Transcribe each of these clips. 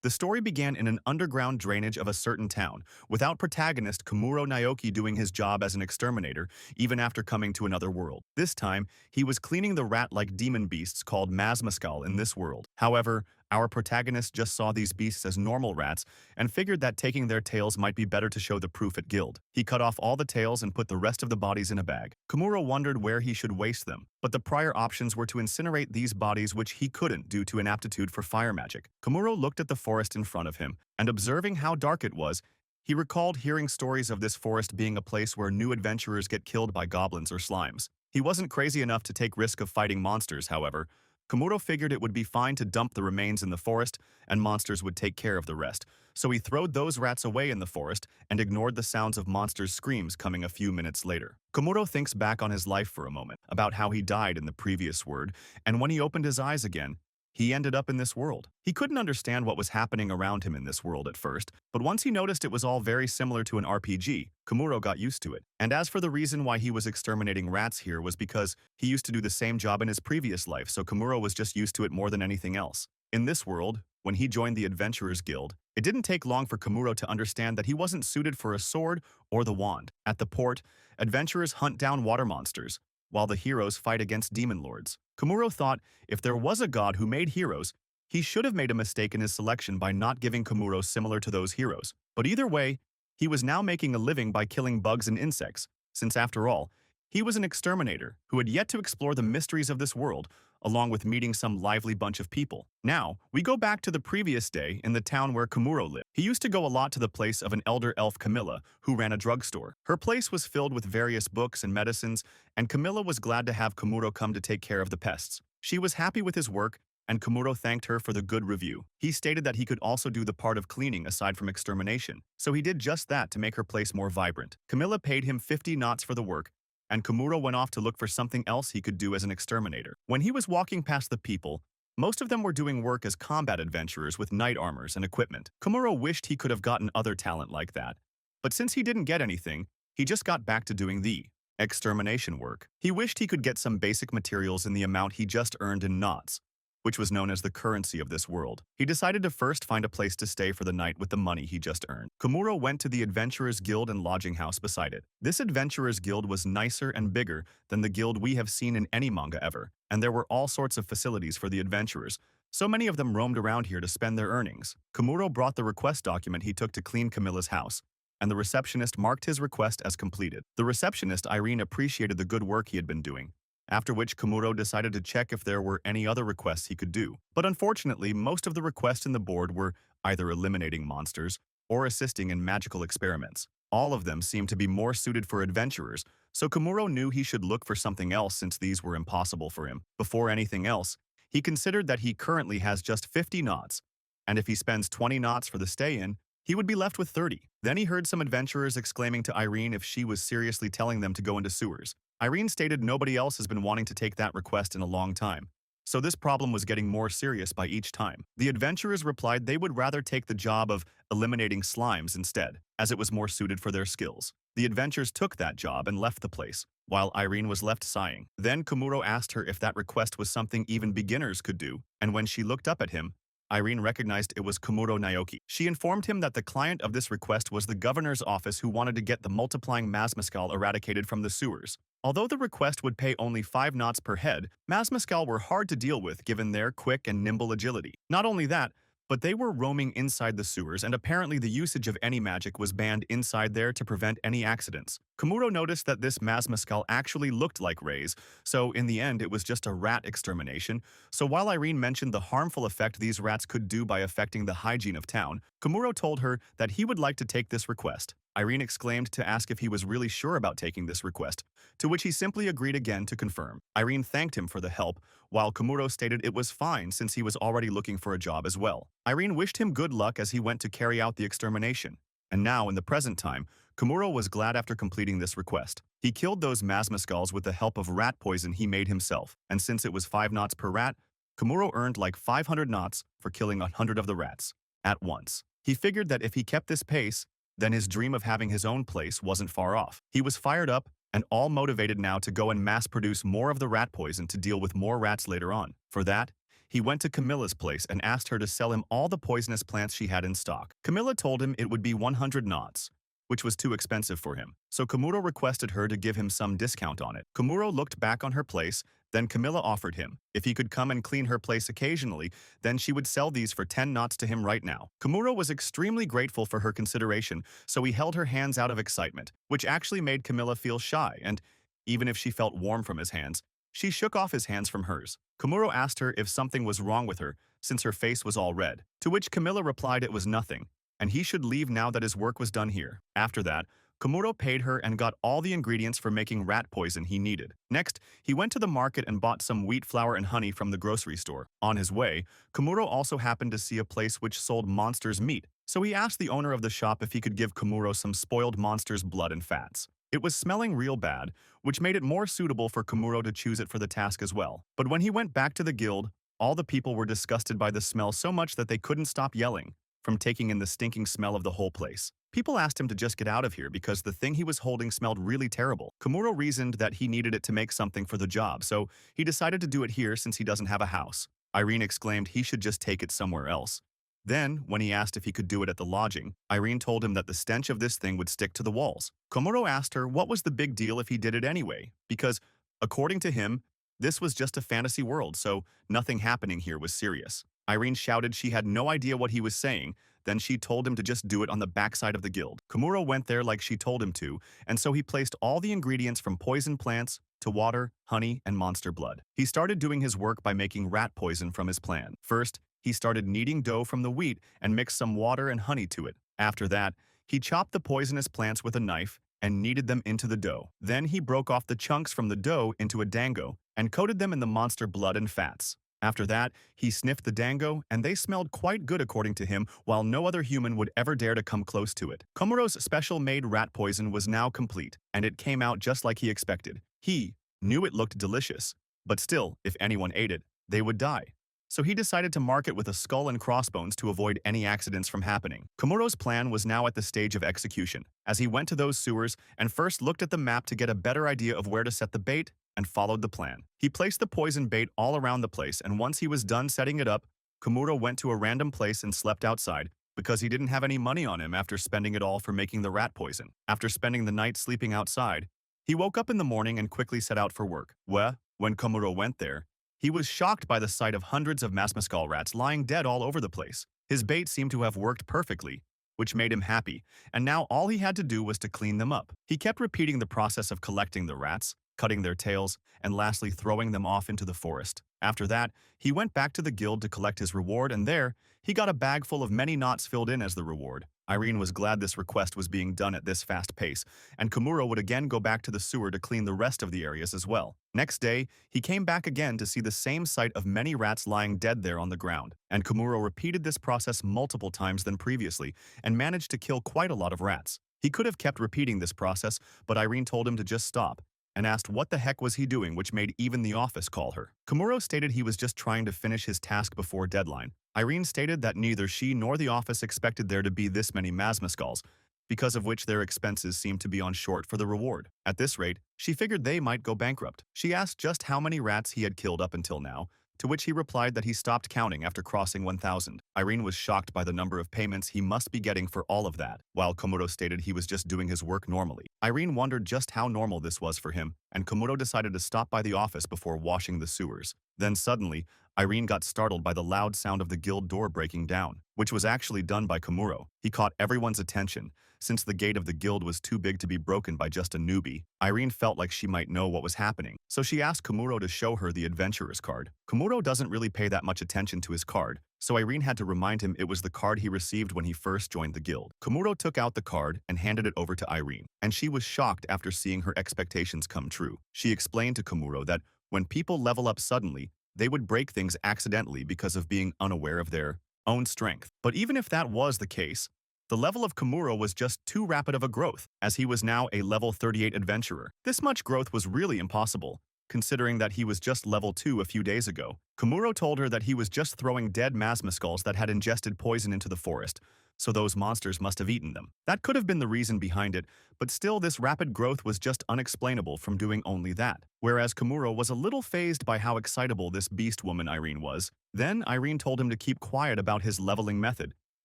The story began in an underground drainage of a certain town, without protagonist Kamuro Naoki doing his job as an exterminator, even after coming to another world. This time, he was cleaning the rat-like demon beasts called Masmaskal in this world. However, our protagonist just saw these beasts as normal rats and figured that taking their tails might be better to show the proof at guild. He cut off all the tails and put the rest of the bodies in a bag. Kamuro wondered where he should waste them, but the prior options were to incinerate these bodies, which he couldn't due to an aptitude for fire magic. Kamuro looked at the forest in front of him, and observing how dark it was, he recalled hearing stories of this forest being a place where new adventurers get killed by goblins or slimes. He wasn't crazy enough to take risk of fighting monsters, however. Kamuro figured it would be fine to dump the remains in the forest, and monsters would take care of the rest. So he throwed those rats away in the forest and ignored the sounds of monsters' screams coming a few minutes later. Kamuro thinks back on his life for a moment, about how he died in the previous world, and when he opened his eyes again, he ended up in this world. He couldn't understand what was happening around him in this world at first, but once he noticed it was all very similar to an RPG, Kamuro got used to it. And as for the reason why he was exterminating rats here was because he used to do the same job in his previous life, so Kamuro was just used to it more than anything else. In this world, when he joined the Adventurers Guild, it didn't take long for Kamuro to understand that he wasn't suited for a sword or the wand. At the port, adventurers hunt down water monsters, while the heroes fight against demon lords. Kamuro thought if there was a god who made heroes, he should have made a mistake in his selection by not giving Kamuro similar to those heroes. But either way, he was now making a living by killing bugs and insects, since after all, he was an exterminator who had yet to explore the mysteries of this world, along with meeting some lively bunch of people. Now, we go back to the previous day in the town where Kamuro lived. He used to go a lot to the place of an elder elf Camilla, who ran a drugstore. Her place was filled with various books and medicines, and Camilla was glad to have Kamuro come to take care of the pests. She was happy with his work, and Kamuro thanked her for the good review. He stated that he could also do the part of cleaning aside from extermination, so he did just that to make her place more vibrant. Camilla paid him 50 knots for the work, and Kamuro went off to look for something else he could do as an exterminator. When he was walking past the people, most of them were doing work as combat adventurers with knight armors and equipment. Kamuro wished he could have gotten other talent like that, but since he didn't get anything, he just got back to doing the extermination work. He wished he could get some basic materials in the amount he just earned in knots, which was known as the currency of this world. He decided to first find a place to stay for the night with the money he just earned. Kamuro went to the Adventurers Guild and lodging house beside it. This Adventurers Guild was nicer and bigger than the guild we have seen in any manga ever, and there were all sorts of facilities for the adventurers. So many of them roamed around here to spend their earnings. Kamuro brought the request document he took to clean Camilla's house, and the receptionist marked his request as completed. The receptionist, Irene, appreciated the good work he had been doing, after which Kamuro decided to check if there were any other requests he could do. But unfortunately, most of the requests in the board were either eliminating monsters or assisting in magical experiments. All of them seemed to be more suited for adventurers, so Kamuro knew he should look for something else since these were impossible for him. Before anything else, he considered that he currently has just 50 knots, and if he spends 20 knots for the stay-in, he would be left with 30. Then he heard some adventurers exclaiming to Irene if she was seriously telling them to go into sewers. Irene stated nobody else has been wanting to take that request in a long time, so this problem was getting more serious by each time. The adventurers replied they would rather take the job of eliminating slimes instead, as it was more suited for their skills. The adventurers took that job and left the place, while Irene was left sighing. Then Kamuro asked her if that request was something even beginners could do, and when she looked up at him, Irene recognized it was Kamuro Naoki. She informed him that the client of this request was the governor's office who wanted to get the multiplying Masmaskal eradicated from the sewers. Although the request would pay only 5 knots per head, Masmaskal were hard to deal with given their quick and nimble agility. Not only that, but they were roaming inside the sewers, and apparently the usage of any magic was banned inside there to prevent any accidents. Kamuro noticed that this Masmaskal actually looked like rays, so in the end it was just a rat extermination. So while Irene mentioned the harmful effect these rats could do by affecting the hygiene of town, Kamuro told her that he would like to take this request. Irene exclaimed to ask if he was really sure about taking this request, to which he simply agreed again to confirm. Irene thanked him for the help, while Kamuro stated it was fine since he was already looking for a job as well. Irene wished him good luck as he went to carry out the extermination. And now, in the present time, Kamuro was glad after completing this request. He killed those Masmaskals with the help of rat poison he made himself, and since it was 5 knots per rat, Kamuro earned like 500 knots for killing 100 of the rats at once. He figured that if he kept this pace, then his dream of having his own place wasn't far off. He was fired up and all motivated now to go and mass-produce more of the rat poison to deal with more rats later on. For that, he went to Camilla's place and asked her to sell him all the poisonous plants she had in stock. Camilla told him it would be 100 knots, which was too expensive for him, so Kamuro requested her to give him some discount on it. Kamuro looked back on her place, then Camilla offered him. If he could come and clean her place occasionally, then she would sell these for 10 knots to him right now. Kamuro was extremely grateful for her consideration, so he held her hands out of excitement, which actually made Camilla feel shy, and even if she felt warm from his hands, she shook off his hands from hers. Kamuro asked her if something was wrong with her, since her face was all red, to which Camilla replied it was nothing, and he should leave now that his work was done here. After that, Kamuro paid her and got all the ingredients for making rat poison he needed. Next, he went to the market and bought some wheat flour and honey from the grocery store. On his way, Kamuro also happened to see a place which sold monsters' meat, so he asked the owner of the shop if he could give Kamuro some spoiled monsters' blood and fats. It was smelling real bad, which made it more suitable for Kamuro to choose it for the task as well. But when he went back to the guild, all the people were disgusted by the smell so much that they couldn't stop yelling from taking in the stinking smell of the whole place. People asked him to just get out of here because the thing he was holding smelled really terrible. Kamuro reasoned that he needed it to make something for the job, so he decided to do it here since he doesn't have a house. Irene exclaimed he should just take it somewhere else. Then, when he asked if he could do it at the lodging, Irene told him that the stench of this thing would stick to the walls. Kamuro asked her what was the big deal if he did it anyway, because, according to him, this was just a fantasy world, so nothing happening here was serious. Irene shouted she had no idea what he was saying, then she told him to just do it on the backside of the guild. Kamuro went there like she told him to, and so he placed all the ingredients from poison plants to water, honey, and monster blood. He started doing his work by making rat poison from his plan. First, he started kneading dough from the wheat and mixed some water and honey to it. After that, he chopped the poisonous plants with a knife and kneaded them into the dough. Then he broke off the chunks from the dough into a dango and coated them in the monster blood and fats. After that, he sniffed the dango, and they smelled quite good according to him, while no other human would ever dare to come close to it. Komuro's special-made rat poison was now complete, and it came out just like he expected. He knew it looked delicious, but still, if anyone ate it, they would die. So he decided to mark it with a skull and crossbones to avoid any accidents from happening. Komuro's plan was now at the stage of execution, as he went to those sewers and first looked at the map to get a better idea of where to set the bait, and followed the plan. He placed the poison bait all around the place, and once he was done setting it up, Kamuro went to a random place and slept outside because he didn't have any money on him after spending it all for making the rat poison. After spending the night sleeping outside, he woke up in the morning and quickly set out for work. When Kamuro went there, he was shocked by the sight of hundreds of masmascal rats lying dead all over the place. His bait seemed to have worked perfectly, which made him happy, and now all he had to do was to clean them up. He kept repeating the process of collecting the rats, cutting their tails, and lastly throwing them off into the forest. After that, he went back to the guild to collect his reward, and there, he got a bag full of many knots filled in as the reward. Irene was glad this request was being done at this fast pace, and Kamuro would again go back to the sewer to clean the rest of the areas as well. Next day, he came back again to see the same sight of many rats lying dead there on the ground, and Kamuro repeated this process multiple times than previously, and managed to kill quite a lot of rats. He could have kept repeating this process, but Irene told him to just stop, and asked what the heck was he doing, which made even the office call her. Kamuro stated he was just trying to finish his task before deadline. Irene stated that neither she nor the office expected there to be this many masmascals, because of which their expenses seemed to be on short for the reward. At this rate, she figured they might go bankrupt. She asked just how many rats he had killed up until now, to which he replied that he stopped counting after crossing 1,000. Irene was shocked by the number of payments he must be getting for all of that, while Kamuro stated he was just doing his work normally. Irene wondered just how normal this was for him, and Kamuro decided to stop by the office before washing the sewers. Then suddenly, Irene got startled by the loud sound of the guild door breaking down, which was actually done by Kamuro. He caught everyone's attention, since the gate of the guild was too big to be broken by just a newbie. Irene felt like she might know what was happening, so she asked Kamuro to show her the adventurer's card. Kamuro doesn't really pay that much attention to his card, so Irene had to remind him it was the card he received when he first joined the guild. Kamuro took out the card and handed it over to Irene, and she was shocked after seeing her expectations come true. She explained to Kamuro that when people level up suddenly, they would break things accidentally because of being unaware of their own strength. But even if that was the case, the level of Kamuro was just too rapid of a growth, as he was now a level 38 adventurer. This much growth was really impossible, considering that he was just level 2 a few days ago. Kamuro told her that he was just throwing dead masmascals that had ingested poison into the forest, so those monsters must have eaten them. That could have been the reason behind it, but still this rapid growth was just unexplainable from doing only that. Whereas Kamuro was a little fazed by how excitable this beast woman Irene was. Then Irene told him to keep quiet about his leveling method,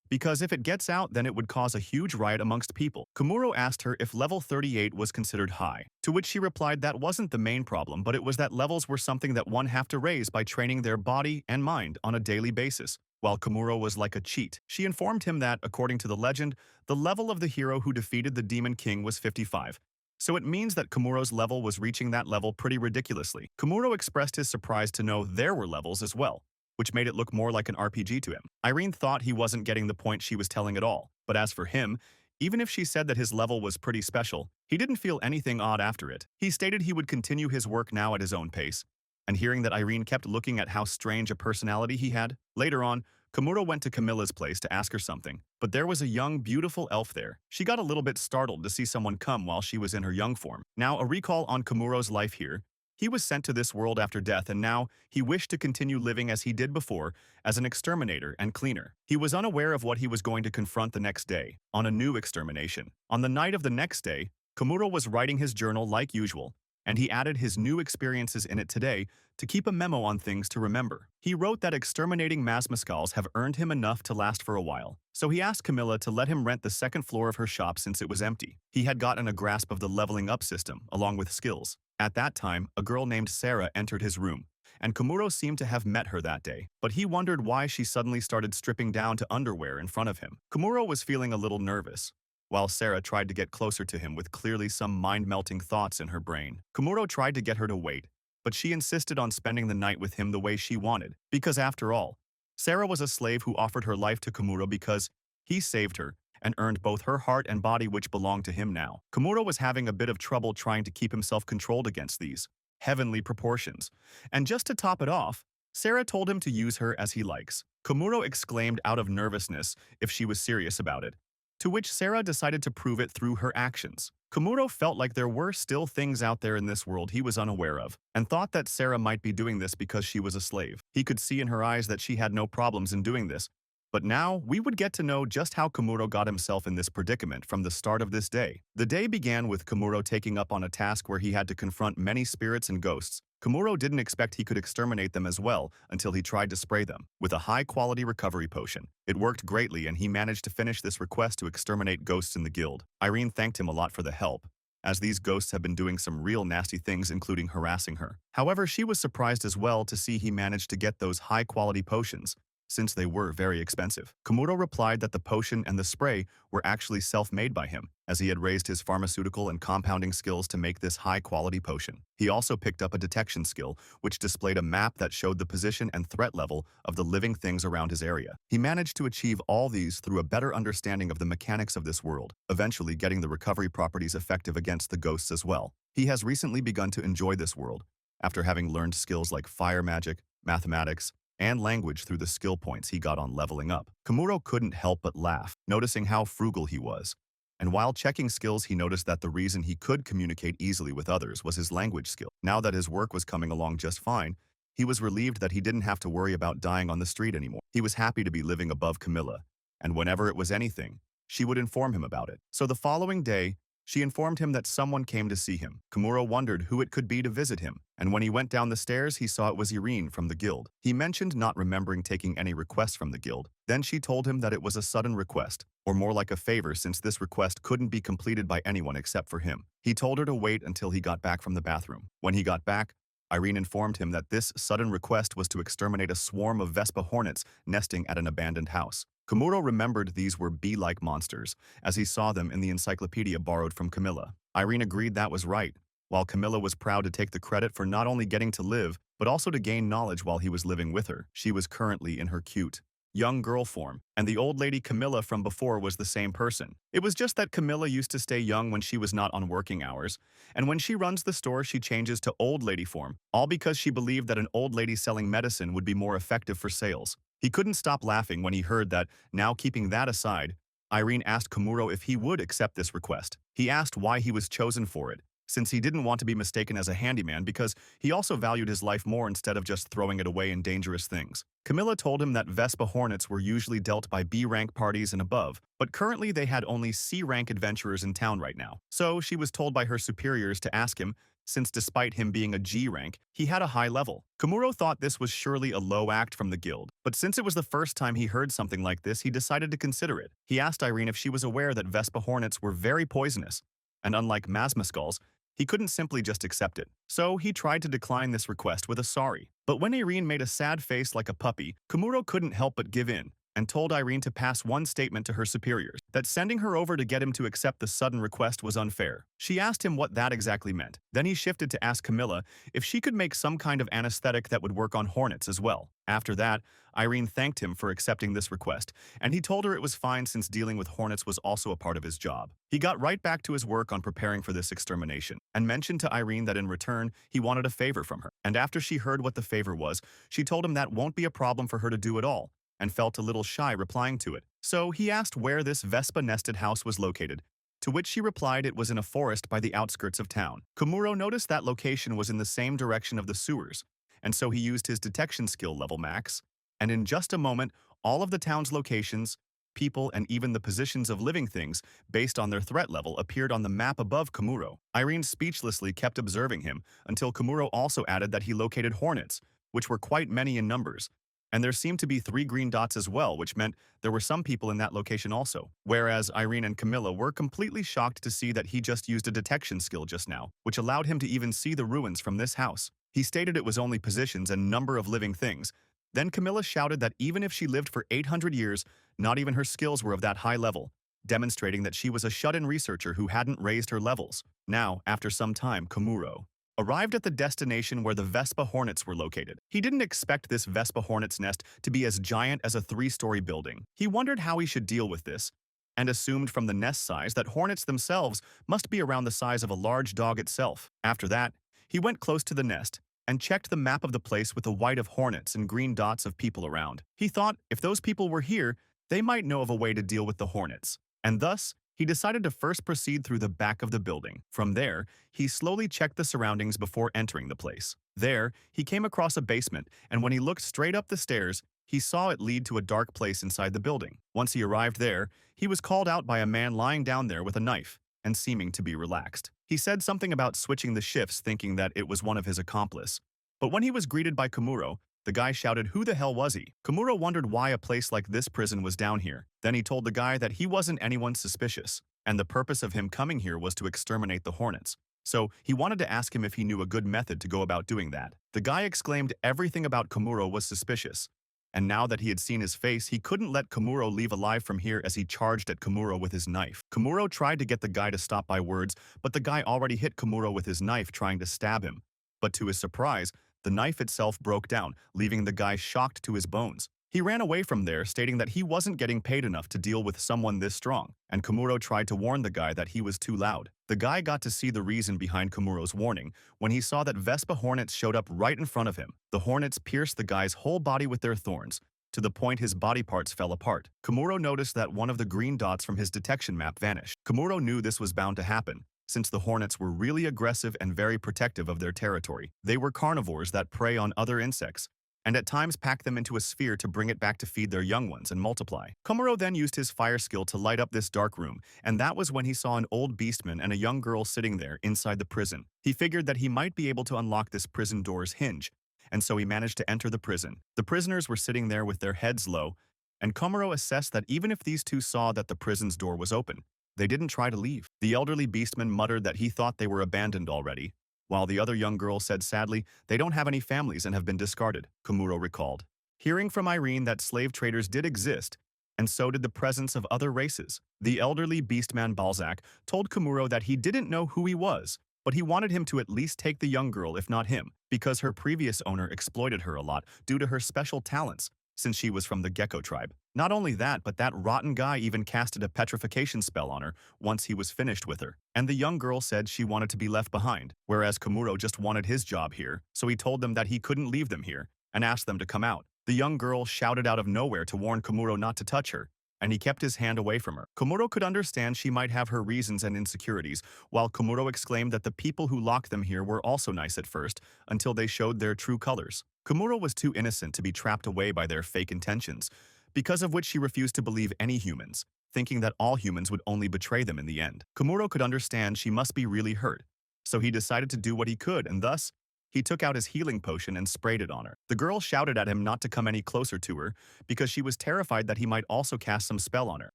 because if it gets out, then it would cause a huge riot amongst people. Kamuro asked her if level 38 was considered high, to which she replied that wasn't the main problem, but it was that levels were something that one have to raise by training their body and mind on a daily basis. While Kamuro was like a cheat, she informed him that, according to the legend, the level of the hero who defeated the Demon King was 55. So it means that Kamuro's level was reaching that level pretty ridiculously. Kamuro expressed his surprise to know there were levels as well, which made it look more like an RPG to him. Irene thought he wasn't getting the point she was telling at all, but as for him, even if she said that his level was pretty special, he didn't feel anything odd after it. He stated he would continue his work now at his own pace, and hearing that Irene kept looking at how strange a personality he had, later on, Kamuro went to Camilla's place to ask her something, but there was a young, beautiful elf there. She got a little bit startled to see someone come while she was in her young form. Now, a recall on Kamuro's life here. He was sent to this world after death, and now he wished to continue living as he did before, as an exterminator and cleaner. He was unaware of what he was going to confront the next day, on a new extermination. On the night of the next day, Kamuro was writing his journal like usual, and he added his new experiences in it today to keep a memo on things to remember. He wrote that exterminating Masmascals have earned him enough to last for a while, so he asked Camilla to let him rent the second floor of her shop since it was empty. He had gotten a grasp of the leveling up system, along with skills. At that time, a girl named Sarah entered his room, and Kamuro seemed to have met her that day, but he wondered why she suddenly started stripping down to underwear in front of him. Kamuro was feeling a little nervous, while Sarah tried to get closer to him with clearly some mind-melting thoughts in her brain. Kamuro tried to get her to wait, but she insisted on spending the night with him the way she wanted, because after all, Sarah was a slave who offered her life to Kamuro because he saved her and earned both her heart and body, which belonged to him now. Kamuro was having a bit of trouble trying to keep himself controlled against these heavenly proportions. And just to top it off, Sarah told him to use her as he likes. Kamuro exclaimed out of nervousness if she was serious about it, to which Sarah decided to prove it through her actions. Kamuro felt like there were still things out there in this world he was unaware of, and thought that Sarah might be doing this because she was a slave. He could see in her eyes that she had no problems in doing this. But now, we would get to know just how Kamuro got himself in this predicament from the start of this day. The day began with Kamuro taking up on a task where he had to confront many spirits and ghosts. Kamuro didn't expect he could exterminate them as well until he tried to spray them with a high-quality recovery potion. It worked greatly, and he managed to finish this request to exterminate ghosts in the guild. Irene thanked him a lot for the help, as these ghosts have been doing some real nasty things, including harassing her. However, she was surprised as well to see he managed to get those high-quality potions, since they were very expensive. Kamuro replied that the potion and the spray were actually self-made by him, as he had raised his pharmaceutical and compounding skills to make this high-quality potion. He also picked up a detection skill, which displayed a map that showed the position and threat level of the living things around his area. He managed to achieve all these through a better understanding of the mechanics of this world, eventually getting the recovery properties effective against the ghosts as well. He has recently begun to enjoy this world, after having learned skills like fire magic, mathematics, and language through the skill points he got on leveling up. Kamuro couldn't help but laugh, noticing how frugal he was. And while checking skills, he noticed that the reason he could communicate easily with others was his language skill. Now that his work was coming along just fine, he was relieved that he didn't have to worry about dying on the street anymore. He was happy to be living above Camilla, and whenever it was anything, she would inform him about it. So the following day, she informed him that someone came to see him. Kamuro wondered who it could be to visit him, and when he went down the stairs, he saw it was Irene from the guild. He mentioned not remembering taking any requests from the guild. Then she told him that it was a sudden request, or more like a favor, since this request couldn't be completed by anyone except for him. He told her to wait until he got back from the bathroom. When he got back, Irene informed him that this sudden request was to exterminate a swarm of Vespa hornets nesting at an abandoned house. Kamuro remembered these were bee-like monsters, as he saw them in the encyclopedia borrowed from Camilla. Irene agreed that was right, while Camilla was proud to take the credit for not only getting to live, but also to gain knowledge while he was living with her. She was currently in her cute, young girl form, and the old lady Camilla from before was the same person. It was just that Camilla used to stay young when she was not on working hours, and when she runs the store she changes to old lady form, all because she believed that an old lady selling medicine would be more effective for sales. He couldn't stop laughing when he heard that. Now, keeping that aside, Irene asked Kamuro if he would accept this request. He asked why he was chosen for it, since he didn't want to be mistaken as a handyman because he also valued his life more instead of just throwing it away in dangerous things. Camilla told him that Vespa Hornets were usually dealt by B-rank parties and above, but currently they had only C-rank adventurers in town right now. So she was told by her superiors to ask him, since despite him being a G rank, he had a high level. Kamuro thought this was surely a low act from the guild, but since it was the first time he heard something like this, he decided to consider it. He asked Irene if she was aware that Vespa Hornets were very poisonous, and unlike Masma Skulls, he couldn't simply just accept it. So he tried to decline this request with a sorry. But when Irene made a sad face like a puppy, Kamuro couldn't help but give in, and told Irene to pass one statement to her superiors, that sending her over to get him to accept the sudden request was unfair. She asked him what that exactly meant. Then he shifted to ask Camilla if she could make some kind of anesthetic that would work on hornets as well. After that, Irene thanked him for accepting this request, and he told her it was fine since dealing with hornets was also a part of his job. He got right back to his work on preparing for this extermination, and mentioned to Irene that in return, he wanted a favor from her. And after she heard what the favor was, she told him that won't be a problem for her to do at all, and felt a little shy replying to it. So he asked where this Vespa-nested house was located, to which she replied it was in a forest by the outskirts of town. Kamuro noticed that location was in the same direction of the sewers, and so he used his detection skill level max, and in just a moment, all of the town's locations, people, and even the positions of living things, based on their threat level, appeared on the map above Kamuro. Irene speechlessly kept observing him, until Kamuro also added that he located hornets, which were quite many in numbers, and there seemed to be 3 green dots as well, which meant there were some people in that location also. Whereas Irene and Camilla were completely shocked to see that he just used a detection skill just now, which allowed him to even see the ruins from this house. He stated it was only positions and number of living things. Then Camilla shouted that even if she lived for 800 years, not even her skills were of that high level, demonstrating that she was a shut-in researcher who hadn't raised her levels. Now, after some time, Kamuro arrived at the destination where the Vespa Hornets were located. He didn't expect this Vespa Hornets nest to be as giant as a 3-story building. He wondered how he should deal with this, and assumed from the nest size that hornets themselves must be around the size of a large dog itself. After that, he went close to the nest and checked the map of the place with the white of hornets and green dots of people around. He thought if those people were here, they might know of a way to deal with the hornets, and thus, he decided to first proceed through the back of the building. From there, he slowly checked the surroundings before entering the place. There, he came across a basement, and when he looked straight up the stairs, he saw it lead to a dark place inside the building. Once he arrived there, he was called out by a man lying down there with a knife and seeming to be relaxed. He said something about switching the shifts, thinking that it was one of his accomplices. But when he was greeted by Kamuro, the guy shouted, "Who the hell was he?" Kamuro wondered why a place like this prison was down here. Then he told the guy that he wasn't anyone suspicious, and the purpose of him coming here was to exterminate the hornets. So he wanted to ask him if he knew a good method to go about doing that. The guy exclaimed everything about Kamuro was suspicious, and now that he had seen his face, he couldn't let Kamuro leave alive from here as he charged at Kamuro with his knife. Kamuro tried to get the guy to stop by words, but the guy already hit Kamuro with his knife trying to stab him. But to his surprise, the knife itself broke down, leaving the guy shocked to his bones. He ran away from there, stating that he wasn't getting paid enough to deal with someone this strong, and Kamuro tried to warn the guy that he was too loud. The guy got to see the reason behind Kamuro's warning when he saw that Vespa Hornets showed up right in front of him. The Hornets pierced the guy's whole body with their thorns, to the point his body parts fell apart. Kamuro noticed that one of the green dots from his detection map vanished. Kamuro knew this was bound to happen, since the hornets were really aggressive and very protective of their territory. They were carnivores that prey on other insects, and at times pack them into a sphere to bring it back to feed their young ones and multiply. Kamuro then used his fire skill to light up this dark room, and that was when he saw an old beastman and a young girl sitting there inside the prison. He figured that he might be able to unlock this prison door's hinge, and so he managed to enter the prison. The prisoners were sitting there with their heads low, and Kamuro assessed that even if these two saw that the prison's door was open, they didn't try to leave. The elderly beastman muttered that he thought they were abandoned already, while the other young girl said sadly, they don't have any families and have been discarded, Kamuro recalled. Hearing from Irene that slave traders did exist, and so did the presence of other races, the elderly beastman Balzac told Kamuro that he didn't know who he was, but he wanted him to at least take the young girl if not him, because her previous owner exploited her a lot due to her special talents, since she was from the Gecko tribe. Not only that, but that rotten guy even casted a petrification spell on her once he was finished with her. And the young girl said she wanted to be left behind, whereas Kamuro just wanted his job here, so he told them that he couldn't leave them here, and asked them to come out. The young girl shouted out of nowhere to warn Kamuro not to touch her, and he kept his hand away from her. Kamuro could understand she might have her reasons and insecurities, while Kamuro exclaimed that the people who locked them here were also nice at first, until they showed their true colors. Kamuro was too innocent to be trapped away by their fake intentions, because of which she refused to believe any humans, thinking that all humans would only betray them in the end. Kamuro could understand she must be really hurt, so he decided to do what he could, and thus, he took out his healing potion and sprayed it on her. The girl shouted at him not to come any closer to her because she was terrified that he might also cast some spell on her.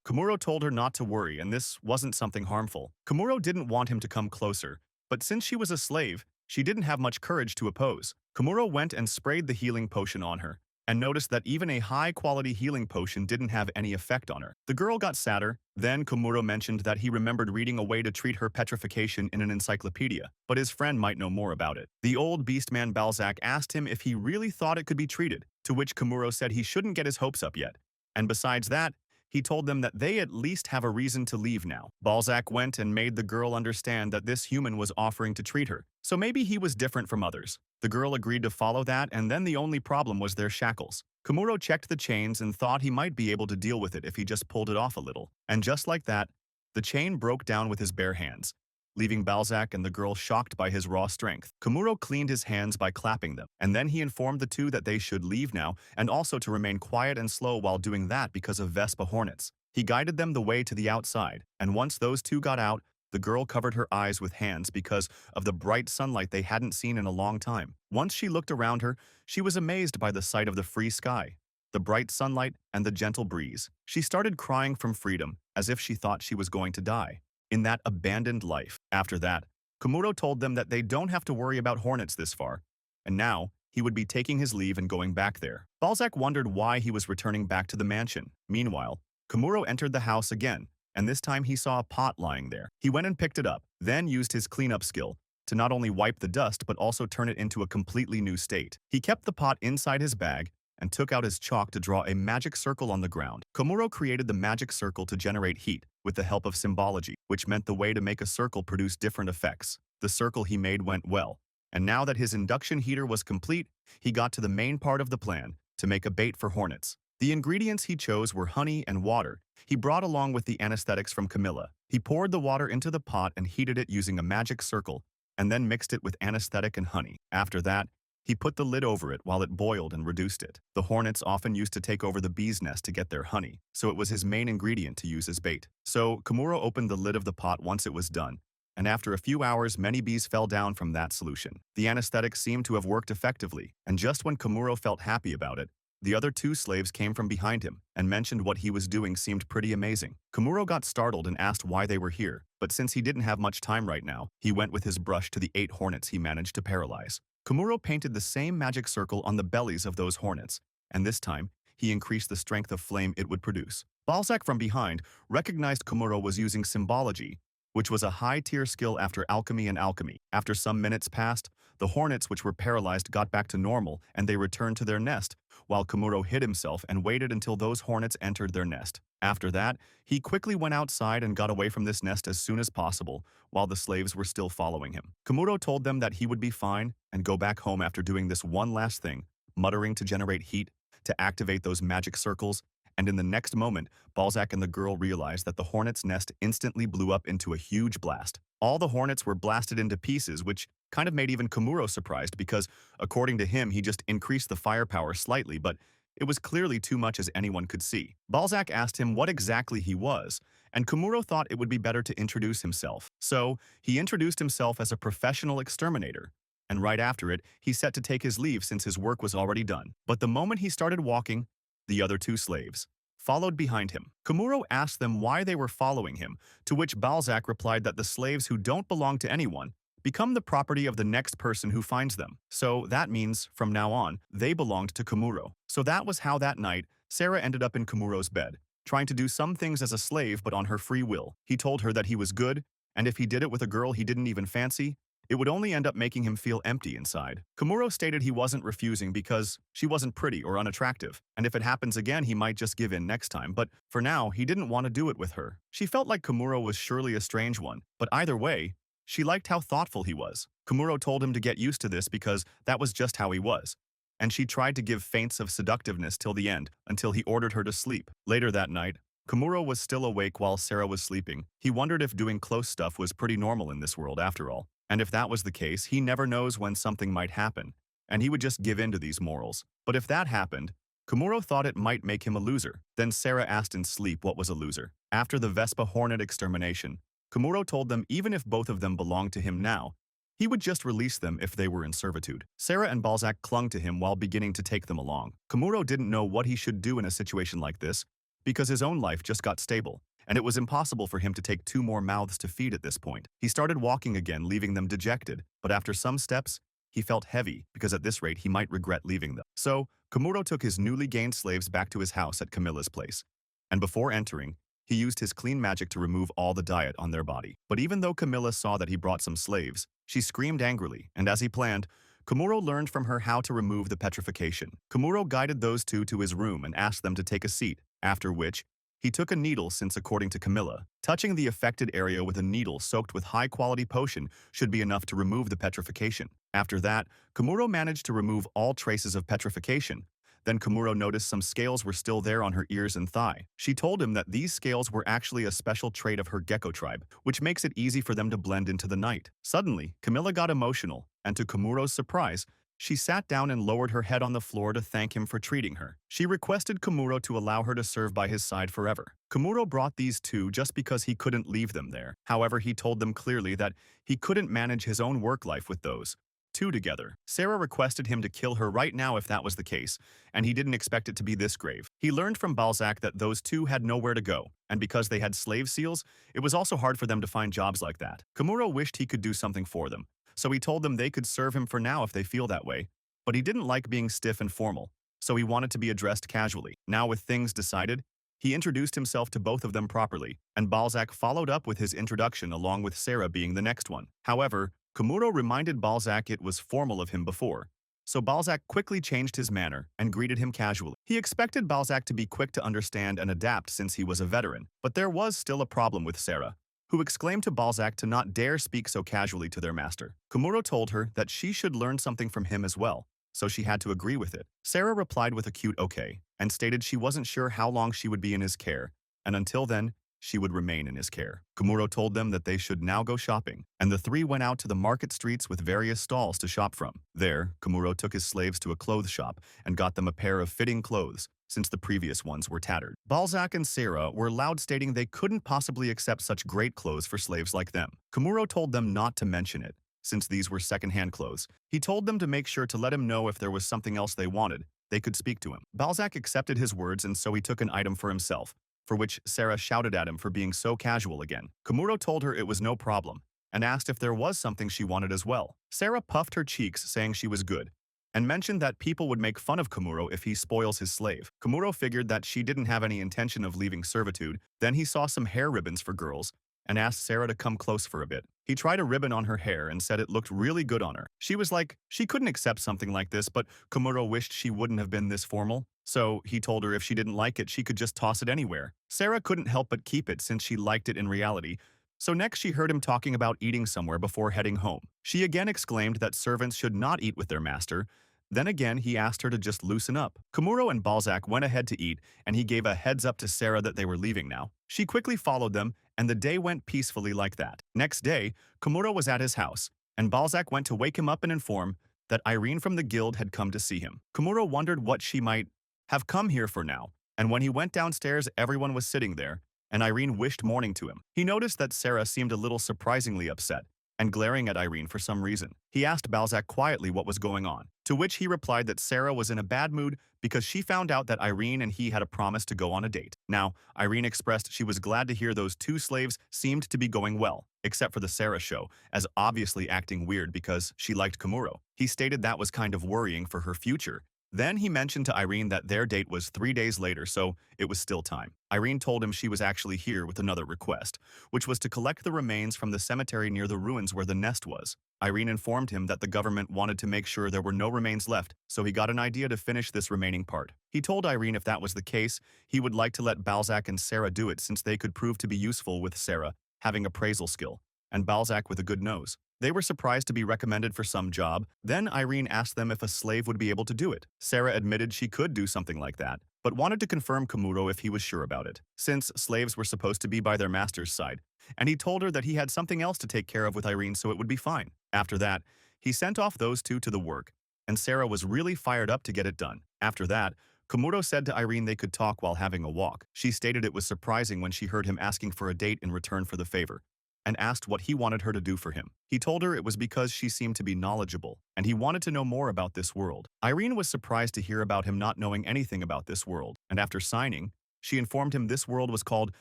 Kamuro told her not to worry, and this wasn't something harmful. Kamuro didn't want him to come closer, but since she was a slave, she didn't have much courage to oppose. Kamuro went and sprayed the healing potion on her, and noticed that even a high-quality healing potion didn't have any effect on her. The girl got sadder. Then Kamuro mentioned that he remembered reading a way to treat her petrification in an encyclopedia, but his friend might know more about it. The old beastman Balzac asked him if he really thought it could be treated, to which Kamuro said he shouldn't get his hopes up yet. And besides that, he told them that they at least have a reason to leave now. Balzac went and made the girl understand that this human was offering to treat her, so maybe he was different from others. The girl agreed to follow that, and then the only problem was their shackles. Kamuro checked the chains and thought he might be able to deal with it if he just pulled it off a little. And just like that, the chain broke down with his bare hands, leaving Balzac and the girl shocked by his raw strength. Kamuro cleaned his hands by clapping them, and then he informed the two that they should leave now and also to remain quiet and slow while doing that because of Vespa hornets. He guided them the way to the outside, and once those two got out, the girl covered her eyes with hands because of the bright sunlight they hadn't seen in a long time. Once she looked around her, she was amazed by the sight of the free sky, the bright sunlight, and the gentle breeze. She started crying from freedom, as if she thought she was going to die in that abandoned life. After that, Kamuro told them that they don't have to worry about hornets this far, and now he would be taking his leave and going back there. Balzac wondered why he was returning back to the mansion. Meanwhile, Kamuro entered the house again, and this time he saw a pot lying there. He went and picked it up, then used his cleanup skill to not only wipe the dust but also turn it into a completely new state. He kept the pot inside his bag and took out his chalk to draw a magic circle on the ground. Kamuro created the magic circle to generate heat with the help of symbology, which meant the way to make a circle produce different effects. The circle he made went well, and now that his induction heater was complete, he got to the main part of the plan, to make a bait for hornets. The ingredients he chose were honey and water. He brought along with the anesthetics from Camilla. He poured the water into the pot and heated it using a magic circle, and then mixed it with anesthetic and honey. After that, he put the lid over it while it boiled and reduced it. The hornets often used to take over the bee's nest to get their honey, so it was his main ingredient to use as bait. So Kamuro opened the lid of the pot once it was done, and after a few hours many bees fell down from that solution. The anesthetic seemed to have worked effectively, and just when Kamuro felt happy about it, the other two slaves came from behind him and mentioned what he was doing seemed pretty amazing. Kamuro got startled and asked why they were here, but since he didn't have much time right now, he went with his brush to the 8 hornets he managed to paralyze. Kamuro painted the same magic circle on the bellies of those hornets, and this time, he increased the strength of flame it would produce. Balzac from behind recognized Kamuro was using symbology, which was a high-tier skill after alchemy and alchemy. After some minutes passed, the hornets which were paralyzed got back to normal and they returned to their nest, while Kamuro hid himself and waited until those hornets entered their nest. After that, he quickly went outside and got away from this nest as soon as possible, while the slaves were still following him. Kamuro told them that he would be fine and go back home after doing this one last thing, muttering to generate heat, to activate those magic circles, and in the next moment, Balzac and the girl realized that the hornet's nest instantly blew up into a huge blast. All the hornets were blasted into pieces, which kind of made even Kamuro surprised because, according to him, he just increased the firepower slightly, but it was clearly too much as anyone could see. Balzac asked him what exactly he was, and Kamuro thought it would be better to introduce himself. So, he introduced himself as a professional exterminator, and right after it, he set to take his leave since his work was already done. But the moment he started walking, the other two slaves followed behind him. Kamuro asked them why they were following him, to which Balzac replied that the slaves who don't belong to anyone become the property of the next person who finds them. So that means, from now on, they belonged to Kamuro. So that was how that night, Sarah ended up in Kamuro's bed, trying to do some things as a slave but on her free will. He told her that he was good, and if he did it with a girl he didn't even fancy, it would only end up making him feel empty inside. Kamuro stated he wasn't refusing because she wasn't pretty or unattractive, and if it happens again he might just give in next time, but for now he didn't want to do it with her. She felt like Kamuro was surely a strange one, but either way, she liked how thoughtful he was. Kamuro told him to get used to this because that was just how he was, and she tried to give feints of seductiveness till the end, until he ordered her to sleep. Later that night, Kamuro was still awake while Sarah was sleeping. He wondered if doing close stuff was pretty normal in this world after all. And if that was the case, he never knows when something might happen, and he would just give in to these morals. But if that happened, Kamuro thought it might make him a loser. Then Sarah asked in sleep what was a loser. After the Vespa hornet extermination, Kamuro told them even if both of them belonged to him now, he would just release them if they were in servitude. Sarah and Balzac clung to him while beginning to take them along. Kamuro didn't know what he should do in a situation like this because his own life just got stable, and it was impossible for him to take two more mouths to feed at this point. He started walking again, leaving them dejected, but after some steps, he felt heavy because at this rate he might regret leaving them. So, Kamuro took his newly gained slaves back to his house at Camilla's place, and before entering, he used his clean magic to remove all the diet on their body. But even though Camilla saw that he brought some slaves, she screamed angrily, and as he planned, Kamuro learned from her how to remove the petrification. Kamuro guided those two to his room and asked them to take a seat, after which, he took a needle since according to Camilla, touching the affected area with a needle soaked with high-quality potion should be enough to remove the petrification. After that, Kamuro managed to remove all traces of petrification. Then Kamuro noticed some scales were still there on her ears and thigh. She told him that these scales were actually a special trait of her gecko tribe, which makes it easy for them to blend into the night. Suddenly, Camilla got emotional, and to Kamuro's surprise, she sat down and lowered her head on the floor to thank him for treating her. She requested Kamuro to allow her to serve by his side forever. Kamuro brought these two just because he couldn't leave them there. However, he told them clearly that he couldn't manage his own work life with those two together. Sarah requested him to kill her right now if that was the case, and he didn't expect it to be this grave. He learned from Balzac that those two had nowhere to go, and because they had slave seals, it was also hard for them to find jobs like that. Kamuro wished he could do something for them, so he told them they could serve him for now if they feel that way, but he didn't like being stiff and formal, so he wanted to be addressed casually. Now with things decided, he introduced himself to both of them properly, and Balzac followed up with his introduction along with Sarah being the next one. However, Kamuro reminded Balzac it was formal of him before, so Balzac quickly changed his manner and greeted him casually. He expected Balzac to be quick to understand and adapt since he was a veteran, but there was still a problem with Sarah, who exclaimed to Balzac to not dare speak so casually to their master. Kamuro told her that she should learn something from him as well, so she had to agree with it. Sarah replied with a cute okay, and stated she wasn't sure how long she would be in his care, and until then, she would remain in his care. Kamuro told them that they should now go shopping, and the three went out to the market streets with various stalls to shop from. There, Kamuro took his slaves to a clothes shop and got them a pair of fitting clothes, since the previous ones were tattered. Balzac and Sarah were loud stating they couldn't possibly accept such great clothes for slaves like them. Kamuro told them not to mention it, since these were second-hand clothes. He told them to make sure to let him know if there was something else they wanted. They could speak to him. Balzac accepted his words, and so he took an item for himself, for which Sarah shouted at him for being so casual again. Kamuro told her it was no problem, and asked if there was something she wanted as well. Sarah puffed her cheeks, saying she was good, and mentioned that people would make fun of Kamuro if he spoils his slave. Kamuro figured that she didn't have any intention of leaving servitude. Then he saw some hair ribbons for girls, and asked Sarah to come close for a bit. He tried a ribbon on her hair and said it looked really good on her. She was like, she couldn't accept something like this, but Kamuro wished she wouldn't have been this formal. So he told her if she didn't like it, she could just toss it anywhere. Sarah couldn't help but keep it since she liked it in reality. So next she heard him talking about eating somewhere before heading home. She again exclaimed that servants should not eat with their master. Then again, he asked her to just loosen up. Kamuro and Balzac went ahead to eat, and he gave a heads up to Sarah that they were leaving now. She quickly followed them, and the day went peacefully like that. Next day, Kamuro was at his house, and Balzac went to wake him up and inform that Irene from the guild had come to see him. Kamuro wondered what she might have come here for now, and when he went downstairs, everyone was sitting there, and Irene wished morning to him. He noticed that Sarah seemed a little surprisingly upset, and glaring at Irene for some reason. He asked Balzac quietly what was going on, to which he replied that Sarah was in a bad mood because she found out that Irene and he had a promise to go on a date. Now, Irene expressed she was glad to hear those two slaves seemed to be going well, except for the Sarah show, as obviously acting weird because she liked Kamuro. He stated that was kind of worrying for her future. Then he mentioned to Irene that their date was 3 days later, so it was still time. Irene told him she was actually here with another request, which was to collect the remains from the cemetery near the ruins where the nest was. Irene informed him that the government wanted to make sure there were no remains left, so he got an idea to finish this remaining part. He told Irene if that was the case, he would like to let Balzac and Sarah do it since they could prove to be useful with Sarah having appraisal skill, and Balzac with a good nose. They were surprised to be recommended for some job. Then Irene asked them if a slave would be able to do it. Sarah admitted she could do something like that, but wanted to confirm Kamuro if he was sure about it, since slaves were supposed to be by their master's side, and he told her that he had something else to take care of with Irene so it would be fine. After that, he sent off those two to the work, and Sarah was really fired up to get it done. After that, Kamuro said to Irene they could talk while having a walk. She stated it was surprising when she heard him asking for a date in return for the favor, and asked what he wanted her to do for him. He told her it was because she seemed to be knowledgeable, and he wanted to know more about this world. Irene was surprised to hear about him not knowing anything about this world, and after signing, she informed him this world was called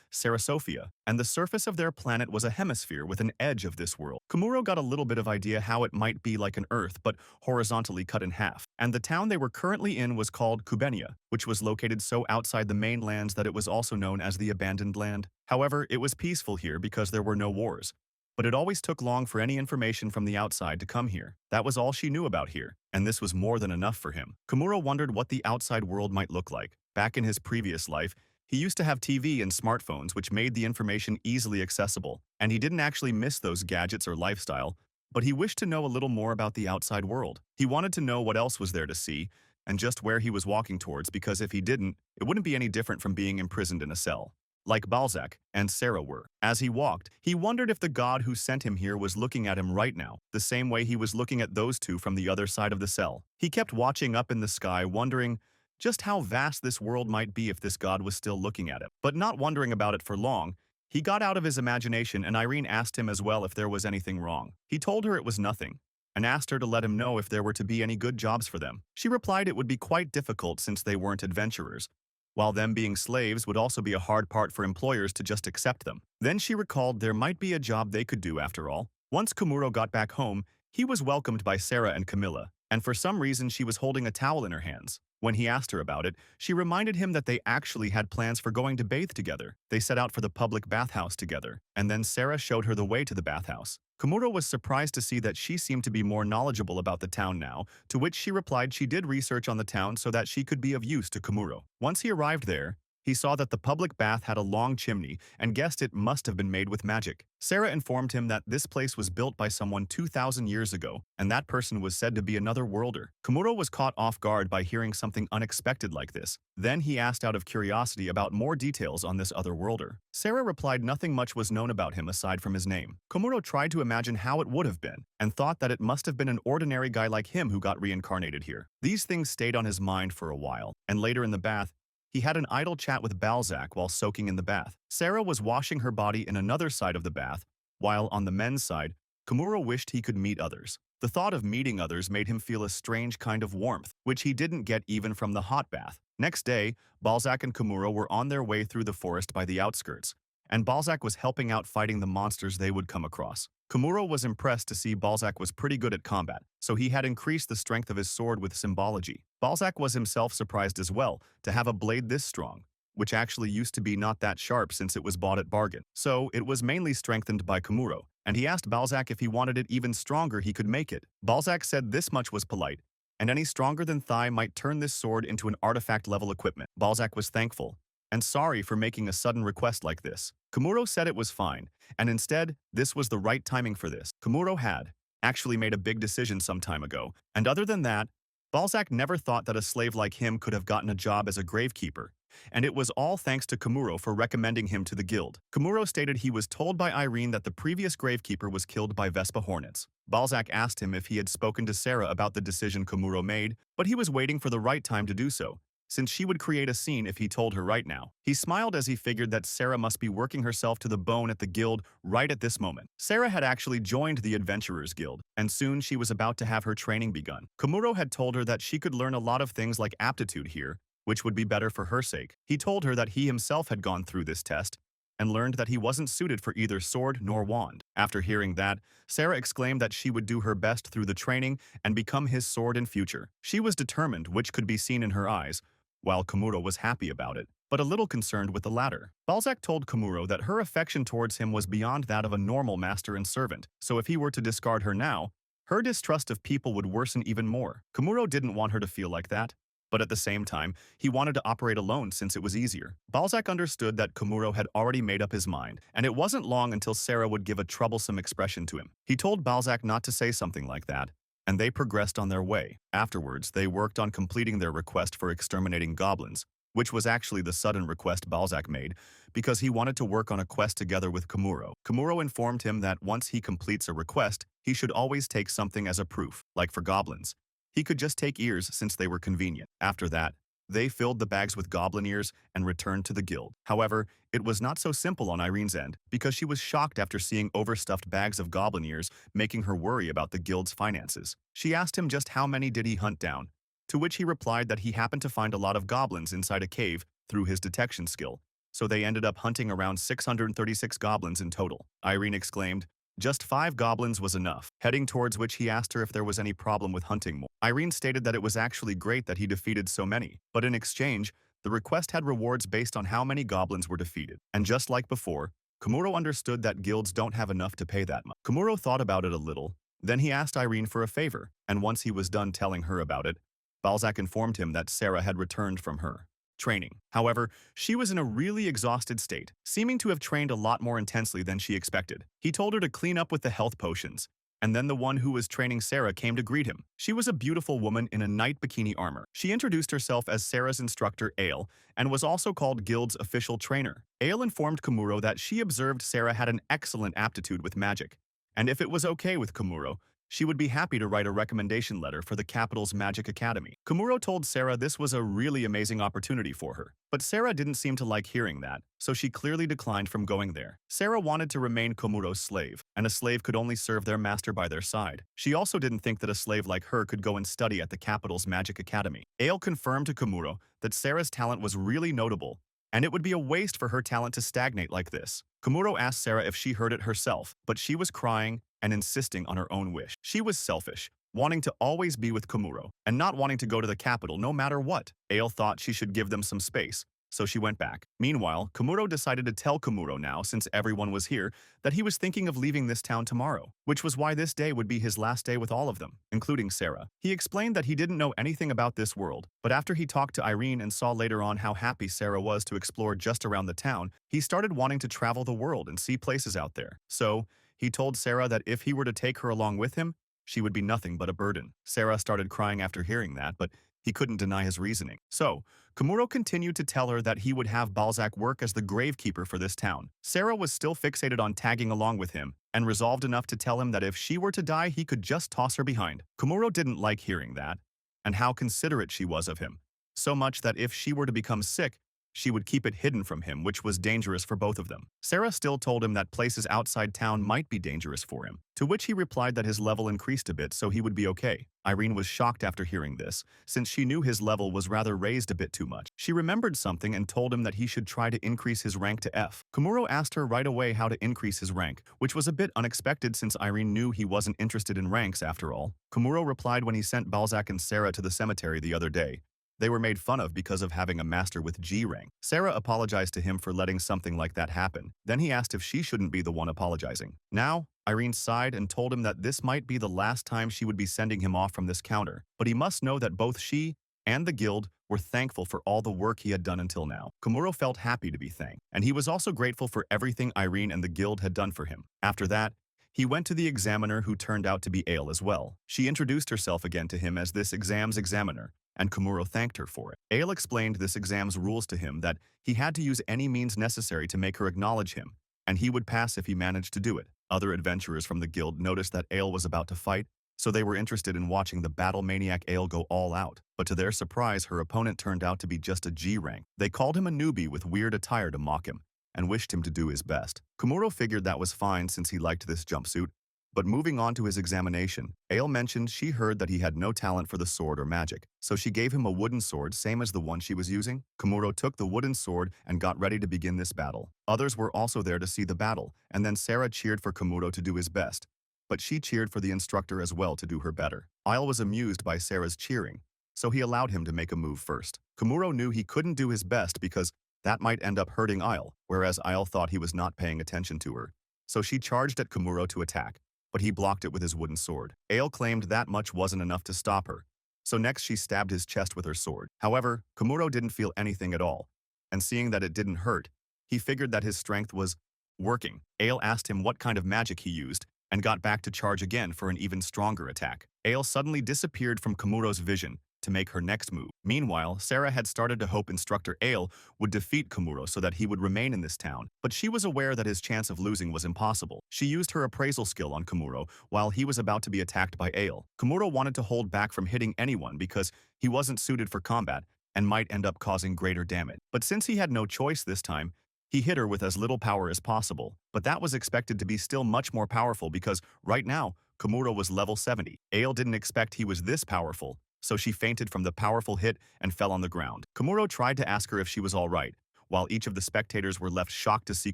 Sarasophia, and the surface of their planet was a hemisphere with an edge of this world. Kamuro got a little bit of idea how it might be like an Earth, but horizontally cut in half. And the town they were currently in was called Kubenia, which was located so outside the mainlands that it was also known as the Abandoned Land. However, it was peaceful here because there were no wars. But it always took long for any information from the outside to come here. That was all she knew about here, and this was more than enough for him. Kamuro wondered what the outside world might look like. Back in his previous life, he used to have TV and smartphones which made the information easily accessible, and he didn't actually miss those gadgets or lifestyle, but he wished to know a little more about the outside world. He wanted to know what else was there to see, and just where he was walking towards, because if he didn't, it wouldn't be any different from being imprisoned in a cell, like Balzac and Sarah were. As he walked, he wondered if the god who sent him here was looking at him right now, the same way he was looking at those two from the other side of the cell. He kept watching up in the sky, wondering just how vast this world might be if this god was still looking at him. But not wondering about it for long, he got out of his imagination, and Irene asked him as well if there was anything wrong. He told her it was nothing, and asked her to let him know if there were to be any good jobs for them. She replied it would be quite difficult since they weren't adventurers, while them being slaves would also be a hard part for employers to just accept them. Then she recalled there might be a job they could do after all. Once Kamuro got back home, he was welcomed by Sarah and Camilla, and for some reason she was holding a towel in her hands. When he asked her about it, she reminded him that they actually had plans for going to bathe together. They set out for the public bathhouse together, and then Sarah showed her the way to the bathhouse. Kamuro was surprised to see that she seemed to be more knowledgeable about the town now, to which she replied she did research on the town so that she could be of use to Kamuro. Once he arrived there, he saw that the public bath had a long chimney and guessed it must have been made with magic. Sarah informed him that this place was built by someone 2,000 years ago, and that person was said to be another worlder. Kamuro was caught off guard by hearing something unexpected like this. Then he asked out of curiosity about more details on this other worlder. Sarah replied nothing much was known about him aside from his name. Kamuro tried to imagine how it would have been, and thought that it must have been an ordinary guy like him who got reincarnated here. These things stayed on his mind for a while, and later in the bath, he had an idle chat with Balzac while soaking in the bath. Sarah was washing her body in another side of the bath, while on the men's side, Kamuro wished he could meet others. The thought of meeting others made him feel a strange kind of warmth, which he didn't get even from the hot bath. Next day, Balzac and Kamuro were on their way through the forest by the outskirts, and Balzac was helping out fighting the monsters they would come across. Kamuro was impressed to see Balzac was pretty good at combat, so he had increased the strength of his sword with symbology. Balzac was himself surprised as well to have a blade this strong, which actually used to be not that sharp since it was bought at bargain. So it was mainly strengthened by Kamuro, and he asked Balzac if he wanted it even stronger he could make it. Balzac said this much was polite, and any stronger than thigh might turn this sword into an artifact-level equipment. Balzac was thankful and sorry for making a sudden request like this. Kamuro said it was fine, and instead, this was the right timing for this. Kamuro had actually made a big decision some time ago, and other than that, Balzac never thought that a slave like him could have gotten a job as a gravekeeper, and it was all thanks to Kamuro for recommending him to the guild. Kamuro stated he was told by Irene that the previous gravekeeper was killed by Vespa hornets. Balzac asked him if he had spoken to Sarah about the decision Kamuro made, but he was waiting for the right time to do so, since she would create a scene if he told her right now. He smiled as he figured that Sarah must be working herself to the bone at the guild right at this moment. Sarah had actually joined the Adventurers Guild, and soon she was about to have her training begun. Kamuro had told her that she could learn a lot of things like aptitude here, which would be better for her sake. He told her that he himself had gone through this test, and learned that he wasn't suited for either sword nor wand. After hearing that, Sarah exclaimed that she would do her best through the training and become his sword in future. She was determined, which could be seen in her eyes, while Kamuro was happy about it, but a little concerned with the latter. Balzac told Kamuro that her affection towards him was beyond that of a normal master and servant, so if he were to discard her now, her distrust of people would worsen even more. Kamuro didn't want her to feel like that, but at the same time, he wanted to operate alone since it was easier. Balzac understood that Kamuro had already made up his mind, and it wasn't long until Sarah would give a troublesome expression to him. He told Balzac not to say something like that, and they progressed on their way. Afterwards, they worked on completing their request for exterminating goblins, which was actually the sudden request Balzac made because he wanted to work on a quest together with Kamuro. Kamuro informed him that once he completes a request, he should always take something as a proof, like for goblins. He could just take ears since they were convenient. After that, they filled the bags with goblin ears and returned to the guild. However, it was not so simple on Irene's end, because she was shocked after seeing overstuffed bags of goblin ears, making her worry about the guild's finances. She asked him just how many did he hunt down, to which he replied that he happened to find a lot of goblins inside a cave through his detection skill, so they ended up hunting around 636 goblins in total. Irene exclaimed, "Just 5 goblins was enough," heading towards which he asked her if there was any problem with hunting more. Irene stated that it was actually great that he defeated so many, but in exchange, the request had rewards based on how many goblins were defeated. And just like before, Kamuro understood that guilds don't have enough to pay that much. Kamuro thought about it a little, then he asked Irene for a favor, and once he was done telling her about it, Balzac informed him that Sarah had returned from her training. However, she was in a really exhausted state, seeming to have trained a lot more intensely than she expected. He told her to clean up with the health potions, and then the one who was training Sarah came to greet him. She was a beautiful woman in a night bikini armor. She introduced herself as Sarah's instructor, Ale, and was also called Guild's official trainer. Ale informed Kamuro that she observed Sarah had an excellent aptitude with magic, and if it was okay with Kamuro, she would be happy to write a recommendation letter for the capital's magic academy. Kamuro told Sarah this was a really amazing opportunity for her, but Sarah didn't seem to like hearing that, so she clearly declined from going there. Sarah wanted to remain Kamuro's slave, and a slave could only serve their master by their side. She also didn't think that a slave like her could go and study at the capital's magic academy. Ale confirmed to Kamuro that Sarah's talent was really notable, and it would be a waste for her talent to stagnate like this. Kamuro asked Sarah if she heard it herself, but she was crying and insisting on her own wish. She was selfish, wanting to always be with Kamuro, and not wanting to go to the capital no matter what. Ale thought she should give them some space, so she went back. Meanwhile, Kamuro decided to tell Kamuro now, since everyone was here, that he was thinking of leaving this town tomorrow, which was why this day would be his last day with all of them, including Sarah. He explained that he didn't know anything about this world, but after he talked to Irene and saw later on how happy Sarah was to explore just around the town, he started wanting to travel the world and see places out there. So, he told Sarah that if he were to take her along with him, she would be nothing but a burden. Sarah started crying after hearing that, but he couldn't deny his reasoning. So, Kamuro continued to tell her that he would have Balzac work as the gravekeeper for this town. Sarah was still fixated on tagging along with him, and resolved enough to tell him that if she were to die, he could just toss her behind. Kamuro didn't like hearing that, and how considerate she was of him. So much that if she were to become sick, she would keep it hidden from him, which was dangerous for both of them. Sarah still told him that places outside town might be dangerous for him, to which he replied that his level increased a bit so he would be okay. Irene was shocked after hearing this, since she knew his level was rather raised a bit too much. She remembered something and told him that he should try to increase his rank to F. Kamuro asked her right away how to increase his rank, which was a bit unexpected since Irene knew he wasn't interested in ranks after all. Kamuro replied when he sent Balzac and Sarah to the cemetery the other day. They were made fun of because of having a master with G rank. Sarah apologized to him for letting something like that happen. Then he asked if she shouldn't be the one apologizing. Now, Irene sighed and told him that this might be the last time she would be sending him off from this counter, but he must know that both she and the guild were thankful for all the work he had done until now. Kamuro felt happy to be thanked, and he was also grateful for everything Irene and the guild had done for him. After that, he went to the examiner, who turned out to be Ale as well. She introduced herself again to him as this exam's examiner, and Kamuro thanked her for it. Ale explained this exam's rules to him, that he had to use any means necessary to make her acknowledge him, and he would pass if he managed to do it. Other adventurers from the guild noticed that Ale was about to fight, so they were interested in watching the battle maniac Ale go all out. But to their surprise, her opponent turned out to be just a G rank. They called him a newbie with weird attire to mock him, and wished him to do his best. Kamuro figured that was fine since he liked this jumpsuit, but moving on to his examination, Ale mentioned she heard that he had no talent for the sword or magic, so she gave him a wooden sword same as the one she was using. Kamuro took the wooden sword and got ready to begin this battle. Others were also there to see the battle, and then Sarah cheered for Kamuro to do his best, but she cheered for the instructor as well to do her better. Ale was amused by Sarah's cheering, so he allowed him to make a move first. Kamuro knew he couldn't do his best because that might end up hurting Ale, whereas Ale thought he was not paying attention to her, so she charged at Kamuro to attack, but he blocked it with his wooden sword. Ale claimed that much wasn't enough to stop her, so next she stabbed his chest with her sword. However, Kamuro didn't feel anything at all, and seeing that it didn't hurt, he figured that his strength was working. Ale asked him what kind of magic he used, and got back to charge again for an even stronger attack. Ale suddenly disappeared from Kamuro's vision, to make her next move. Meanwhile, Sarah had started to hope instructor Ale would defeat Kamuro so that he would remain in this town, but she was aware that his chance of losing was impossible. She used her appraisal skill on Kamuro while he was about to be attacked by Ale. Kamuro wanted to hold back from hitting anyone because he wasn't suited for combat and might end up causing greater damage. But since he had no choice this time, he hit her with as little power as possible, but that was expected to be still much more powerful because right now, Kamuro was level 70. Ale didn't expect he was this powerful, so she fainted from the powerful hit and fell on the ground. Kamuro tried to ask her if she was all right, while each of the spectators were left shocked to see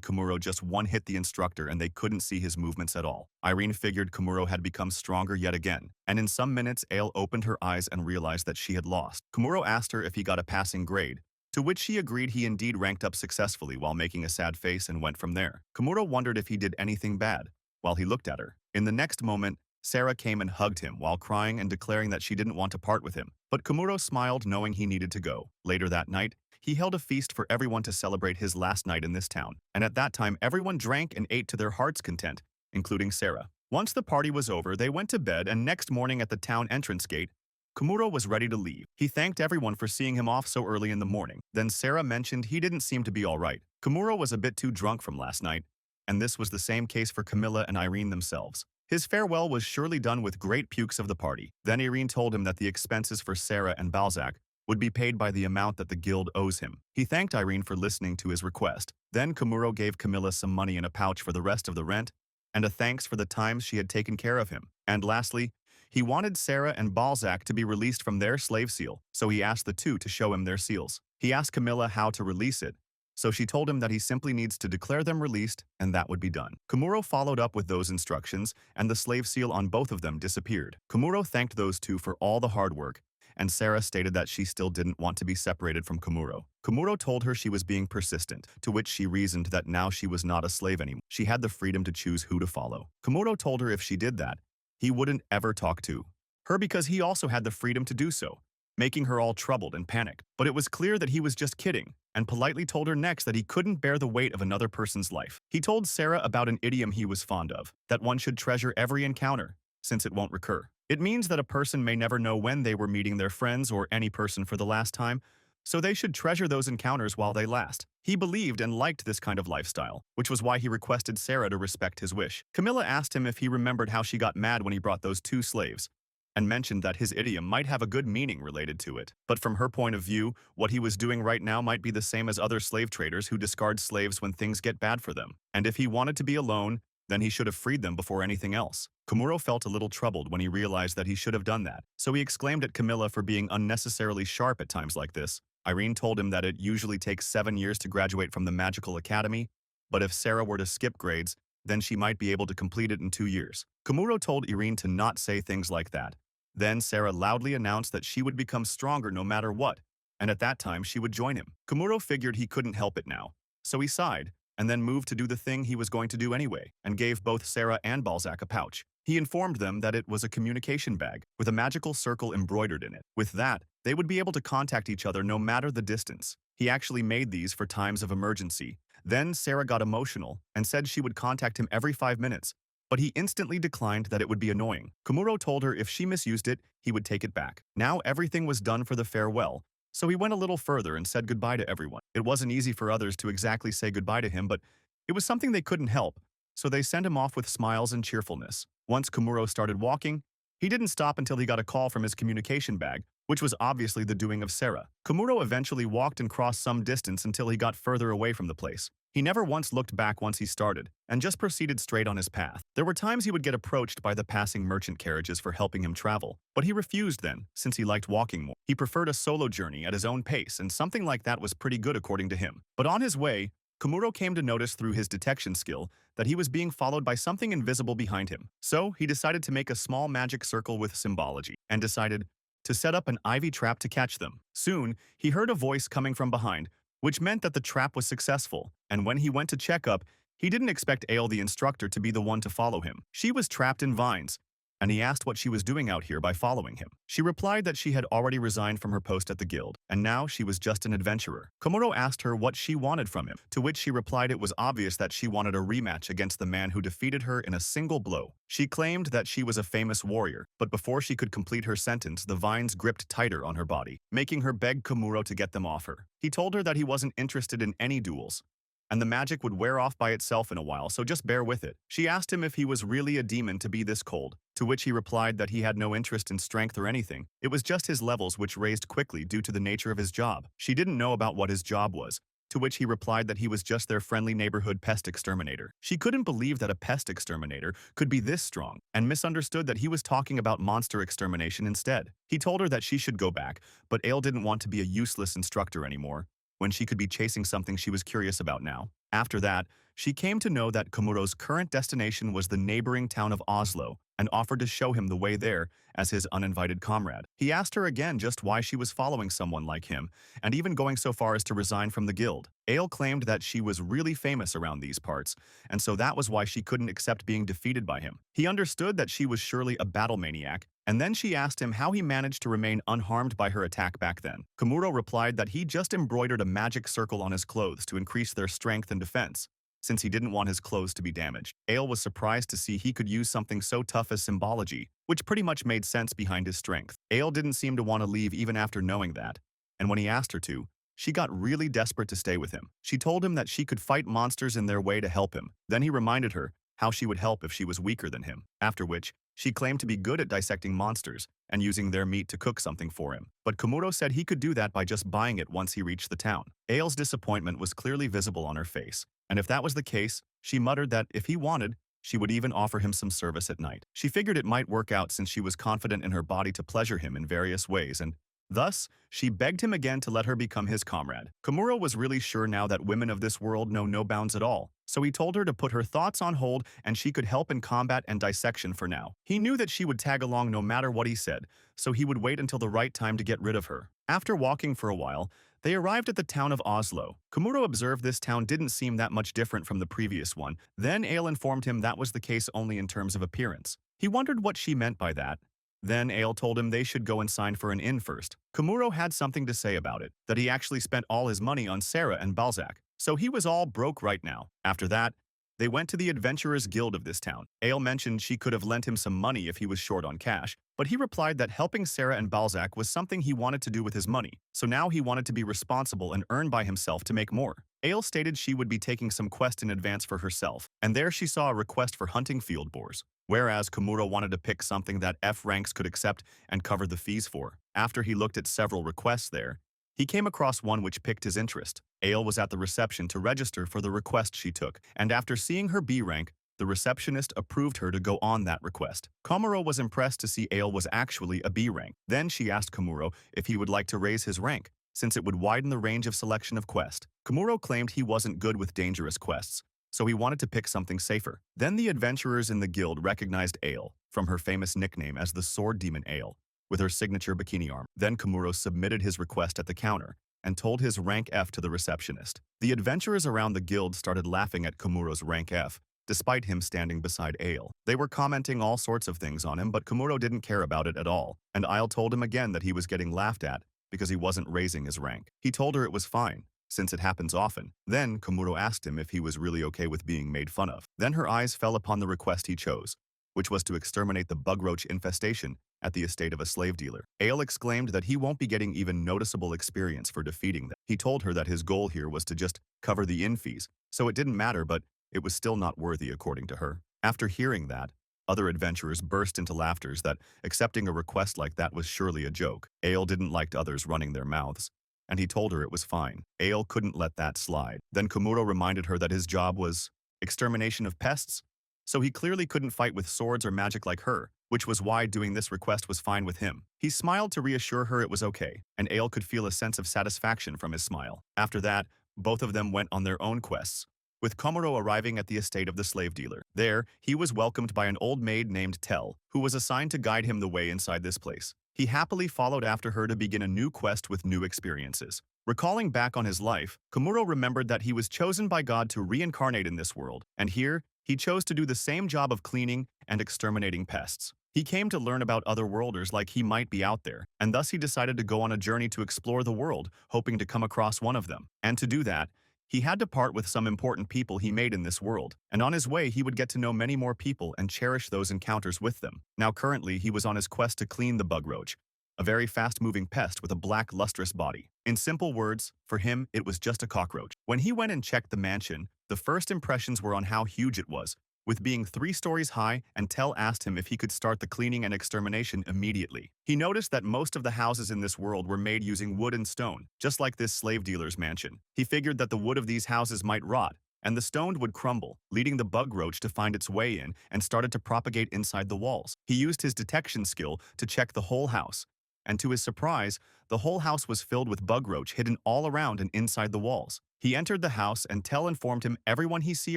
Kamuro just one-hit the instructor and they couldn't see his movements at all. Irene figured Kamuro had become stronger yet again, and in some minutes Ale opened her eyes and realized that she had lost. Kamuro asked her if he got a passing grade, to which she agreed he indeed ranked up successfully while making a sad face and went from there. Kamuro wondered if he did anything bad, while he looked at her. In the next moment, Sarah came and hugged him while crying and declaring that she didn't want to part with him. But Kamuro smiled knowing he needed to go. Later that night, he held a feast for everyone to celebrate his last night in this town, and at that time everyone drank and ate to their heart's content, including Sarah. Once the party was over, they went to bed, and next morning at the town entrance gate, Kamuro was ready to leave. He thanked everyone for seeing him off so early in the morning. Then Sarah mentioned he didn't seem to be all right. Kamuro was a bit too drunk from last night, and this was the same case for Camilla and Irene themselves. His farewell was surely done with great pukes of the party. Then Irene told him that the expenses for Sarah and Balzac would be paid by the amount that the guild owes him. He thanked Irene for listening to his request. Then Kamuro gave Camilla some money in a pouch for the rest of the rent, and a thanks for the times she had taken care of him. And lastly, he wanted Sarah and Balzac to be released from their slave seal, so he asked the two to show him their seals. He asked Camilla how to release it, so she told him that he simply needs to declare them released, and that would be done. Kamuro followed up with those instructions, and the slave seal on both of them disappeared. Kamuro thanked those two for all the hard work, and Sarah stated that she still didn't want to be separated from Kamuro. Kamuro told her she was being persistent, to which she reasoned that now she was not a slave anymore. She had the freedom to choose who to follow. Kamuro told her if she did that, he wouldn't ever talk to her because he also had the freedom to do so, making her all troubled and panicked. But it was clear that he was just kidding, and politely told her next that he couldn't bear the weight of another person's life. He told Sarah about an idiom he was fond of, that one should treasure every encounter, since it won't recur. It means that a person may never know when they were meeting their friends or any person for the last time, so they should treasure those encounters while they last. He believed and liked this kind of lifestyle, which was why he requested Sarah to respect his wish. Camilla asked him if he remembered how she got mad when he brought those two slaves, and mentioned that his idiom might have a good meaning related to it. But from her point of view, what he was doing right now might be the same as other slave traders who discard slaves when things get bad for them. And if he wanted to be alone, then he should have freed them before anything else. Kamuro felt a little troubled when he realized that he should have done that, so he exclaimed at Camilla for being unnecessarily sharp at times like this. Irene told him that it usually takes 7 years to graduate from the magical academy, but if Sarah were to skip grades, then she might be able to complete it in 2 years. Kamuro told Irene to not say things like that. Then Sarah loudly announced that she would become stronger no matter what, and at that time she would join him. Kamuro figured he couldn't help it now, so he sighed, and then moved to do the thing he was going to do anyway, and gave both Sarah and Balzac a pouch. He informed them that it was a communication bag, with a magical circle embroidered in it. With that, they would be able to contact each other no matter the distance. He actually made these for times of emergency. Then Sarah got emotional and said she would contact him every 5 minutes, but he instantly declined that it would be annoying. Kamuro told her if she misused it, he would take it back. Now everything was done for the farewell, so he went a little further and said goodbye to everyone. It wasn't easy for others to exactly say goodbye to him, but it was something they couldn't help, so they sent him off with smiles and cheerfulness. Once Kamuro started walking, he didn't stop until he got a call from his communication bag, which was obviously the doing of Sarah. Kamuro eventually walked and crossed some distance until he got further away from the place. He never once looked back once he started, and just proceeded straight on his path. There were times he would get approached by the passing merchant carriages for helping him travel, but he refused then, since he liked walking more. He preferred a solo journey at his own pace, and something like that was pretty good according to him. But on his way, Kamuro came to notice through his detection skill that he was being followed by something invisible behind him. So he decided to make a small magic circle with symbology, and decided to set up an ivy trap to catch them. Soon, he heard a voice coming from behind, which meant that the trap was successful, and when he went to check up, he didn't expect Ale the instructor to be the one to follow him. She was trapped in vines, and he asked what she was doing out here by following him. She replied that she had already resigned from her post at the guild, and now she was just an adventurer. Kamuro asked her what she wanted from him, to which she replied it was obvious that she wanted a rematch against the man who defeated her in a single blow. She claimed that she was a famous warrior, but before she could complete her sentence, the vines gripped tighter on her body, making her beg Kamuro to get them off her. He told her that he wasn't interested in any duels, and the magic would wear off by itself in a while, so just bear with it. She asked him if he was really a demon to be this cold, to which he replied that he had no interest in strength or anything. It was just his levels which raised quickly due to the nature of his job. She didn't know about what his job was, to which he replied that he was just their friendly neighborhood pest exterminator. She couldn't believe that a pest exterminator could be this strong, and misunderstood that he was talking about monster extermination instead. He told her that she should go back, but Ale didn't want to be a useless instructor anymore, when she could be chasing something she was curious about now. After that, she came to know that Kamuro's current destination was the neighboring town of Oslo, and offered to show him the way there as his uninvited comrade. He asked her again just why she was following someone like him, and even going so far as to resign from the guild. Ale claimed that she was really famous around these parts, and so that was why she couldn't accept being defeated by him. He understood that she was surely a battle maniac, and then she asked him how he managed to remain unharmed by her attack back then. Kamuro replied that he just embroidered a magic circle on his clothes to increase their strength and defense, since he didn't want his clothes to be damaged. Ale was surprised to see he could use something so tough as symbology, which pretty much made sense behind his strength. Ale didn't seem to want to leave even after knowing that, and when he asked her to, she got really desperate to stay with him. She told him that she could fight monsters in their way to help him. Then he reminded her how she would help if she was weaker than him, after which she claimed to be good at dissecting monsters and using their meat to cook something for him. But Kamuro said he could do that by just buying it once he reached the town. Ale's disappointment was clearly visible on her face, and if that was the case, she muttered that if he wanted, she would even offer him some service at night. She figured it might work out since she was confident in her body to pleasure him in various ways, and thus, she begged him again to let her become his comrade. Kamuro was really sure now that women of this world know no bounds at all, so he told her to put her thoughts on hold and she could help in combat and dissection for now. He knew that she would tag along no matter what he said, so he would wait until the right time to get rid of her. After walking for a while, they arrived at the town of Oslo. Kamuro observed this town didn't seem that much different from the previous one. Then Ale informed him that was the case only in terms of appearance. He wondered what she meant by that. Then Ale told him they should go and sign for an inn first. Kamuro had something to say about it, that he actually spent all his money on Sarah and Balzac, so he was all broke right now. After that, they went to the Adventurers Guild of this town. Ale mentioned she could have lent him some money if he was short on cash, but he replied that helping Sarah and Balzac was something he wanted to do with his money, so now he wanted to be responsible and earn by himself to make more. Ale stated she would be taking some quest in advance for herself, and there she saw a request for hunting field boars, whereas Kamuro wanted to pick something that F ranks could accept and cover the fees for. After he looked at several requests there, he came across one which piqued his interest. Ale was at the reception to register for the request she took, and after seeing her B rank, the receptionist approved her to go on that request. Kamuro was impressed to see Ale was actually a B rank. Then she asked Kamuro if he would like to raise his rank, since it would widen the range of selection of quest. Kamuro claimed he wasn't good with dangerous quests, so he wanted to pick something safer. Then the adventurers in the guild recognized Ale from her famous nickname as the Sword Demon Ale, with her signature bikini arm. Then Kamuro submitted his request at the counter and told his rank F to the receptionist. The adventurers around the guild started laughing at Kamuro's rank F, despite him standing beside Ale. They were commenting all sorts of things on him, but Kamuro didn't care about it at all, and Ale told him again that he was getting laughed at because he wasn't raising his rank. He told her it was fine, since it happens often. Then Kamuro asked him if he was really okay with being made fun of. Then her eyes fell upon the request he chose, which was to exterminate the bug roach infestation at the estate of a slave dealer. Ale exclaimed that he won't be getting even noticeable experience for defeating them. He told her that his goal here was to just cover the inn fees, so it didn't matter, but it was still not worthy according to her. After hearing that, other adventurers burst into laughter that accepting a request like that was surely a joke. Ale didn't like others running their mouths, and he told her it was fine. Ale couldn't let that slide. Then Kamuro reminded her that his job was extermination of pests, so he clearly couldn't fight with swords or magic like her, which was why doing this request was fine with him. He smiled to reassure her it was okay, and Ale could feel a sense of satisfaction from his smile. After that, both of them went on their own quests, with Kamuro arriving at the estate of the slave dealer. There, he was welcomed by an old maid named Tell, who was assigned to guide him the way inside this place. He happily followed after her to begin a new quest with new experiences. Recalling back on his life, Kamuro remembered that he was chosen by God to reincarnate in this world, and here, he chose to do the same job of cleaning and exterminating pests. He came to learn about other worlders like he might be out there, and thus he decided to go on a journey to explore the world, hoping to come across one of them. And to do that, he had to part with some important people he made in this world, and on his way he would get to know many more people and cherish those encounters with them. Now currently he was on his quest to clean the bug roach, a very fast-moving pest with a black lustrous body. In simple words, for him it was just a cockroach. When he went and checked the mansion, the first impressions were on how huge it was, with being 3 stories high, and Tell asked him if he could start the cleaning and extermination immediately. He noticed that most of the houses in this world were made using wood and stone, just like this slave dealer's mansion. He figured that the wood of these houses might rot, and the stone would crumble, leading the bug roach to find its way in and started to propagate inside the walls. He used his detection skill to check the whole house, and to his surprise, the whole house was filled with bug roach hidden all around and inside the walls. He entered the house and Tell informed him everyone he see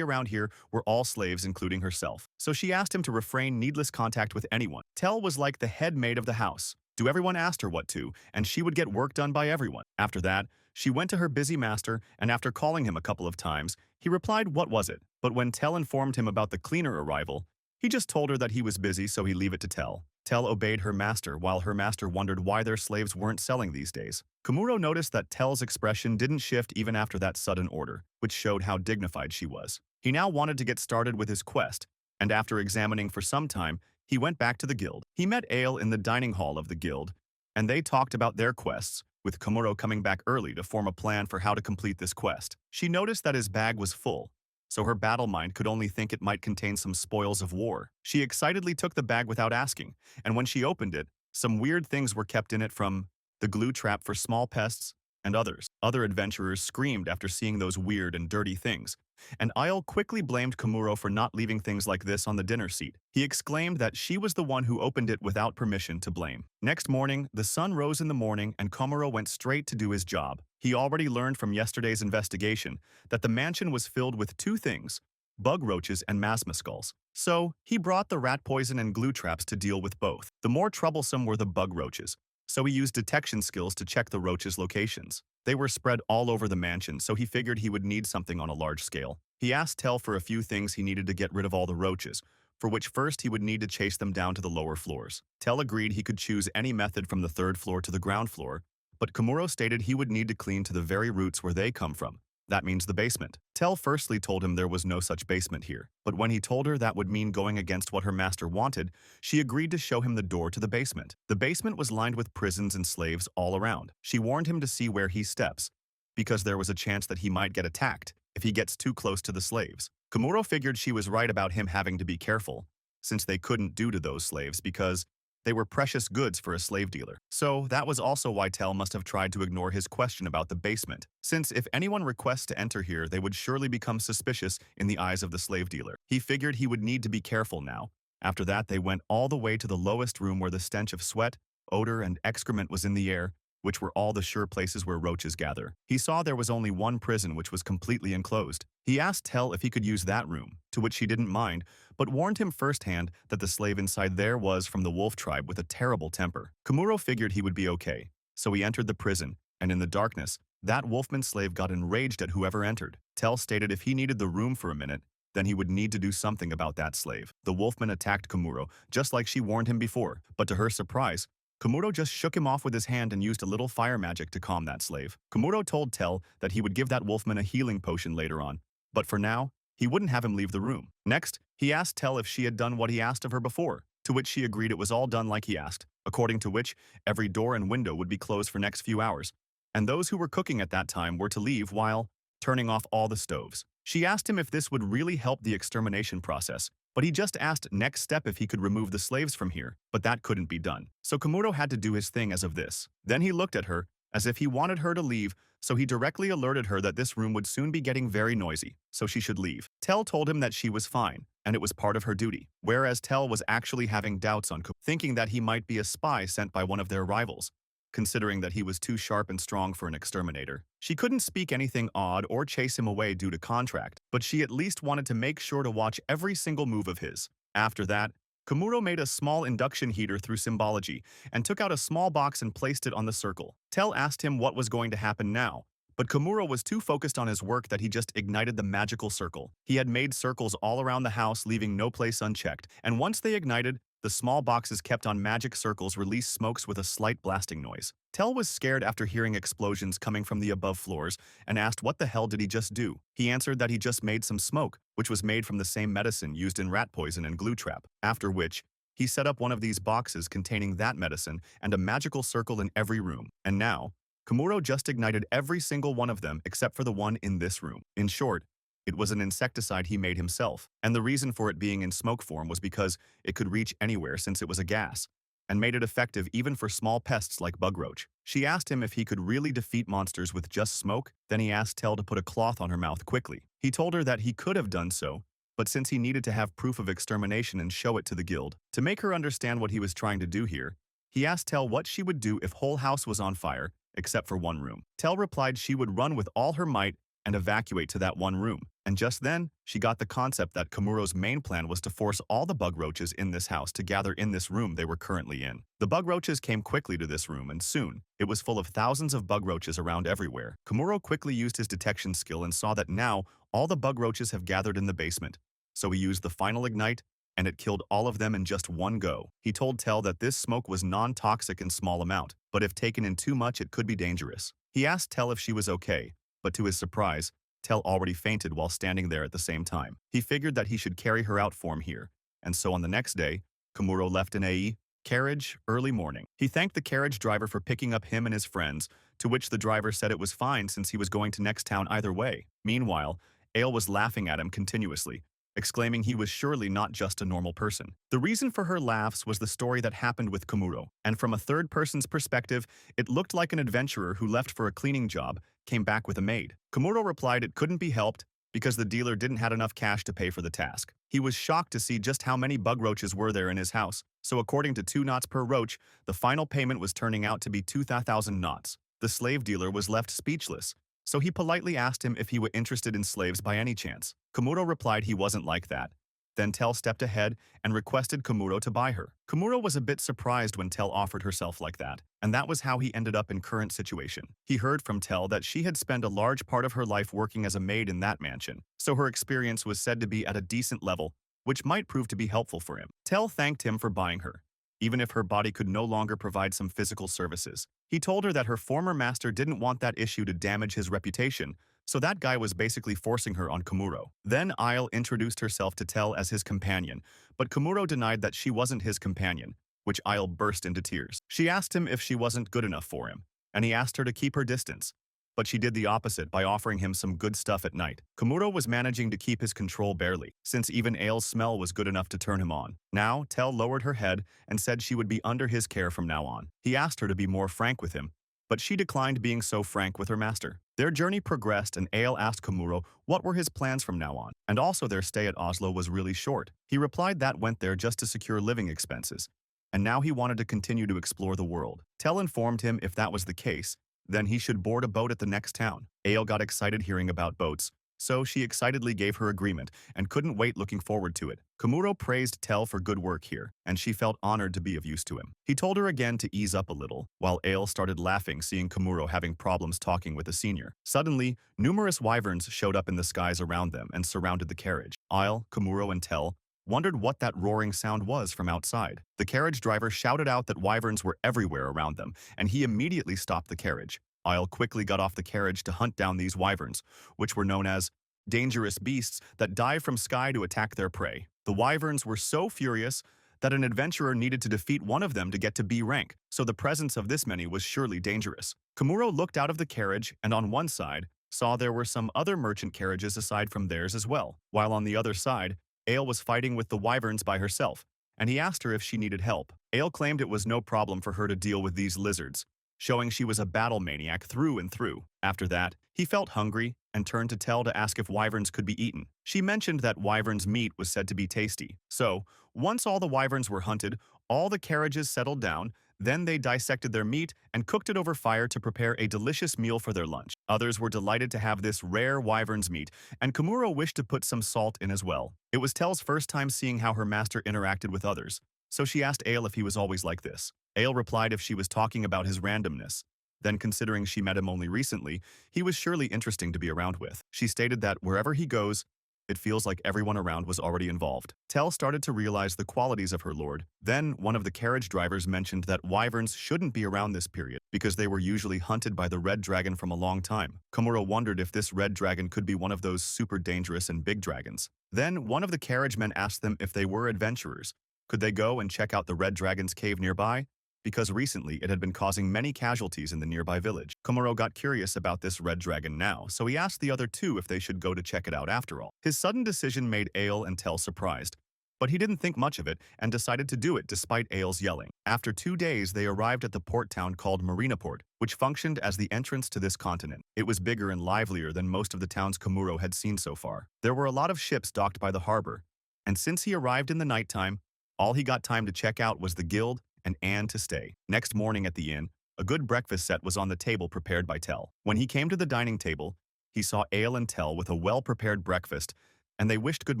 around here were all slaves including herself. So she asked him to refrain needless contact with anyone. Tell was like the head maid of the house. Do everyone asked her what to, and she would get work done by everyone. After that, she went to her busy master, and after calling him a couple of times, he replied what was it. But when Tell informed him about the cleaner arrival, he just told her that he was busy so he leave it to Tell. Tell obeyed her master while her master wondered why their slaves weren't selling these days. Kamuro noticed that Tell's expression didn't shift even after that sudden order, which showed how dignified she was. He now wanted to get started with his quest, and after examining for some time, he went back to the guild. He met Ale in the dining hall of the guild, and they talked about their quests, with Kamuro coming back early to form a plan for how to complete this quest. She noticed that his bag was full, so her battle mind could only think it might contain some spoils of war. She excitedly took the bag without asking, and when she opened it, some weird things were kept in it, from the glue trap for small pests and others. Other adventurers screamed after seeing those weird and dirty things, and Isle quickly blamed Kamuro for not leaving things like this on the dinner seat. He exclaimed that she was the one who opened it without permission to blame. Next morning, the sun rose in the morning and Kamuro went straight to do his job. He already learned from yesterday's investigation that the mansion was filled with 2 things, bug roaches and masma skulls. So, he brought the rat poison and glue traps to deal with both. The more troublesome were the bug roaches, so he used detection skills to check the roaches' locations. They were spread all over the mansion, so he figured he would need something on a large scale. He asked Tell for a few things he needed to get rid of all the roaches, for which first he would need to chase them down to the lower floors. Tell agreed he could choose any method from the 3rd floor to the ground floor, but Kamuro stated he would need to clean to the very roots where they come from. That means the basement. Tell firstly told him there was no such basement here, but when he told her that would mean going against what her master wanted, she agreed to show him the door to the basement. The basement was lined with prisons and slaves all around. She warned him to see where he steps, because there was a chance that he might get attacked if he gets too close to the slaves. Kamuro figured she was right about him having to be careful, since they couldn't do to those slaves because they were precious goods for a slave dealer. So that was also why Tell must have tried to ignore his question about the basement, since if anyone requests to enter here, they would surely become suspicious in the eyes of the slave dealer. He figured he would need to be careful now. After that, they went all the way to the lowest room where the stench of sweat, odor, and excrement was in the air, which were all the sure places where roaches gather. He saw there was only one prison which was completely enclosed. He asked Tell if he could use that room, to which she didn't mind, but warned him firsthand that the slave inside there was from the wolf tribe with a terrible temper. Kamuro figured he would be okay, so he entered the prison, and in the darkness, that wolfman slave got enraged at whoever entered. Tell stated if he needed the room for a minute, then he would need to do something about that slave. The wolfman attacked Kamuro, just like she warned him before, but to her surprise, Kamuro just shook him off with his hand and used a little fire magic to calm that slave. Kamuro told Tell that he would give that wolfman a healing potion later on, but for now, he wouldn't have him leave the room. Next, he asked Tell if she had done what he asked of her before, to which she agreed it was all done like he asked, according to which every door and window would be closed for next few hours, and those who were cooking at that time were to leave while turning off all the stoves. She asked him if this would really help the extermination process, but he just asked next step if he could remove the slaves from here, but that couldn't be done. So Kamuro had to do his thing as of this. Then he looked at her, as if he wanted her to leave, so he directly alerted her that this room would soon be getting very noisy, so she should leave. Tell told him that she was fine, and it was part of her duty, whereas Tell was actually having doubts on Kamuro, thinking that he might be a spy sent by one of their rivals, considering that he was too sharp and strong for an exterminator. She couldn't speak anything odd or chase him away due to contract, but she at least wanted to make sure to watch every single move of his. After that, Kamuro made a small induction heater through symbology and took out a small box and placed it on the circle. Tell asked him what was going to happen now, but Kamuro was too focused on his work that he just ignited the magical circle. He had made circles all around the house, leaving no place unchecked, and once they ignited, The small boxes kept on magic circles released smokes with a slight blasting noise. Tell was scared after hearing explosions coming from the above floors and asked what the hell did he just do. He answered that he just made some smoke, which was made from the same medicine used in rat poison and glue trap, after which he set up one of these boxes containing that medicine and a magical circle in every room. And now, Kamuro just ignited every single one of them except for the one in this room. In short, it was an insecticide he made himself, and the reason for it being in smoke form was because it could reach anywhere since it was a gas, and made it effective even for small pests like bugroach. She asked him if he could really defeat monsters with just smoke, then he asked Tell to put a cloth on her mouth quickly. He told her that he could have done so, but since he needed to have proof of extermination and show it to the guild. To make her understand what he was trying to do here, he asked Tell what she would do if whole house was on fire, except for one room. Tell replied she would run with all her might and evacuate to that one room. And just then, she got the concept that Kamuro's main plan was to force all the bug roaches in this house to gather in this room they were currently in. The bug roaches came quickly to this room, and soon, it was full of thousands of bug roaches around everywhere. Kamuro quickly used his detection skill and saw that now all the bug roaches have gathered in the basement. So he used the final ignite, and it killed all of them in just one go. He told Tell that this smoke was non-toxic in small amount, but if taken in too much it could be dangerous. He asked Tell if she was okay, but to his surprise, Tell already fainted while standing there at the same time. He figured that he should carry her out for him here, and so on the next day, Kamuro left an AE carriage early morning. He thanked the carriage driver for picking up him and his friends, to which the driver said it was fine since he was going to next town either way. Meanwhile, Ale was laughing at him continuously, exclaiming he was surely not just a normal person. The reason for her laughs was the story that happened with Kamuro, and from a third person's perspective, it looked like an adventurer who left for a cleaning job came back with a maid. Kamuro replied it couldn't be helped because the dealer didn't have enough cash to pay for the task. He was shocked to see just how many bug roaches were there in his house, so according to 2 knots per roach, the final payment was turning out to be 2,000 knots. The slave dealer was left speechless, so he politely asked him if he were interested in slaves by any chance. Kamuro replied he wasn't like that. Then Tell stepped ahead and requested Kamuro to buy her. Kamuro was a bit surprised when Tell offered herself like that, and that was how he ended up in current situation. He heard from Tell that she had spent a large part of her life working as a maid in that mansion, so her experience was said to be at a decent level, which might prove to be helpful for him. Tell thanked him for buying her, even if her body could no longer provide some physical services. He told her that her former master didn't want that issue to damage his reputation, so that guy was basically forcing her on Kamuro. Then Isle introduced herself to Tell as his companion, but Kamuro denied that she wasn't his companion, which Isle burst into tears. She asked him if she wasn't good enough for him, and he asked her to keep her distance. But she did the opposite by offering him some good stuff at night. Kamuro was managing to keep his control barely, since even Aile's smell was good enough to turn him on. Now, Tell lowered her head and said she would be under his care from now on. He asked her to be more frank with him, but she declined being so frank with her master. Their journey progressed and Ale asked Kamuro what were his plans from now on, and also their stay at Oslo was really short. He replied that went there just to secure living expenses, and now he wanted to continue to explore the world. Tell informed him if that was the case, then he should board a boat at the next town. Ale got excited hearing about boats, so she excitedly gave her agreement and couldn't wait looking forward to it. Kamuro praised Tell for good work here, and she felt honored to be of use to him. He told her again to ease up a little, while Ale started laughing seeing Kamuro having problems talking with a senior. Suddenly, numerous wyverns showed up in the skies around them and surrounded the carriage. Isle, Kamuro, and Tell wondered what that roaring sound was from outside. The carriage driver shouted out that wyverns were everywhere around them, and he immediately stopped the carriage. Isle quickly got off the carriage to hunt down these wyverns, which were known as dangerous beasts that dive from sky to attack their prey. The wyverns were so furious that an adventurer needed to defeat one of them to get to B rank, so the presence of this many was surely dangerous. Kamuro looked out of the carriage and on one side saw there were some other merchant carriages aside from theirs as well, while on the other side, Ale was fighting with the wyverns by herself, and he asked her if she needed help. Ale claimed it was no problem for her to deal with these lizards, showing she was a battle maniac through and through. After that, he felt hungry and turned to Tell to ask if wyverns could be eaten. She mentioned that wyvern's meat was said to be tasty. So, once all the wyverns were hunted, all the carriages settled down, then they dissected their meat and cooked it over fire to prepare a delicious meal for their lunch. Others were delighted to have this rare wyvern's meat, and Kamuro wished to put some salt in as well. It was Tell's first time seeing how her master interacted with others, so she asked Ale if he was always like this. Ale replied if she was talking about his randomness. Then, considering she met him only recently, he was surely interesting to be around with. She stated that wherever he goes, It feels like everyone around was already involved. Tell started to realize the qualities of her lord. Then, one of the carriage drivers mentioned that wyverns shouldn't be around this period because they were usually hunted by the red dragon from a long time. Kamuro wondered if this red dragon could be one of those super dangerous and big dragons. Then, one of the carriage men asked them if they were adventurers. Could they go and check out the red dragon's cave nearby? Because recently it had been causing many casualties in the nearby village. Kamuro got curious about this red dragon now, so he asked the other two if they should go to check it out after all. His sudden decision made Ale and Tell surprised, but he didn't think much of it and decided to do it despite Ale's yelling. After 2 days, they arrived at the port town called Marinaport, which functioned as the entrance to this continent. It was bigger and livelier than most of the towns Kamuro had seen so far. There were a lot of ships docked by the harbor, and since he arrived in the nighttime, all he got time to check out was the guild and Anne to stay. Next morning at the inn, a good breakfast set was on the table prepared by Tell. When he came to the dining table, he saw Ale and Tell with a well-prepared breakfast, and they wished good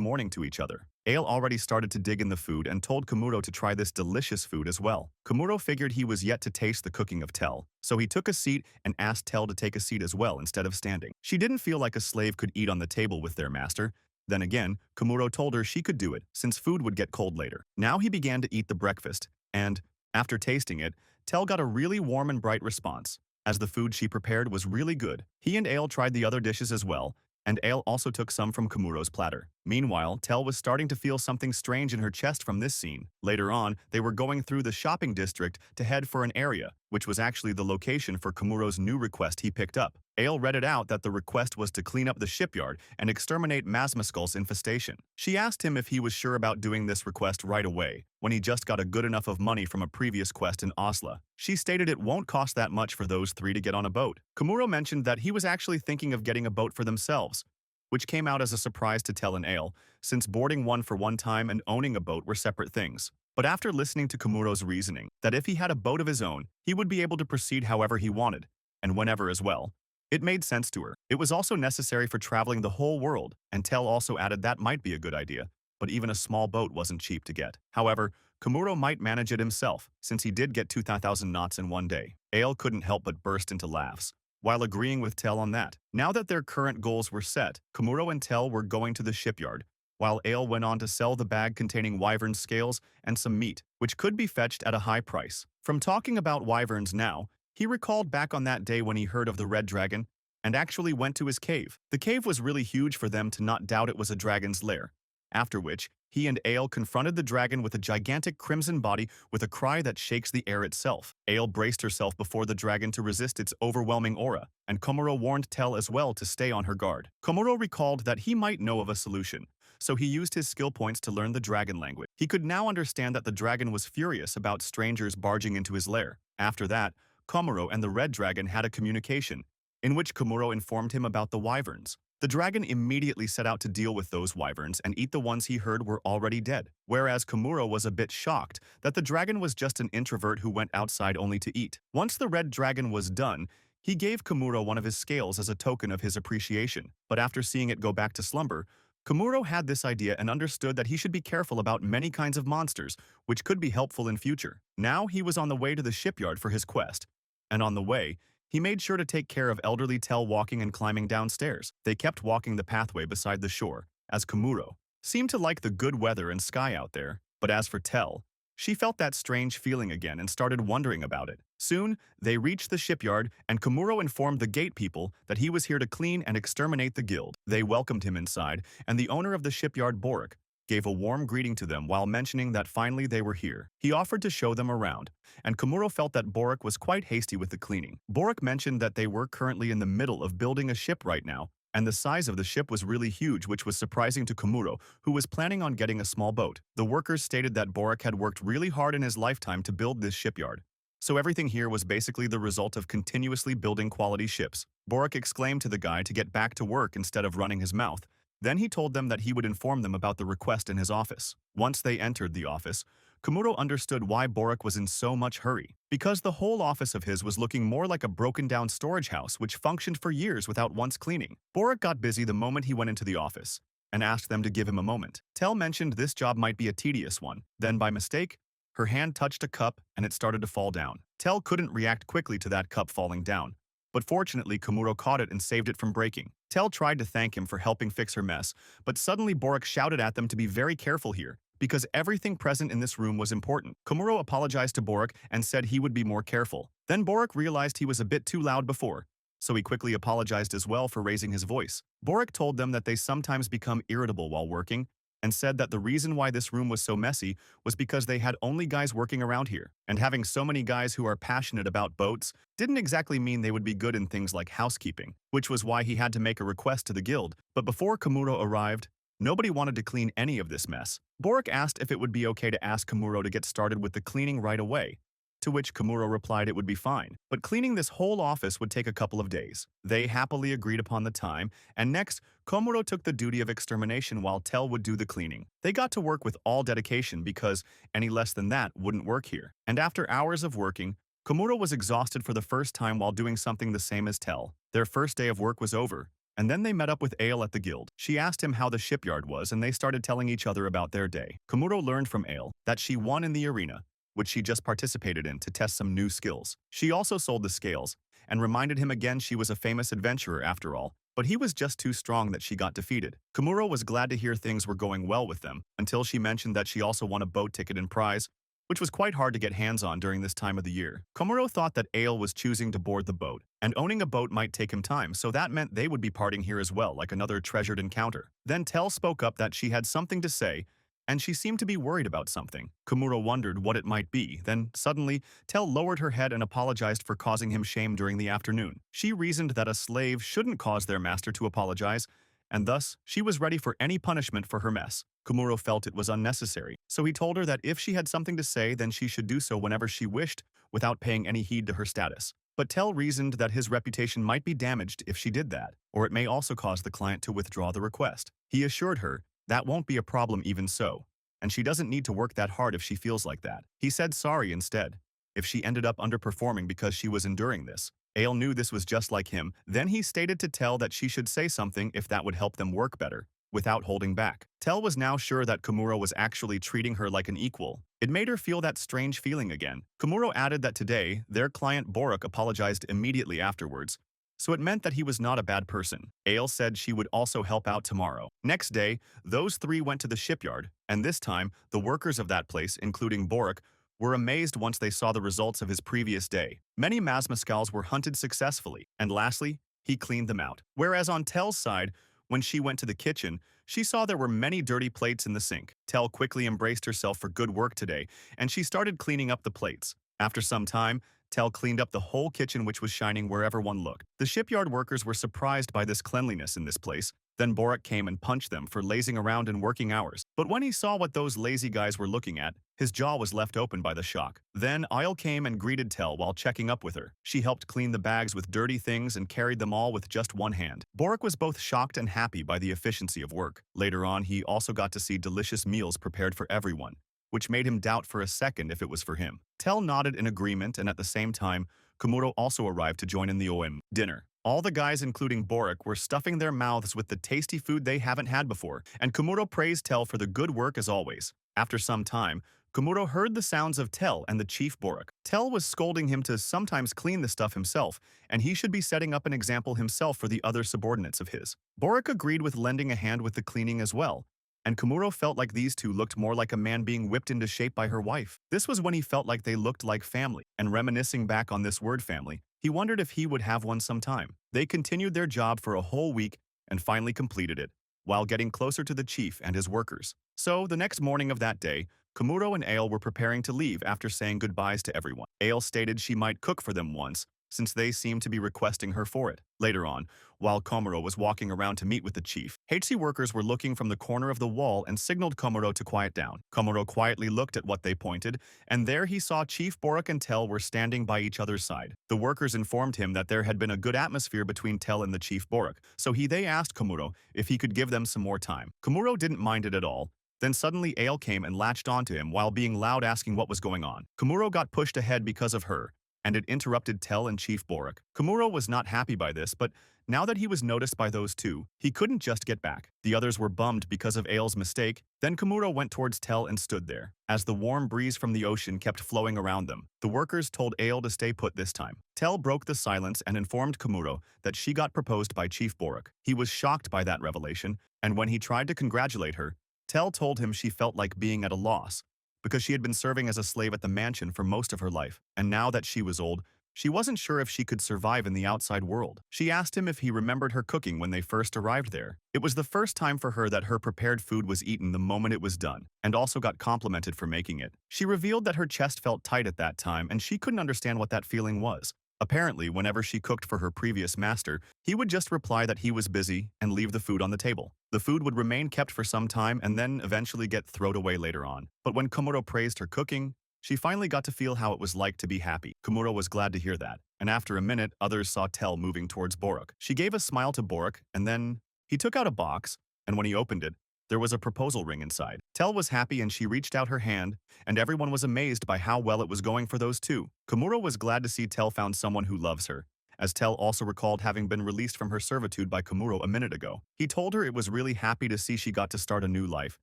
morning to each other. Ale already started to dig in the food and told Kamuro to try this delicious food as well. Kamuro figured he was yet to taste the cooking of Tell, so he took a seat and asked Tell to take a seat as well instead of standing. She didn't feel like a slave could eat on the table with their master. Then again, Kamuro told her she could do it, since food would get cold later. Now he began to eat the breakfast, and, after tasting it, Tell got a really warm and bright response, as the food she prepared was really good. He and Ale tried the other dishes as well, and Ale also took some from Kamuro's platter. Meanwhile, Tell was starting to feel something strange in her chest from this scene. Later on, they were going through the shopping district to head for an area, which was actually the location for Kamuro's new request he picked up. Ale read it out that the request was to clean up the shipyard and exterminate Masmaskull's infestation. She asked him if he was sure about doing this request right away, when he just got a good enough of money from a previous quest in Oslo. She stated it won't cost that much for those three to get on a boat. Kamuro mentioned that he was actually thinking of getting a boat for themselves, which came out as a surprise to Tell and Ale, since boarding one for one time and owning a boat were separate things. But after listening to Kamuro's reasoning, that if he had a boat of his own, he would be able to proceed however he wanted, and whenever as well, it made sense to her. It was also necessary for traveling the whole world, and Tell also added that might be a good idea, but even a small boat wasn't cheap to get. However, Kamuro might manage it himself, since he did get 2,000 knots in one day. Ale couldn't help but burst into laughs, while agreeing with Tell on that. Now that their current goals were set, Kamuro and Tell were going to the shipyard, while Ale went on to sell the bag containing wyvern scales and some meat, which could be fetched at a high price. From talking about wyverns now, he recalled back on that day when he heard of the red dragon and actually went to his cave. The cave was really huge for them to not doubt it was a dragon's lair, after which he and Ale confronted the dragon with a gigantic crimson body with a cry that shakes the air itself. Ale braced herself before the dragon to resist its overwhelming aura, and Kamuro warned Tell as well to stay on her guard. Kamuro recalled that he might know of a solution, so he used his skill points to learn the dragon language. He could now understand that the dragon was furious about strangers barging into his lair. After that, Kamuro and the red dragon had a communication, in which Kamuro informed him about the wyverns. The dragon immediately set out to deal with those wyverns and eat the ones he heard were already dead, whereas Kamuro was a bit shocked that the dragon was just an introvert who went outside only to eat. Once the red dragon was done, he gave Kamuro one of his scales as a token of his appreciation, but after seeing it go back to slumber, Kamuro had this idea and understood that he should be careful about many kinds of monsters, which could be helpful in future. Now he was on the way to the shipyard for his quest, and on the way, he made sure to take care of elderly Tell walking and climbing downstairs. They kept walking the pathway beside the shore, as Kamuro seemed to like the good weather and sky out there. But as for Tell, she felt that strange feeling again and started wondering about it. Soon, they reached the shipyard, and Kamuro informed the gate people that he was here to clean and exterminate the guild. They welcomed him inside, and the owner of the shipyard, Borik, gave a warm greeting to them while mentioning that finally they were here. He offered to show them around, and Kamuro felt that Borik was quite hasty with the cleaning. Borik mentioned that they were currently in the middle of building a ship right now, and the size of the ship was really huge, which was surprising to Kamuro, who was planning on getting a small boat. The workers stated that Borik had worked really hard in his lifetime to build this shipyard, so everything here was basically the result of continuously building quality ships. Borik exclaimed to the guy to get back to work instead of running his mouth. Then he told them that he would inform them about the request in his office. Once they entered the office, Kamuro understood why Borik was in so much hurry, because the whole office of his was looking more like a broken-down storage house which functioned for years without once cleaning. Borik got busy the moment he went into the office, and asked them to give him a moment. Tell mentioned this job might be a tedious one. Then, by mistake, her hand touched a cup and it started to fall down. Tell couldn't react quickly to that cup falling down, but fortunately Kamuro caught it and saved it from breaking. Tell tried to thank him for helping fix her mess, but suddenly Borak shouted at them to be very careful here, because everything present in this room was important. Kamuro apologized to Borak and said he would be more careful. Then Borak realized he was a bit too loud before, so he quickly apologized as well for raising his voice. Borak told them that they sometimes become irritable while working, and said that the reason why this room was so messy was because they had only guys working around here, and having so many guys who are passionate about boats didn't exactly mean they would be good in things like housekeeping, which was why he had to make a request to the guild. But before Kamuro arrived, nobody wanted to clean any of this mess. Borak asked if it would be okay to ask Kamuro to get started with the cleaning right away, to which Kamuro replied it would be fine, but cleaning this whole office would take a couple of days. They happily agreed upon the time, and next, Kamuro took the duty of extermination while Tell would do the cleaning. They got to work with all dedication because any less than that wouldn't work here. And after hours of working, Kamuro was exhausted for the first time while doing something the same as Tell. Their first day of work was over, and then they met up with Ale at the guild. She asked him how the shipyard was, and they started telling each other about their day. Kamuro learned from Ale that she won in the arena, which she just participated in to test some new skills. She also sold the scales, and reminded him again she was a famous adventurer after all, but he was just too strong that she got defeated. Kamuro was glad to hear things were going well with them, until she mentioned that she also won a boat ticket and prize, which was quite hard to get hands on during this time of the year. Kamuro thought that Ale was choosing to board the boat, and owning a boat might take him time, so that meant they would be parting here as well, like another treasured encounter. Then Tell spoke up that she had something to say, and she seemed to be worried about something. Kamuro wondered what it might be. Then, suddenly, Tell lowered her head and apologized for causing him shame during the afternoon. She reasoned that a slave shouldn't cause their master to apologize, and thus, she was ready for any punishment for her mess. Kamuro felt it was unnecessary, so he told her that if she had something to say, then she should do so whenever she wished, without paying any heed to her status. But Tell reasoned that his reputation might be damaged if she did that, or it may also cause the client to withdraw the request. He assured her that won't be a problem even so, and she doesn't need to work that hard if she feels like that. He said sorry instead, if she ended up underperforming because she was enduring this. Ale knew this was just like him. Then he stated to Tell that she should say something if that would help them work better, without holding back. Tell was now sure that Kamuro was actually treating her like an equal. It made her feel that strange feeling again. Kamuro added that today, their client Borak apologized immediately afterwards, so it meant that he was not a bad person. Ale said she would also help out tomorrow. Next day, those three went to the shipyard, and this time, the workers of that place, including Borak, were amazed once they saw the results of his previous day. Many Mazmascals were hunted successfully, and lastly, he cleaned them out. Whereas on Tell's side, when she went to the kitchen, she saw there were many dirty plates in the sink. Tell quickly embraced herself for good work today, and she started cleaning up the plates. After some time, Tell cleaned up the whole kitchen, which was shining wherever one looked. The shipyard workers were surprised by this cleanliness in this place. Then Borak came and punched them for lazing around in working hours. But when he saw what those lazy guys were looking at, his jaw was left open by the shock. Then Isle came and greeted Tell while checking up with her. She helped clean the bags with dirty things and carried them all with just one hand. Borak was both shocked and happy by the efficiency of work. Later on, he also got to see delicious meals prepared for everyone, which made him doubt for a second if it was for him. Tell nodded in agreement, and at the same time, Kamuro also arrived to join in the dinner. All the guys, including Borak, were stuffing their mouths with the tasty food they haven't had before, and Kamuro praised Tell for the good work as always. After some time, Kamuro heard the sounds of Tell and the chief Borak. Tell was scolding him to sometimes clean the stuff himself, and he should be setting up an example himself for the other subordinates of his. Borak agreed with lending a hand with the cleaning as well, and Kamuro felt like these two looked more like a man being whipped into shape by her wife. This was when he felt like they looked like family, and reminiscing back on this word family, he wondered if he would have one sometime. They continued their job for a whole week and finally completed it, while getting closer to the chief and his workers. So, the next morning of that day, Kamuro and Ale were preparing to leave after saying goodbyes to everyone. Ale stated she might cook for them once, since they seemed to be requesting her for it. Later on, while Kamuro was walking around to meet with the chief, HC workers were looking from the corner of the wall and signaled Kamuro to quiet down. Kamuro quietly looked at what they pointed, and there he saw Chief Borak and Tell were standing by each other's side. The workers informed him that there had been a good atmosphere between Tell and the Chief Borak, so they asked Kamuro if he could give them some more time. Kamuro didn't mind it at all. Then suddenly Ale came and latched onto him while being loud asking what was going on. Kamuro got pushed ahead because of her, and it interrupted Tell and Chief Borak. Kamuro was not happy by this, but now that he was noticed by those two, he couldn't just get back. The others were bummed because of Ael's mistake. Then Kamuro went towards Tell and stood there. As the warm breeze from the ocean kept flowing around them, the workers told Ael to stay put this time. Tell broke the silence and informed Kamuro that she got proposed by Chief Borak. He was shocked by that revelation, and when he tried to congratulate her, Tell told him she felt like being at a loss, because she had been serving as a slave at the mansion for most of her life, and now that she was old, she wasn't sure if she could survive in the outside world. She asked him if he remembered her cooking when they first arrived there. It was the first time for her that her prepared food was eaten the moment it was done, and also got complimented for making it. She revealed that her chest felt tight at that time, and she couldn't understand what that feeling was. Apparently, whenever she cooked for her previous master, he would just reply that he was busy and leave the food on the table. The food would remain kept for some time and then eventually get thrown away later on. But when Kamuro praised her cooking, she finally got to feel how it was like to be happy. Kamuro was glad to hear that, and after a minute, others saw Tell moving towards Borak. She gave a smile to Borak, and then he took out a box, and when he opened it, there was a proposal ring inside. Tell was happy and she reached out her hand, and everyone was amazed by how well it was going for those two. Kamuro was glad to see Tell found someone who loves her, as Tell also recalled having been released from her servitude by Kamuro a minute ago. He told her it was really happy to see she got to start a new life,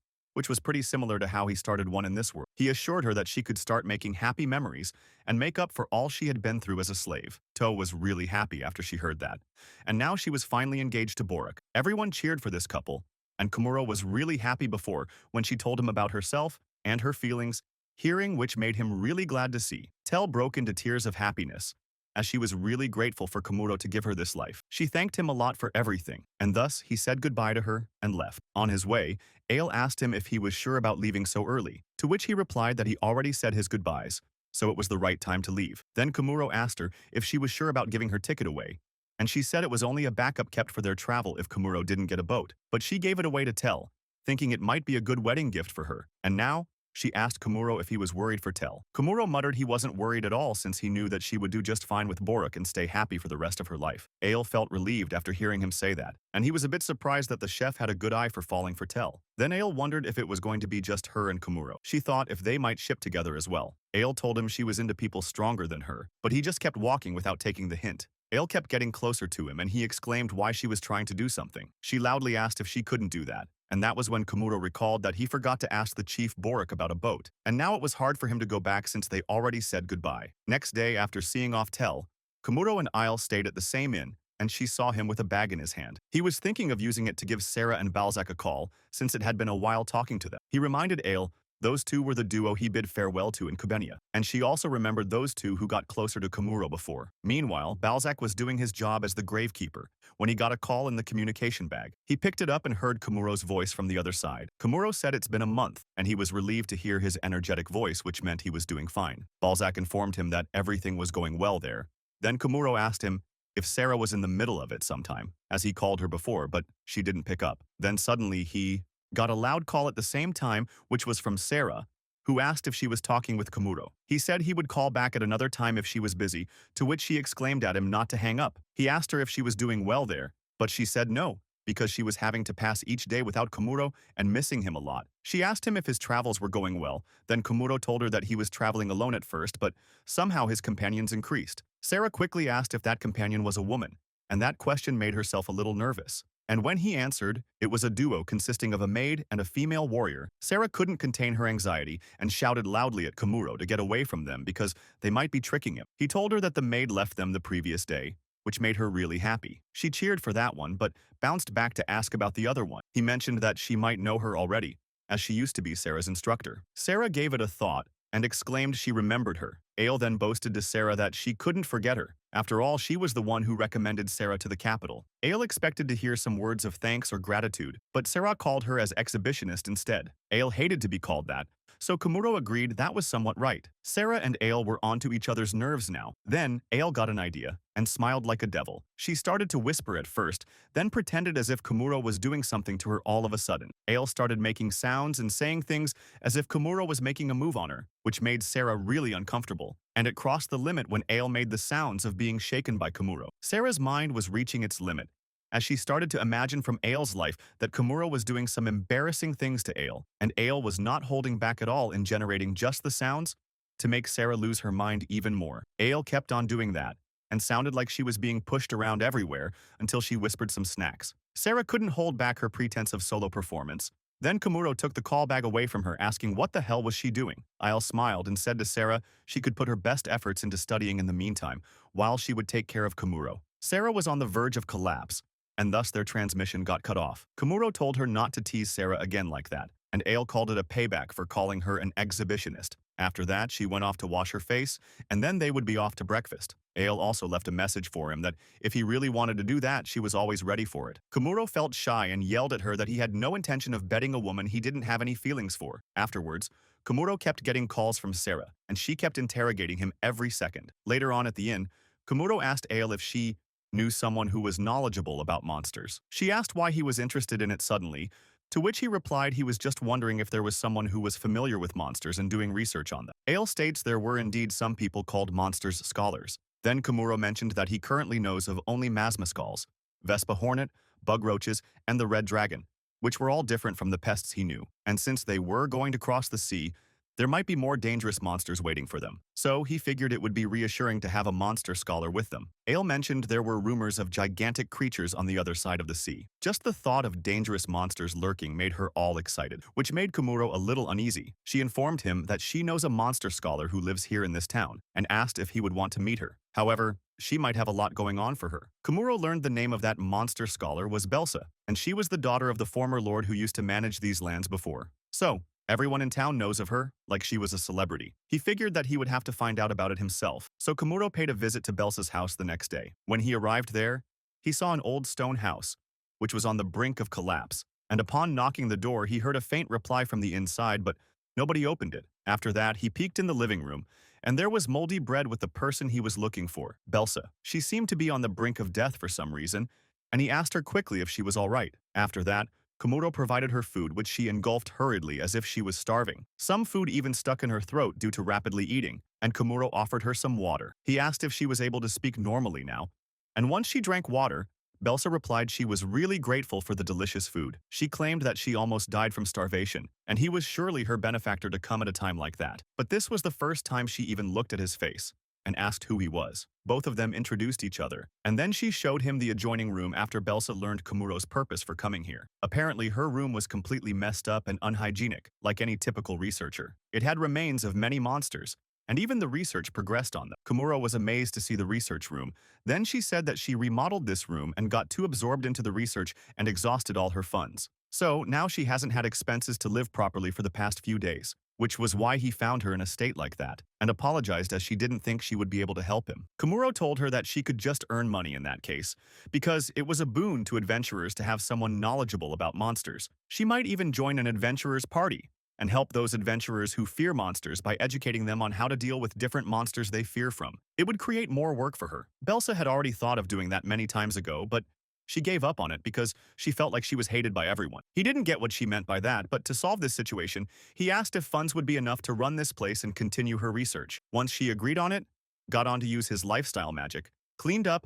which was pretty similar to how he started one in this world. He assured her that she could start making happy memories and make up for all she had been through as a slave. To was really happy after she heard that, and now she was finally engaged to Borak. Everyone cheered for this couple, and Kamuro was really happy before when she told him about herself and her feelings, hearing which made him really glad to see. Tell broke into tears of happiness, as she was really grateful for Kamuro to give her this life. She thanked him a lot for everything, and thus he said goodbye to her and left. On his way, Ael asked him if he was sure about leaving so early, to which he replied that he already said his goodbyes, so it was the right time to leave. Then Kamuro asked her if she was sure about giving her ticket away, and she said it was only a backup kept for their travel if Kamuro didn't get a boat. But she gave it away to Tell, thinking it might be a good wedding gift for her. And now, she asked Kamuro if he was worried for Tell. Kamuro muttered he wasn't worried at all since he knew that she would do just fine with Borak and stay happy for the rest of her life. Ael felt relieved after hearing him say that, and he was a bit surprised that the chef had a good eye for falling for Tell. Then Ael wondered if it was going to be just her and Kamuro. She thought if they might ship together as well. Ael told him she was into people stronger than her, but he just kept walking without taking the hint. Ael kept getting closer to him and he exclaimed why she was trying to do something. She loudly asked if she couldn't do that, and that was when Kamuro recalled that he forgot to ask the Chief Borak about a boat, and now it was hard for him to go back since they already said goodbye. Next day, after seeing off Tell, Kamuro and Ael stayed at the same inn, and she saw him with a bag in his hand. He was thinking of using it to give Sarah and Balzac a call, since it had been a while talking to them. He reminded Ael those two were the duo he bid farewell to in Kubenia, and she also remembered those two who got closer to Kamuro before. Meanwhile, Balzac was doing his job as the Gravekeeper when he got a call in the communication bag. He picked it up and heard Kamuro's voice from the other side. Kamuro said it's been a month, and he was relieved to hear his energetic voice, which meant he was doing fine. Balzac informed him that everything was going well there. Then Kamuro asked him if Sarah was in the middle of it sometime, as he called her before, but she didn't pick up. Then suddenly he got a loud call at the same time, which was from Sarah, who asked if she was talking with Kamuro. He said he would call back at another time if she was busy, to which she exclaimed at him not to hang up. He asked her if she was doing well there, but she said no, because she was having to pass each day without Kamuro and missing him a lot. She asked him if his travels were going well, then Kamuro told her that he was traveling alone at first, but somehow his companions increased. Sarah quickly asked if that companion was a woman, and that question made herself a little nervous. And when he answered, it was a duo consisting of a maid and a female warrior. Sarah couldn't contain her anxiety and shouted loudly at Kamuro to get away from them because they might be tricking him. He told her that the maid left them the previous day, which made her really happy. She cheered for that one, but bounced back to ask about the other one. He mentioned that she might know her already, as she used to be Sarah's instructor. Sarah gave it a thought and exclaimed she remembered her. Ael then boasted to Sarah that she couldn't forget her. After all, she was the one who recommended Sarah to the capital. Ael expected to hear some words of thanks or gratitude, but Sarah called her as exhibitionist instead. Ael hated to be called that, so Kamuro agreed that was somewhat right. Sarah and Ael were onto each other's nerves now. Then, Ael got an idea and smiled like a devil. She started to whisper at first, then pretended as if Kamuro was doing something to her all of a sudden. Ael started making sounds and saying things as if Kamuro was making a move on her, which made Sarah really uncomfortable, and it crossed the limit when Ael made the sounds of being shaken by Kamuro. Sarah's mind was reaching its limit, as she started to imagine from Ael's life that Kamuro was doing some embarrassing things to Ael, and Ael was not holding back at all in generating just the sounds to make Sarah lose her mind even more. Ale kept on doing that, and sounded like she was being pushed around everywhere until she whispered some snacks. Sarah couldn't hold back her pretense of solo performance. Then Kamuro took the call bag away from her, asking what the hell was she doing. Ale smiled and said to Sarah she could put her best efforts into studying in the meantime, while she would take care of Kamuro. Sarah was on the verge of collapse, and thus their transmission got cut off. Kamuro told her not to tease Sarah again like that, and Ale called it a payback for calling her an exhibitionist. After that, she went off to wash her face, and then they would be off to breakfast. Ale also left a message for him that if he really wanted to do that, she was always ready for it. Kamuro felt shy and yelled at her that he had no intention of betting a woman he didn't have any feelings for. Afterwards, Kamuro kept getting calls from Sarah, and she kept interrogating him every second. Later on at the inn, Kamuro asked Ale if she knew someone who was knowledgeable about monsters. She asked why he was interested in it suddenly, to which he replied he was just wondering if there was someone who was familiar with monsters and doing research on them. Ale states there were indeed some people called monsters scholars. Then Kamuro mentioned that he currently knows of only masmascals, Vespa hornet, bug roaches, and the red dragon, which were all different from the pests he knew. And since they were going to cross the sea, there might be more dangerous monsters waiting for them. So he figured it would be reassuring to have a monster scholar with them. Ale mentioned there were rumors of gigantic creatures on the other side of the sea. Just the thought of dangerous monsters lurking made her all excited, which made Kamuro a little uneasy. She informed him that she knows a monster scholar who lives here in this town, and asked if he would want to meet her. However, she might have a lot going on for her. Kamuro learned the name of that monster scholar was Belsa, and she was the daughter of the former lord who used to manage these lands before. So, everyone in town knows of her, like she was a celebrity. He figured that he would have to find out about it himself, so Kamuro paid a visit to Belsa's house the next day. When he arrived there, he saw an old stone house, which was on the brink of collapse, and upon knocking the door, he heard a faint reply from the inside, but nobody opened it. After that, he peeked in the living room, and there was moldy bread with the person he was looking for, Belsa. She seemed to be on the brink of death for some reason, and he asked her quickly if she was all right. After that, Kamuro provided her food, which she engulfed hurriedly as if she was starving. Some food even stuck in her throat due to rapidly eating, and Kamuro offered her some water. He asked if she was able to speak normally now, and once she drank water, Belsa replied she was really grateful for the delicious food. She claimed that she almost died from starvation, and he was surely her benefactor to come at a time like that. But this was the first time she even looked at his face and asked who he was. Both of them introduced each other, and then she showed him the adjoining room after Belsa learned Kamuro's purpose for coming here. Apparently, her room was completely messed up and unhygienic, like any typical researcher. It had remains of many monsters, and even the research progressed on them. Kamuro was amazed to see the research room. Then she said that she remodeled this room and got too absorbed into the research and exhausted all her funds. So now she hasn't had expenses to live properly for the past few days, which was why he found her in a state like that, and apologized as she didn't think she would be able to help him. Kamuro told her that she could just earn money in that case, because it was a boon to adventurers to have someone knowledgeable about monsters. She might even join an adventurer's party, and help those adventurers who fear monsters by educating them on how to deal with different monsters they fear from. It would create more work for her. Belsa had already thought of doing that many times ago, but she gave up on it because she felt like she was hated by everyone. He didn't get what she meant by that, but to solve this situation, he asked if funds would be enough to run this place and continue her research. Once she agreed on it, got on to use his lifestyle magic, cleaned up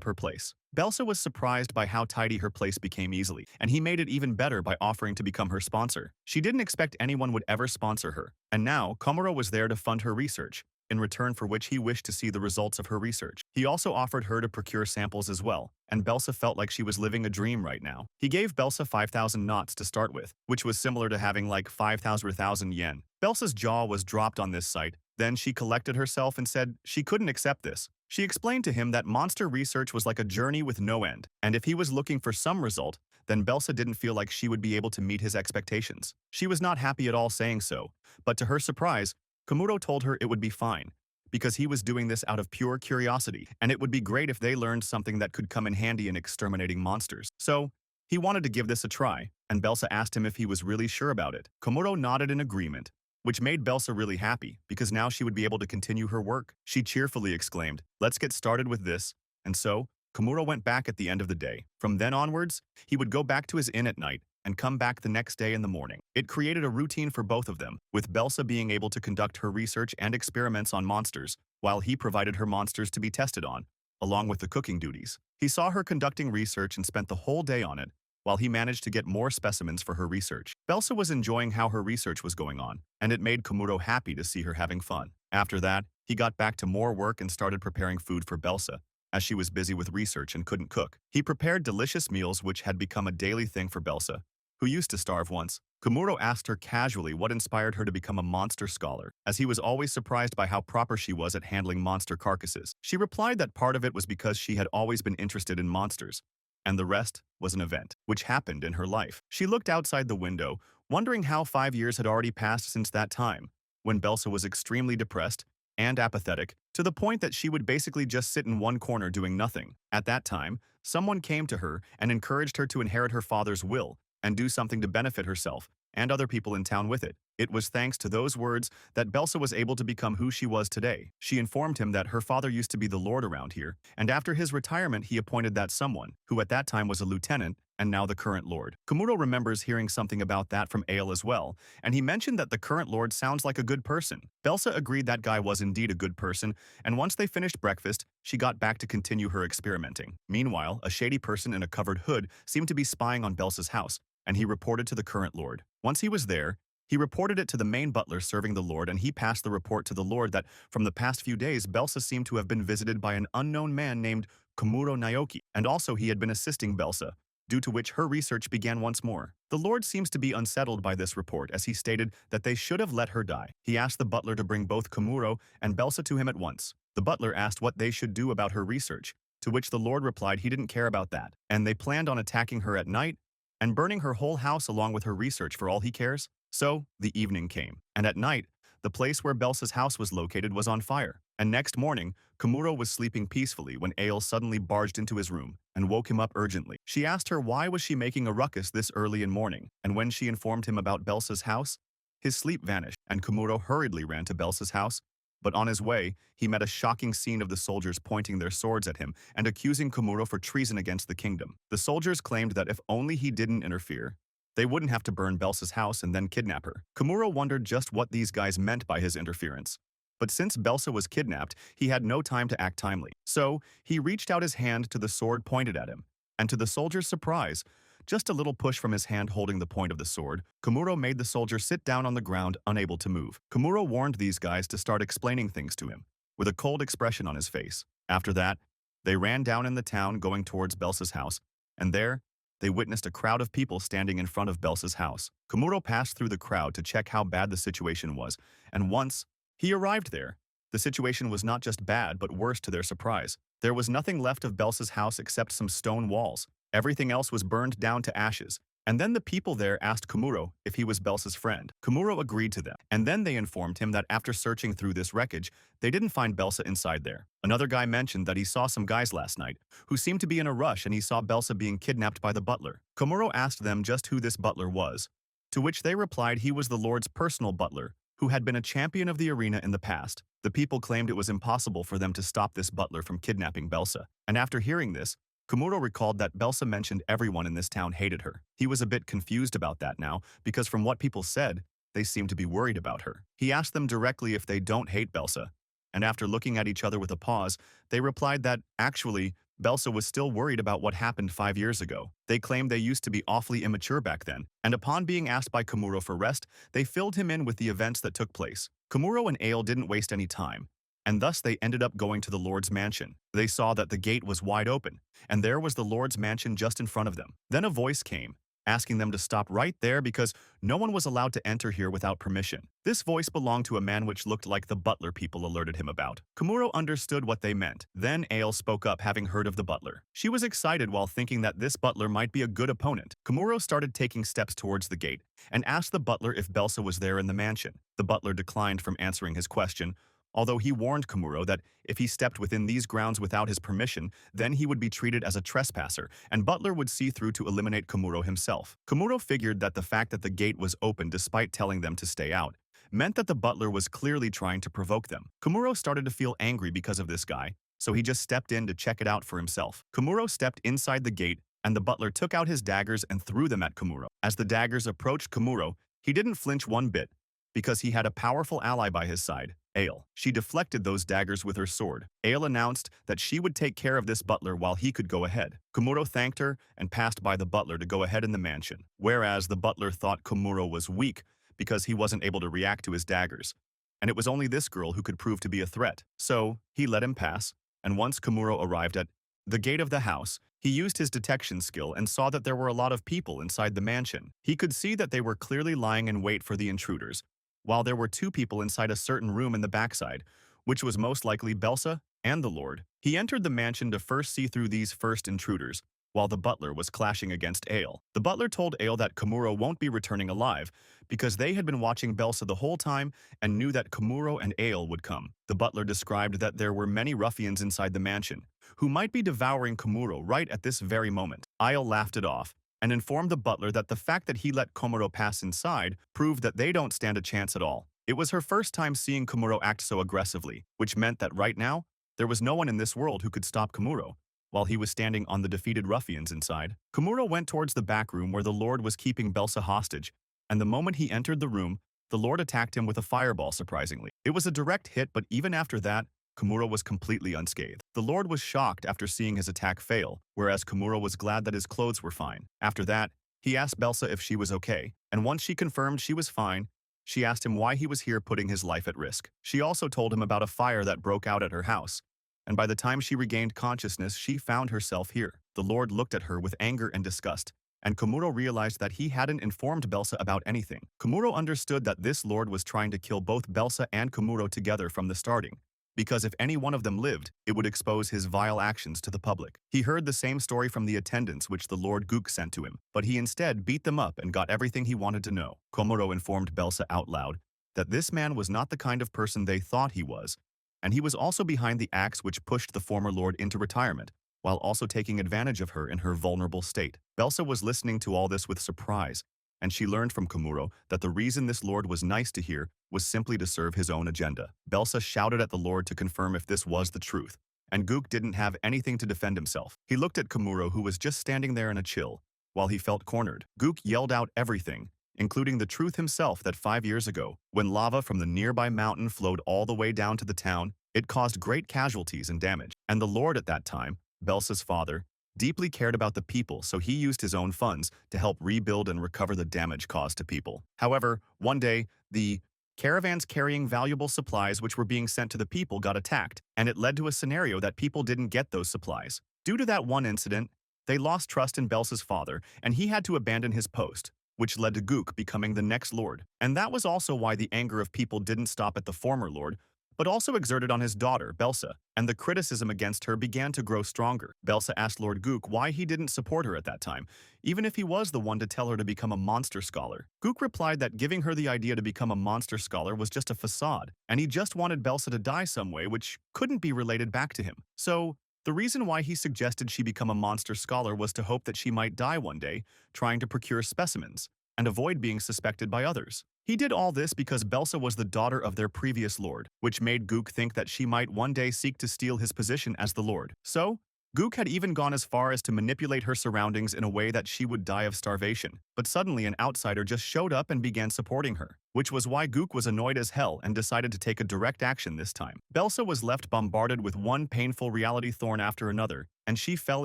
her place. Belsa was surprised by how tidy her place became easily, and he made it even better by offering to become her sponsor. She didn't expect anyone would ever sponsor her, and now Kamuro was there to fund her research, in return for which he wished to see the results of her research. He also offered her to procure samples as well, and Belsa felt like she was living a dream right now. He gave Belsa 5,000 knots to start with, which was similar to having like 5,000 yen. Belsa's jaw was dropped on this sight. Then she collected herself and said she couldn't accept this. She explained to him that monster research was like a journey with no end, and if he was looking for some result, then Belsa didn't feel like she would be able to meet his expectations. She was not happy at all saying so, but to her surprise, Kamuro told her it would be fine, because he was doing this out of pure curiosity, and it would be great if they learned something that could come in handy in exterminating monsters. So, he wanted to give this a try, and Belsa asked him if he was really sure about it. Kamuro nodded in agreement, which made Belsa really happy, because now she would be able to continue her work. She cheerfully exclaimed, "Let's get started with this." And so, Kamuro went back at the end of the day. From then onwards, he would go back to his inn at night and come back the next day in the morning. It created a routine for both of them, with Belsa being able to conduct her research and experiments on monsters, while he provided her monsters to be tested on, along with the cooking duties. He saw her conducting research and spent the whole day on it, while he managed to get more specimens for her research. Belsa was enjoying how her research was going on, and it made Kamuro happy to see her having fun. After that, he got back to more work and started preparing food for Belsa, as she was busy with research and couldn't cook. He prepared delicious meals which had become a daily thing for Belsa, who used to starve once. Kamuro asked her casually what inspired her to become a monster scholar, as he was always surprised by how proper she was at handling monster carcasses. She replied that part of it was because she had always been interested in monsters, and the rest was an event, which happened in her life. She looked outside the window, wondering how 5 years had already passed since that time, when Belsa was extremely depressed and apathetic, to the point that she would basically just sit in one corner doing nothing. At that time, someone came to her and encouraged her to inherit her father's will and do something to benefit herself and other people in town with it. It was thanks to those words that Belsa was able to become who she was today. She informed him that her father used to be the lord around here, and after his retirement he appointed that someone, who at that time was a lieutenant, and now the current lord. Kamuro remembers hearing something about that from Ale as well, and he mentioned that the current lord sounds like a good person. Belsa agreed that guy was indeed a good person, and once they finished breakfast, she got back to continue her experimenting. Meanwhile, a shady person in a covered hood seemed to be spying on Belsa's house, and he reported to the current lord. Once he was there, he reported it to the main butler serving the lord, and he passed the report to the lord that from the past few days Belsa seemed to have been visited by an unknown man named Kamuro Naoki, and also he had been assisting Belsa, due to which her research began once more. The lord seems to be unsettled by this report, as he stated that they should have let her die. He asked the butler to bring both Kamuro and Belsa to him at once. The butler asked what they should do about her research, to which the lord replied he didn't care about that, and they planned on attacking her at night and burning her whole house along with her research for all he cares. So, the evening came, and at night, the place where Belsa's house was located was on fire. And next morning, Kamuro was sleeping peacefully when Ale suddenly barged into his room and woke him up urgently. She asked her why was she making a ruckus this early in morning, and when she informed him about Belsa's house, his sleep vanished, and Kamuro hurriedly ran to Belsa's house. But on his way, he met a shocking scene of the soldiers pointing their swords at him and accusing Kamuro for treason against the kingdom. The soldiers claimed that if only he didn't interfere, they wouldn't have to burn Belsa's house and then kidnap her. Kamuro wondered just what these guys meant by his interference. But since Belsa was kidnapped, he had no time to act timely. So, he reached out his hand to the sword pointed at him. And to the soldier's surprise, just a little push from his hand holding the point of the sword, Kamuro made the soldier sit down on the ground, unable to move. Kamuro warned these guys to start explaining things to him, with a cold expression on his face. After that, they ran down in the town going towards Belsa's house, and there, they witnessed a crowd of people standing in front of Belsa's house. Kamuro passed through the crowd to check how bad the situation was, and once he arrived there, the situation was not just bad but worse to their surprise. There was nothing left of Belsa's house except some stone walls. Everything else was burned down to ashes. And then the people there asked Kamuro if he was Belsa's friend. Kamuro agreed to them, and then they informed him that after searching through this wreckage, they didn't find Belsa inside there. Another guy mentioned that he saw some guys last night who seemed to be in a rush, and he saw Belsa being kidnapped by the butler. Kamuro asked them just who this butler was, to which they replied he was the Lord's personal butler, who had been a champion of the arena in the past. The people claimed it was impossible for them to stop this butler from kidnapping Belsa, and after hearing this, Kamuro recalled that Belsa mentioned everyone in this town hated her. He was a bit confused about that now, because from what people said, they seemed to be worried about her. He asked them directly if they don't hate Belsa, and after looking at each other with a pause, they replied that, actually, Belsa was still worried about what happened 5 years ago. They claimed they used to be awfully immature back then, and upon being asked by Kamuro for rest, they filled him in with the events that took place. Kamuro and Ale didn't waste any time, and thus they ended up going to the Lord's mansion. They saw that the gate was wide open, and there was the Lord's mansion just in front of them. Then a voice came, asking them to stop right there because no one was allowed to enter here without permission. This voice belonged to a man which looked like the butler people alerted him about. Kamuro understood what they meant. Then Ale spoke up, having heard of the butler. She was excited while thinking that this butler might be a good opponent. Kamuro started taking steps towards the gate and asked the butler if Belsa was there in the mansion. The butler declined from answering his question, although he warned Kamuro that if he stepped within these grounds without his permission, then he would be treated as a trespasser, and Butler would see through to eliminate Kamuro himself. Kamuro figured that the fact that the gate was open despite telling them to stay out meant that the butler was clearly trying to provoke them. Kamuro started to feel angry because of this guy, so he just stepped in to check it out for himself. Kamuro stepped inside the gate, and the butler took out his daggers and threw them at Kamuro. As the daggers approached Kamuro, he didn't flinch one bit, because he had a powerful ally by his side. Ale. She deflected those daggers with her sword. Ale announced that she would take care of this butler while he could go ahead. Kamuro thanked her and passed by the butler to go ahead in the mansion, whereas the butler thought Kamuro was weak because he wasn't able to react to his daggers. And it was only this girl who could prove to be a threat. So, he let him pass, and once Kamuro arrived at the gate of the house, he used his detection skill and saw that there were a lot of people inside the mansion. He could see that they were clearly lying in wait for the intruders, while there were two people inside a certain room in the backside, which was most likely Belsa and the Lord. He entered the mansion to first see through these first intruders, while the butler was clashing against Ale. The butler told Ale that Kamuro won't be returning alive, because they had been watching Belsa the whole time and knew that Kamuro and Ale would come. The butler described that there were many ruffians inside the mansion, who might be devouring Kamuro right at this very moment. Ale laughed it off, and informed the butler that the fact that he let Kamuro pass inside proved that they don't stand a chance at all. It was her first time seeing Kamuro act so aggressively, which meant that right now, there was no one in this world who could stop Kamuro, while he was standing on the defeated ruffians inside. Kamuro went towards the back room where the Lord was keeping Belsa hostage, and the moment he entered the room, the Lord attacked him with a fireball surprisingly. It was a direct hit, but even after that, Kamuro was completely unscathed. The Lord was shocked after seeing his attack fail, whereas Kamuro was glad that his clothes were fine. After that, he asked Belsa if she was okay, and once she confirmed she was fine, she asked him why he was here putting his life at risk. She also told him about a fire that broke out at her house, and by the time she regained consciousness, she found herself here. The Lord looked at her with anger and disgust, and Kamuro realized that he hadn't informed Belsa about anything. Kamuro understood that this Lord was trying to kill both Belsa and Kamuro together from the starting, because if any one of them lived, it would expose his vile actions to the public. He heard the same story from the attendants which the Lord Gook sent to him, but he instead beat them up and got everything he wanted to know. Kamuro informed Belsa out loud that this man was not the kind of person they thought he was, and he was also behind the acts which pushed the former Lord into retirement, while also taking advantage of her in her vulnerable state. Belsa was listening to all this with surprise, and she learned from Kamuro that the reason this Lord was nice to hear was simply to serve his own agenda. Belsa shouted at the Lord to confirm if this was the truth, and Gook didn't have anything to defend himself. He looked at Kamuro, who was just standing there in a chill, while he felt cornered. Gook yelled out everything, including the truth himself, that 5 years ago, when lava from the nearby mountain flowed all the way down to the town, it caused great casualties and damage. And the Lord at that time, Belsa's father, deeply cared about the people, so he used his own funds to help rebuild and recover the damage caused to people. However, one day, the caravans carrying valuable supplies which were being sent to the people got attacked, and it led to a scenario that people didn't get those supplies. Due to that one incident, they lost trust in Belsa's father, and he had to abandon his post, which led to Gook becoming the next Lord. And that was also why the anger of people didn't stop at the former Lord, but also exerted on his daughter, Belsa, and the criticism against her began to grow stronger. Belsa asked Lord Gook why he didn't support her at that time, even if he was the one to tell her to become a monster scholar. Gook replied that giving her the idea to become a monster scholar was just a facade, and he just wanted Belsa to die some way which couldn't be related back to him. So, the reason why he suggested she become a monster scholar was to hope that she might die one day, trying to procure specimens, and avoid being suspected by others. He did all this because Belsa was the daughter of their previous lord, which made Gook think that she might one day seek to steal his position as the lord. So, Gook had even gone as far as to manipulate her surroundings in a way that she would die of starvation. But suddenly an outsider just showed up and began supporting her, which was why Gook was annoyed as hell and decided to take a direct action this time. Belsa was left bombarded with one painful reality thorn after another, and she fell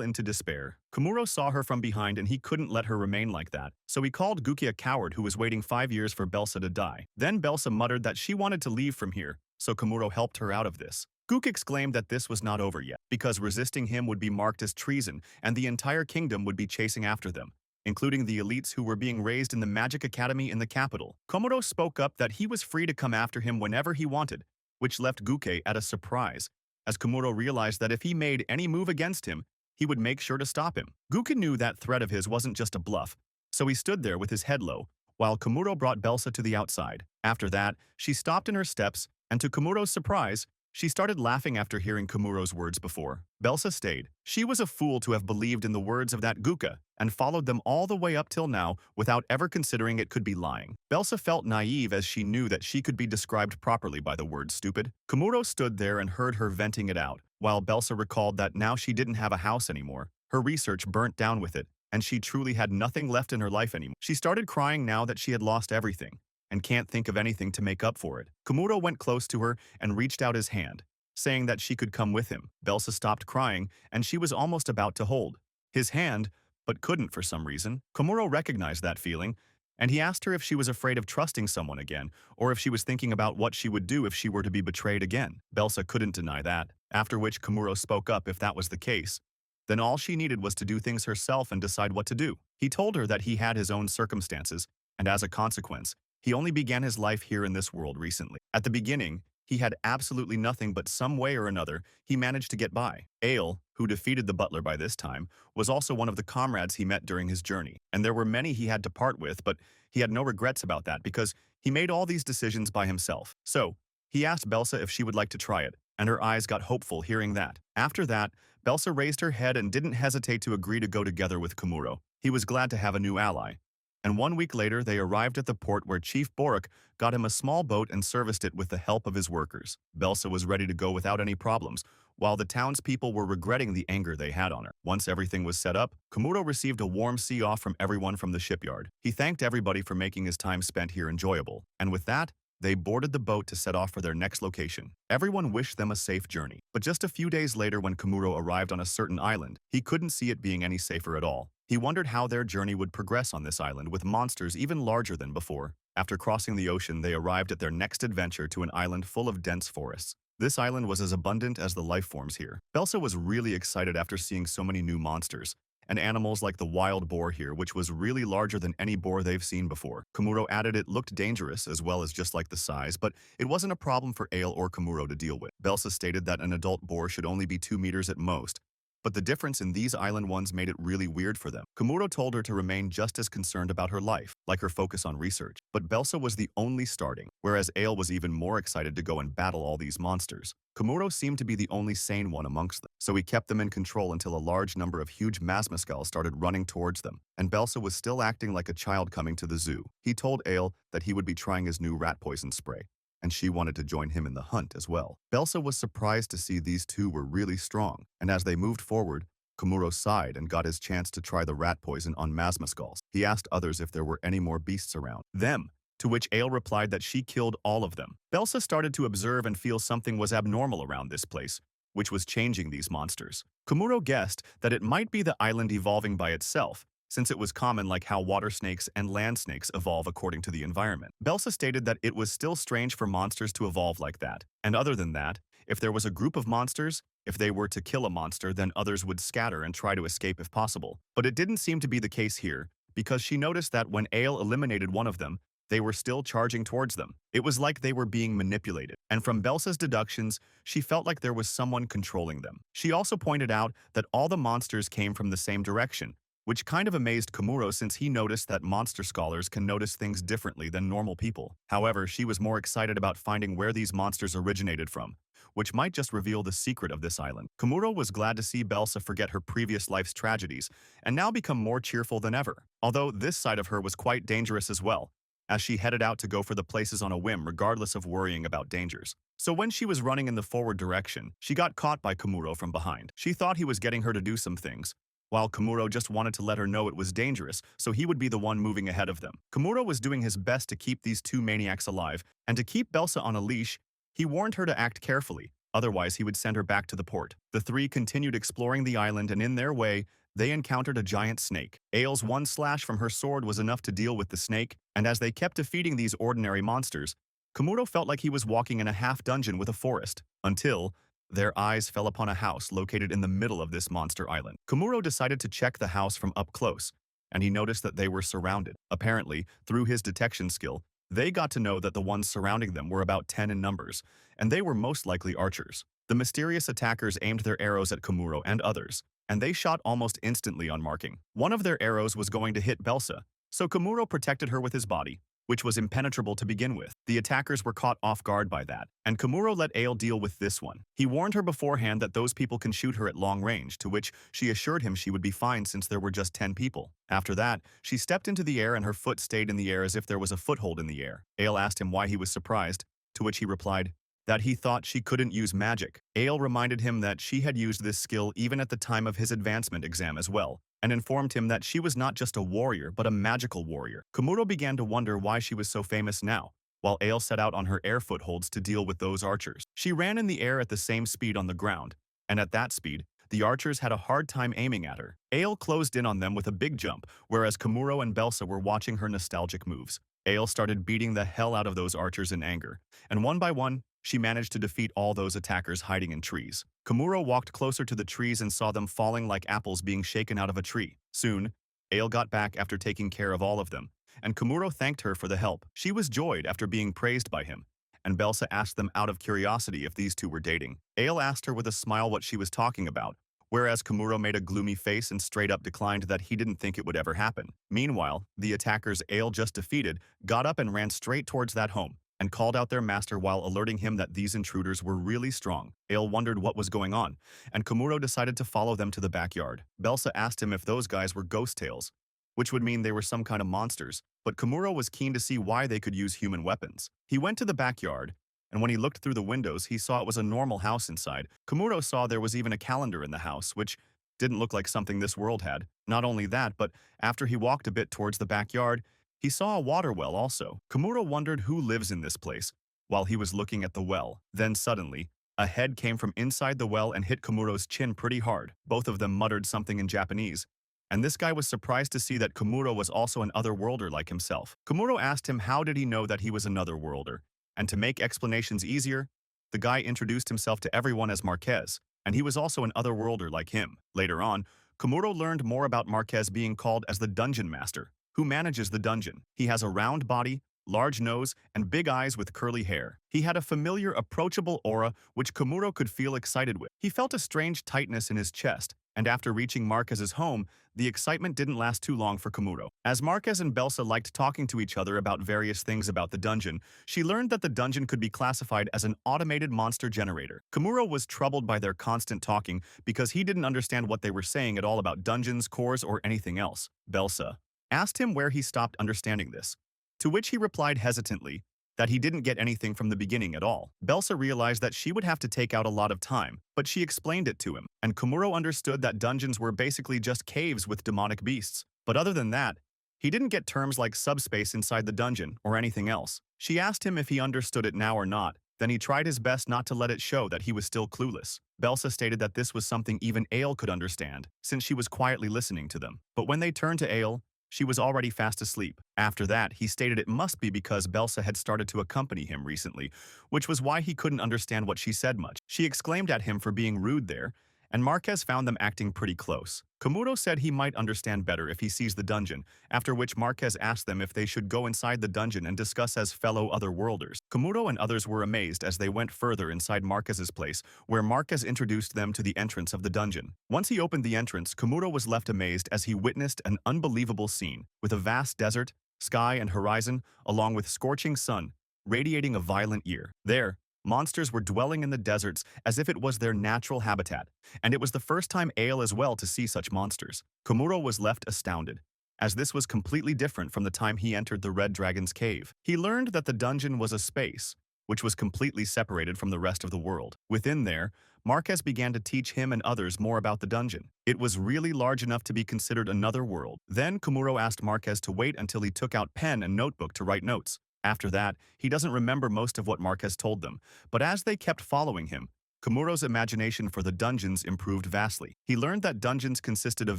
into despair. Kamuro saw her from behind and he couldn't let her remain like that, so he called Gookie a coward who was waiting 5 years for Belsa to die. Then Belsa muttered that she wanted to leave from here, so Kamuro helped her out of this. Gook exclaimed that this was not over yet, because resisting him would be marked as treason and the entire kingdom would be chasing after them, including the elites who were being raised in the Magic Academy in the capital. Kamuro spoke up that he was free to come after him whenever he wanted, which left Gookie at a surprise, as Kamuro realized that if he made any move against him, he would make sure to stop him. Gookie knew that threat of his wasn't just a bluff, so he stood there with his head low, while Kamuro brought Belsa to the outside. After that, she stopped in her steps, and to Kamuro's surprise, she started laughing after hearing Kamuro's words before. Belsa stayed. She was a fool to have believed in the words of that Gooka and followed them all the way up till now without ever considering it could be lying. Belsa felt naive as she knew that she could be described properly by the word stupid. Kamuro stood there and heard her venting it out, while Belsa recalled that now she didn't have a house anymore. Her research burnt down with it, and she truly had nothing left in her life anymore. She started crying now that she had lost everything, and can't think of anything to make up for it. Kamuro went close to her and reached out his hand, saying that she could come with him. Belsa stopped crying, and she was almost about to hold his hand, but couldn't for some reason. Kamuro recognized that feeling, and he asked her if she was afraid of trusting someone again, or if she was thinking about what she would do if she were to be betrayed again. Belsa couldn't deny that, after which Kamuro spoke up if that was the case. Then all she needed was to do things herself and decide what to do. He told her that he had his own circumstances, and as a consequence, he only began his life here in this world recently. At the beginning, he had absolutely nothing, but some way or another, he managed to get by. Ale, who defeated the butler by this time, was also one of the comrades he met during his journey. And there were many he had to part with, but he had no regrets about that because he made all these decisions by himself. So, he asked Belsa if she would like to try it, and her eyes got hopeful hearing that. After that, Belsa raised her head and didn't hesitate to agree to go together with Kamuro. He was glad to have a new ally. And 1 week later, they arrived at the port where Chief Borik got him a small boat and serviced it with the help of his workers. Belsa was ready to go without any problems, while the townspeople were regretting the anger they had on her. Once everything was set up, Kamuro received a warm see-off from everyone from the shipyard. He thanked everybody for making his time spent here enjoyable, and with that, they boarded the boat to set off for their next location. Everyone wished them a safe journey, but just a few days later when Kamuro arrived on a certain island, he couldn't see it being any safer at all. He wondered how their journey would progress on this island with monsters even larger than before. After crossing the ocean, they arrived at their next adventure to an island full of dense forests. This island was as abundant as the life forms here. Belsa was really excited after seeing so many new monsters, and animals like the wild boar here, which was really larger than any boar they've seen before. Kamuro added it looked dangerous as well as just like the size, but it wasn't a problem for Ale or Kamuro to deal with. Belsa stated that an adult boar should only be 2 meters at most, but the difference in these island ones made it really weird for them. Kamuro told her to remain just as concerned about her life, like her focus on research. But Belsa was the only starting, whereas Ale was even more excited to go and battle all these monsters. Kamuro seemed to be the only sane one amongst them, so he kept them in control until a large number of huge masmascals started running towards them, and Belsa was still acting like a child coming to the zoo. He told Ale that he would be trying his new rat poison spray, and she wanted to join him in the hunt as well. Belsa was surprised to see these two were really strong, and as they moved forward, Kamuro sighed and got his chance to try the rat poison on masmascals. He asked others if there were any more beasts around them, to which Ale replied that she killed all of them. Belsa started to observe and feel something was abnormal around this place, which was changing these monsters. Kamuro guessed that it might be the island evolving by itself, since it was common like how water snakes and land snakes evolve according to the environment. Belsa stated that it was still strange for monsters to evolve like that, and other than that, if there was a group of monsters, if they were to kill a monster, then others would scatter and try to escape if possible. But it didn't seem to be the case here, because she noticed that when Ale eliminated one of them, they were still charging towards them. It was like they were being manipulated, and from Belsa's deductions, she felt like there was someone controlling them. She also pointed out that all the monsters came from the same direction, which kind of amazed Kamuro since he noticed that monster scholars can notice things differently than normal people. However, she was more excited about finding where these monsters originated from, which might just reveal the secret of this island. Kamuro was glad to see Belsa forget her previous life's tragedies and now become more cheerful than ever, although this side of her was quite dangerous as well, as she headed out to go for the places on a whim regardless of worrying about dangers. So when she was running in the forward direction, she got caught by Kamuro from behind. She thought he was getting her to do some things, while Kamuro just wanted to let her know it was dangerous, so he would be the one moving ahead of them. Kamuro was doing his best to keep these two maniacs alive, and to keep Belsa on a leash, he warned her to act carefully, otherwise he would send her back to the port. The three continued exploring the island, and in their way, they encountered a giant snake. Ale's one slash from her sword was enough to deal with the snake, and as they kept defeating these ordinary monsters, Kamuro felt like he was walking in a half-dungeon with a forest, until their eyes fell upon a house located in the middle of this monster island. Kamuro decided to check the house from up close, and he noticed that they were surrounded. Apparently, through his detection skill, they got to know that the ones surrounding them were about 10 in numbers, and they were most likely archers. The mysterious attackers aimed their arrows at Kamuro and others, and they shot almost instantly on marking. One of their arrows was going to hit Belsa, so Kamuro protected her with his body, which was impenetrable to begin with. The attackers were caught off guard by that, and Kamuro let Ale deal with this one. He warned her beforehand that those people can shoot her at long range, to which she assured him she would be fine since there were just 10 people. After that, she stepped into the air and her foot stayed in the air as if there was a foothold in the air. Ale asked him why he was surprised, to which he replied that he thought she couldn't use magic. Ale reminded him that she had used this skill even at the time of his advancement exam as well, and informed him that she was not just a warrior but a magical warrior. Kamuro began to wonder why she was so famous now, while Ale set out on her air footholds to deal with those archers. She ran in the air at the same speed on the ground, and at that speed, the archers had a hard time aiming at her. Ale closed in on them with a big jump, whereas Kamuro and Belsa were watching her nostalgic moves. Ale started beating the hell out of those archers in anger, and one by one, she managed to defeat all those attackers hiding in trees. Kamuro walked closer to the trees and saw them falling like apples being shaken out of a tree. Soon, Ale got back after taking care of all of them, and Kamuro thanked her for the help. She was joyed after being praised by him, and Belsa asked them out of curiosity if these two were dating. Ale asked her with a smile what she was talking about, whereas Kamuro made a gloomy face and straight up declined that he didn't think it would ever happen. Meanwhile, the attackers Ale just defeated got up and ran straight towards that home, and called out their master while alerting him that these intruders were really strong. Ale wondered what was going on, and Kamuro decided to follow them to the backyard. Belsa asked him if those guys were ghost tails, which would mean they were some kind of monsters, but Kamuro was keen to see why they could use human weapons. He went to the backyard, and when he looked through the windows, he saw it was a normal house inside. Kamuro saw there was even a calendar in the house, which didn't look like something this world had. Not only that, but after he walked a bit towards the backyard, he saw a water well also. Kamuro wondered who lives in this place while he was looking at the well. Then suddenly, a head came from inside the well and hit Kamuro's chin pretty hard. Both of them muttered something in Japanese, and this guy was surprised to see that Kamuro was also an otherworlder like himself. Kamuro asked him how did he know that he was an otherworlder, and to make explanations easier, the guy introduced himself to everyone as Marquez, and he was also an otherworlder like him. Later on, Kamuro learned more about Marquez being called as the Dungeon Master, who manages the dungeon. He has a round body, large nose, and big eyes with curly hair. He had a familiar, approachable aura which Kamuro could feel excited with. He felt a strange tightness in his chest, and after reaching Marquez's home, the excitement didn't last too long for Kamuro. As Marquez and Belsa liked talking to each other about various things about the dungeon, she learned that the dungeon could be classified as an automated monster generator. Kamuro was troubled by their constant talking because he didn't understand what they were saying at all about dungeons, cores, or anything else. Belsa asked him where he stopped understanding this, to which he replied hesitantly that he didn't get anything from the beginning at all. Belsa realized that she would have to take out a lot of time, but she explained it to him, and Kamuro understood that dungeons were basically just caves with demonic beasts. But other than that, he didn't get terms like subspace inside the dungeon or anything else. She asked him if he understood it now or not, then he tried his best not to let it show that he was still clueless. Belsa stated that this was something even Ale could understand, since she was quietly listening to them. But when they turned to Ale, she was already fast asleep. After that, he stated it must be because Belsa had started to accompany him recently, which was why he couldn't understand what she said much. She exclaimed at him for being rude there, and Marquez found them acting pretty close. Kamuro said he might understand better if he sees the dungeon, after which Marquez asked them if they should go inside the dungeon and discuss as fellow otherworlders. Kamuro and others were amazed as they went further inside Marquez's place, where Marquez introduced them to the entrance of the dungeon. Once he opened the entrance, Kamuro was left amazed as he witnessed an unbelievable scene, with a vast desert, sky, and horizon, along with scorching sun, radiating a violent year. There, monsters were dwelling in the deserts as if it was their natural habitat, and it was the first time Ale as well to see such monsters. Kamuro was left astounded, as this was completely different from the time he entered the Red Dragon's cave. He learned that the dungeon was a space, which was completely separated from the rest of the world. Within there, Marquez began to teach him and others more about the dungeon. It was really large enough to be considered another world. Then Kamuro asked Marquez to wait until he took out pen and notebook to write notes. After that, he doesn't remember most of what Marquez told them, but as they kept following him, Kamuro's imagination for the dungeons improved vastly. He learned that dungeons consisted of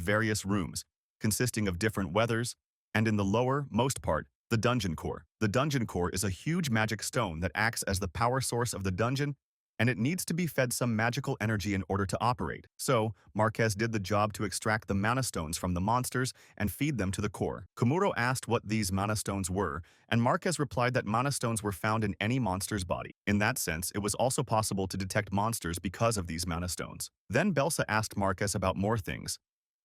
various rooms, consisting of different weathers, and in the lower, most part, the dungeon core. The dungeon core is a huge magic stone that acts as the power source of the dungeon, and it needs to be fed some magical energy in order to operate. So, Marquez did the job to extract the mana stones from the monsters and feed them to the core. Kamuro asked what these mana stones were, and Marquez replied that mana stones were found in any monster's body. In that sense, it was also possible to detect monsters because of these mana stones. Then Belsa asked Marquez about more things,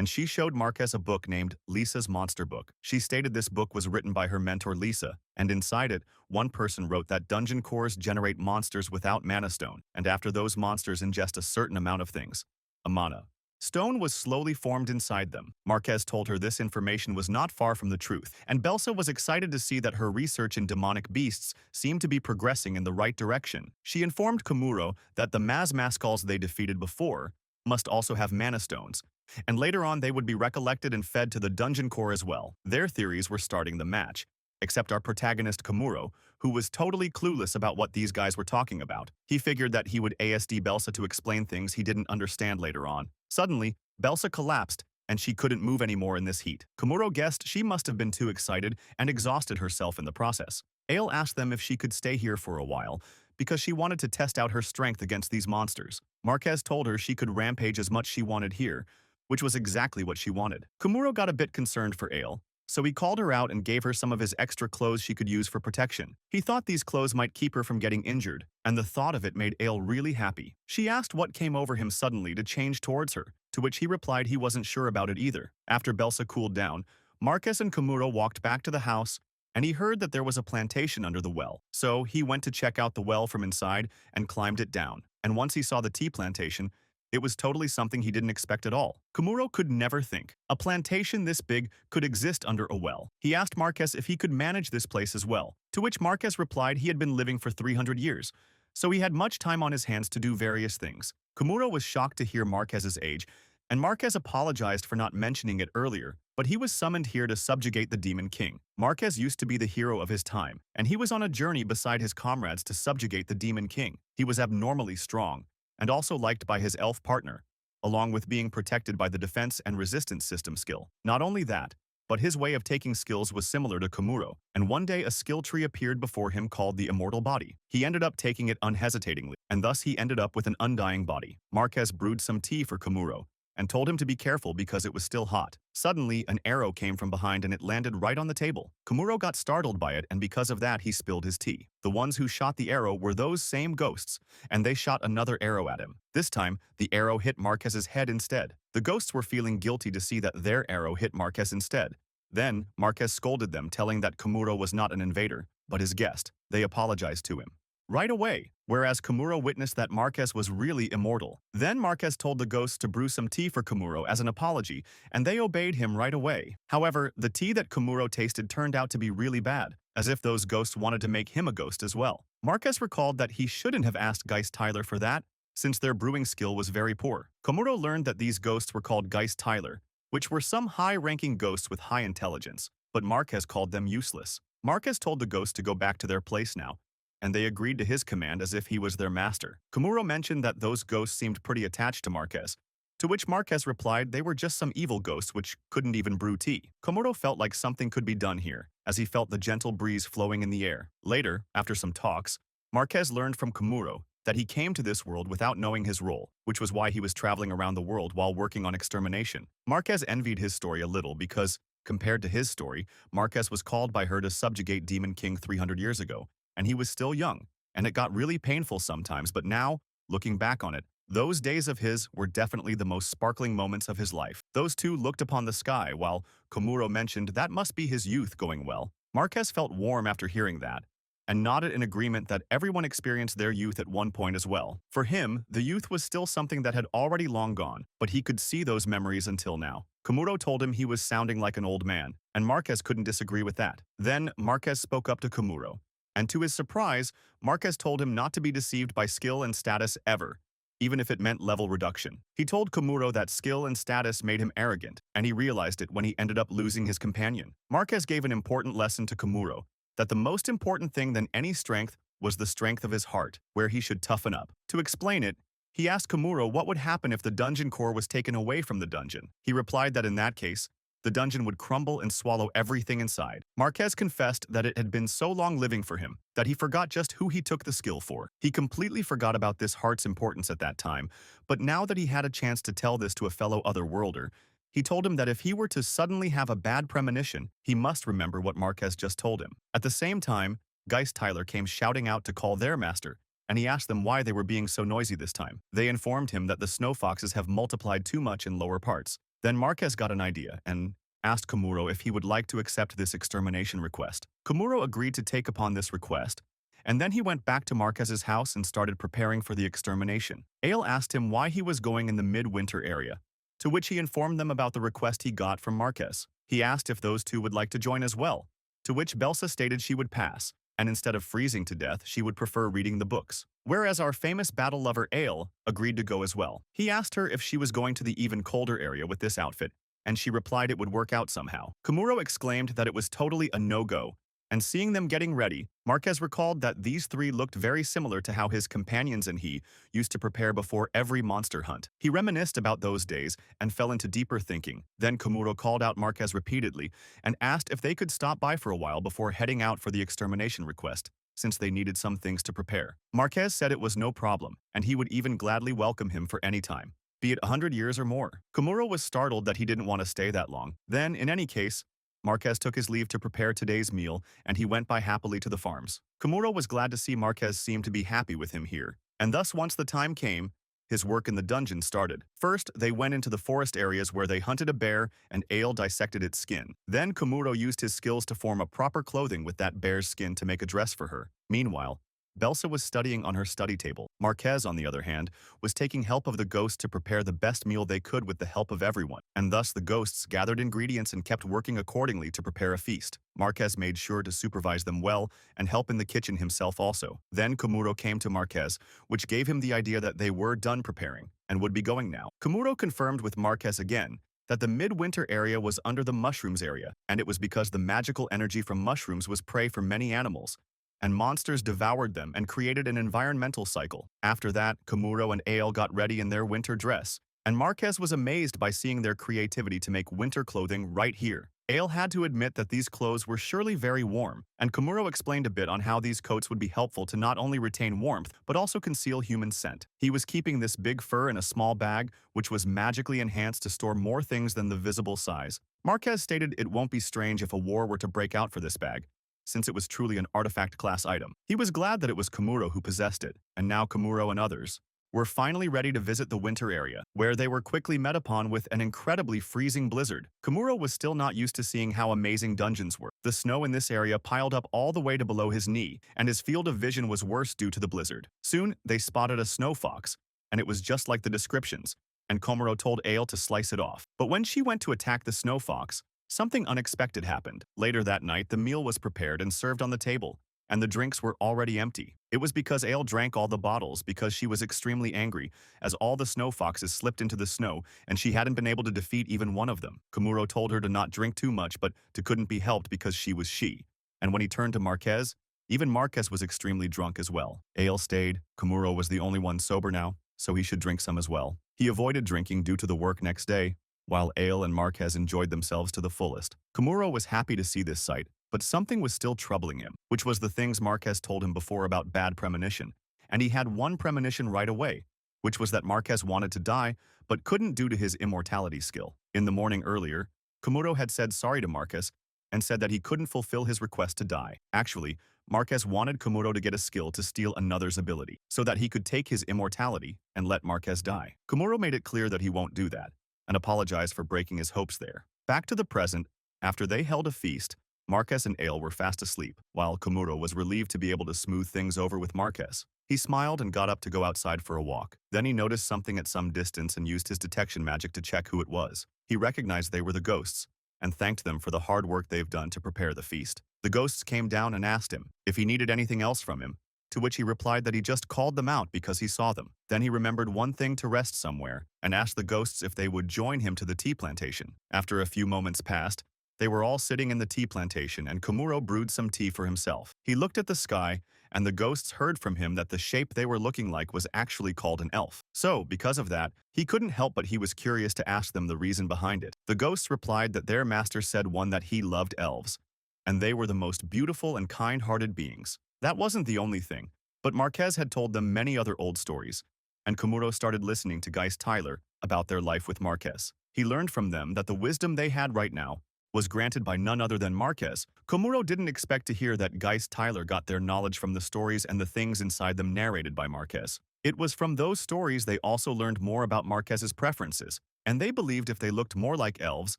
and she showed Marquez a book named Lisa's Monster Book. She stated this book was written by her mentor Lisa, and inside it, one person wrote that dungeon cores generate monsters without mana stone, and after those monsters ingest a certain amount of things, a mana stone was slowly formed inside them. Marquez told her this information was not far from the truth, and Belsa was excited to see that her research in demonic beasts seemed to be progressing in the right direction. She informed Kamuro that the Mascals they defeated before must also have mana stones. And later on they would be recollected and fed to the dungeon core as well. Their theories were starting the match. Except our protagonist Kamuro, who was totally clueless about what these guys were talking about. He figured that he would ASD Belsa to explain things he didn't understand later on. Suddenly, Belsa collapsed, and she couldn't move anymore in this heat. Kamuro guessed she must have been too excited and exhausted herself in the process. Ale asked them if she could stay here for a while, because she wanted to test out her strength against these monsters. Marquez told her she could rampage as much she wanted here, which was exactly what she wanted. Kamuro got a bit concerned for Ale, so he called her out and gave her some of his extra clothes she could use for protection. He thought these clothes might keep her from getting injured, and the thought of it made Ale really happy. She asked what came over him suddenly to change towards her, to which he replied he wasn't sure about it either. After Belsa cooled down, Marquez and Kamuro walked back to the house, and he heard that there was a plantation under the well. So he went to check out the well from inside and climbed it down. And once he saw the tea plantation, it was totally something he didn't expect at all. Kamuro could never think a plantation this big could exist under a well. He asked Marquez if he could manage this place as well, to which Marquez replied he had been living for 300 years, so he had much time on his hands to do various things. Kamuro was shocked to hear Marquez's age, and Marquez apologized for not mentioning it earlier, but he was summoned here to subjugate the Demon King. Marquez used to be the hero of his time, and he was on a journey beside his comrades to subjugate the Demon King. He was abnormally strong, and also liked by his elf partner, along with being protected by the defense and resistance system skill. Not only that, but his way of taking skills was similar to Kamuro, and one day a skill tree appeared before him called the Immortal Body. He ended up taking it unhesitatingly, and thus he ended up with an undying body. Marquez brewed some tea for Kamuro, and told him to be careful because it was still hot. Suddenly, an arrow came from behind and it landed right on the table. Kamuro got startled by it, and because of that he spilled his tea. The ones who shot the arrow were those same ghosts, and they shot another arrow at him. This time, the arrow hit Marquez's head instead. The ghosts were feeling guilty to see that their arrow hit Marquez instead. Then, Marquez scolded them, telling that Kamuro was not an invader, but his guest. They apologized to him right away, whereas Kamuro witnessed that Marquez was really immortal. Then Marquez told the ghosts to brew some tea for Kamuro as an apology, and they obeyed him right away. However, the tea that Kamuro tasted turned out to be really bad, as if those ghosts wanted to make him a ghost as well. Marquez recalled that he shouldn't have asked Geist Tyler for that, since their brewing skill was very poor. Kamuro learned that these ghosts were called Geist Tyler, which were some high-ranking ghosts with high intelligence, but Marquez called them useless. Marquez told the ghosts to go back to their place now, and they agreed to his command as if he was their master. Kamuro mentioned that those ghosts seemed pretty attached to Marquez, to which Marquez replied they were just some evil ghosts which couldn't even brew tea. Kamuro felt like something could be done here, as he felt the gentle breeze flowing in the air. Later, after some talks, Marquez learned from Kamuro that he came to this world without knowing his role, which was why he was traveling around the world while working on extermination. Marquez envied his story a little because, compared to his story, Marquez was called by her to subjugate Demon King 300 years ago, and he was still young, and it got really painful sometimes, but now, looking back on it, those days of his were definitely the most sparkling moments of his life. Those two looked upon the sky while Kamuro mentioned that must be his youth going well. Marquez felt warm after hearing that, and nodded in agreement that everyone experienced their youth at one point as well. For him, the youth was still something that had already long gone, but he could see those memories until now. Kamuro told him he was sounding like an old man, and Marquez couldn't disagree with that. Then, Marquez spoke up to Kamuro, and to his surprise, Marquez told him not to be deceived by skill and status ever, even if it meant level reduction. He told Kamuro that skill and status made him arrogant, and he realized it when he ended up losing his companion. Marquez gave an important lesson to Kamuro, that the most important thing than any strength was the strength of his heart, where he should toughen up. To explain it, he asked Kamuro what would happen if the dungeon core was taken away from the dungeon. He replied that in that case, the dungeon would crumble and swallow everything inside. Marquez confessed that it had been so long living for him that he forgot just who he took the skill for. He completely forgot about this heart's importance at that time, but now that he had a chance to tell this to a fellow otherworlder, he told him that if he were to suddenly have a bad premonition, he must remember what Marquez just told him. At the same time, Geist Tyler came shouting out to call their master, and he asked them why they were being so noisy this time. They informed him that the snow foxes have multiplied too much in lower parts. Then Marquez got an idea and asked Kamuro if he would like to accept this extermination request. Kamuro agreed to take upon this request, and then he went back to Marquez's house and started preparing for the extermination. Ale asked him why he was going in the midwinter area, to which he informed them about the request he got from Marquez. He asked if those two would like to join as well, to which Belsa stated she would pass, and instead of freezing to death, she would prefer reading the books. whereas our famous battle lover Ale agreed to go as well. He asked her if she was going to the even colder area with this outfit, and she replied it would work out somehow. Kamuro exclaimed that it was totally a no-go, and seeing them getting ready, Marquez recalled that these three looked very similar to how his companions and he used to prepare before every monster hunt. He reminisced about those days and fell into deeper thinking. Then Kamuro called out Marquez repeatedly and asked if they could stop by for a while before heading out for the extermination request, since they needed some things to prepare. Marquez said it was no problem, and he would even gladly welcome him for any time, be it 100 years or more. Kamuro was startled that he didn't want to stay that long. Then, in any case, Marquez took his leave to prepare today's meal, and he went by happily to the farms. Kamuro was glad to see Marquez seem to be happy with him here, and thus once the time came, his work in the dungeon started. First, they went into the forest areas where they hunted a bear and Ale dissected its skin. Then Kamuro used his skills to form a proper clothing with that bear's skin to make a dress for her. Meanwhile, Belsa was studying on her study table. Marquez, on the other hand, was taking help of the ghosts to prepare the best meal they could with the help of everyone, and thus the ghosts gathered ingredients and kept working accordingly to prepare a feast. Marquez made sure to supervise them well and help in the kitchen himself also. Then Kamuro came to Marquez, which gave him the idea that they were done preparing and would be going now. Kamuro confirmed with Marquez again that the midwinter area was under the mushrooms area, and it was because the magical energy from mushrooms was prey for many animals, and monsters devoured them and created an environmental cycle. After that, Kamuro and Ale got ready in their winter dress, and Marquez was amazed by seeing their creativity to make winter clothing right here. Ale had to admit that these clothes were surely very warm, and Kamuro explained a bit on how these coats would be helpful to not only retain warmth, but also conceal human scent. He was keeping this big fur in a small bag, which was magically enhanced to store more things than the visible size. Marquez stated it won't be strange if a war were to break out for this bag, since it was truly an artifact-class item. He was glad that it was Kamuro who possessed it, and now Kamuro and others were finally ready to visit the winter area, where they were quickly met upon with an incredibly freezing blizzard. Kamuro was still not used to seeing how amazing dungeons were. The snow in this area piled up all the way to below his knee, and his field of vision was worse due to the blizzard. Soon, they spotted a snow fox, and it was just like the descriptions, and Kamuro told Ale to slice it off. But when she went to attack the snow fox, something unexpected happened. Later that night, the meal was prepared and served on the table, and the drinks were already empty. It was because Ale drank all the bottles because she was extremely angry, as all the snow foxes slipped into the snow and she hadn't been able to defeat even one of them. Kamuro told her to not drink too much, but to couldn't be helped because she was she. And when he turned to Marquez, even Marquez was extremely drunk as well. Ale stayed. Kamuro was the only one sober now, so he should drink some as well. He avoided drinking due to the work next day, while Ale and Marquez enjoyed themselves to the fullest. Kamuro was happy to see this sight, but something was still troubling him, which was the things Marquez told him before about bad premonition, and he had one premonition right away, which was that Marquez wanted to die, but couldn't due to his immortality skill. In the morning earlier, Kamuro had said sorry to Marquez and said that he couldn't fulfill his request to die. Actually, Marquez wanted Kamuro to get a skill to steal another's ability, so that he could take his immortality and let Marquez die. Kamuro made it clear that he won't do that, and apologized for breaking his hopes there. Back to the present, after they held a feast, Marquez and Ale were fast asleep, while Kamuro was relieved to be able to smooth things over with Marquez. He smiled and got up to go outside for a walk. Then he noticed something at some distance and used his detection magic to check who it was. He recognized they were the ghosts, and thanked them for the hard work they've done to prepare the feast. The ghosts came down and asked him if he needed anything else from him, to which he replied that he just called them out because he saw them. Then he remembered one thing to rest somewhere, and asked the ghosts if they would join him to the tea plantation. After a few moments passed, they were all sitting in the tea plantation, and Kamuro brewed some tea for himself. He looked at the sky, and the ghosts heard from him that the shape they were looking like was actually called an elf. So, because of that, he couldn't help but he was curious to ask them the reason behind it. The ghosts replied that their master said one that he loved elves, and they were the most beautiful and kind-hearted beings. That wasn't the only thing, but Marquez had told them many other old stories, and Kamuro started listening to Geist Tyler about their life with Marquez. He learned from them that the wisdom they had right now was granted by none other than Marquez. Kamuro didn't expect to hear that Geist Tyler got their knowledge from the stories and the things inside them narrated by Marquez. It was from those stories they also learned more about Marquez's preferences, and they believed if they looked more like elves,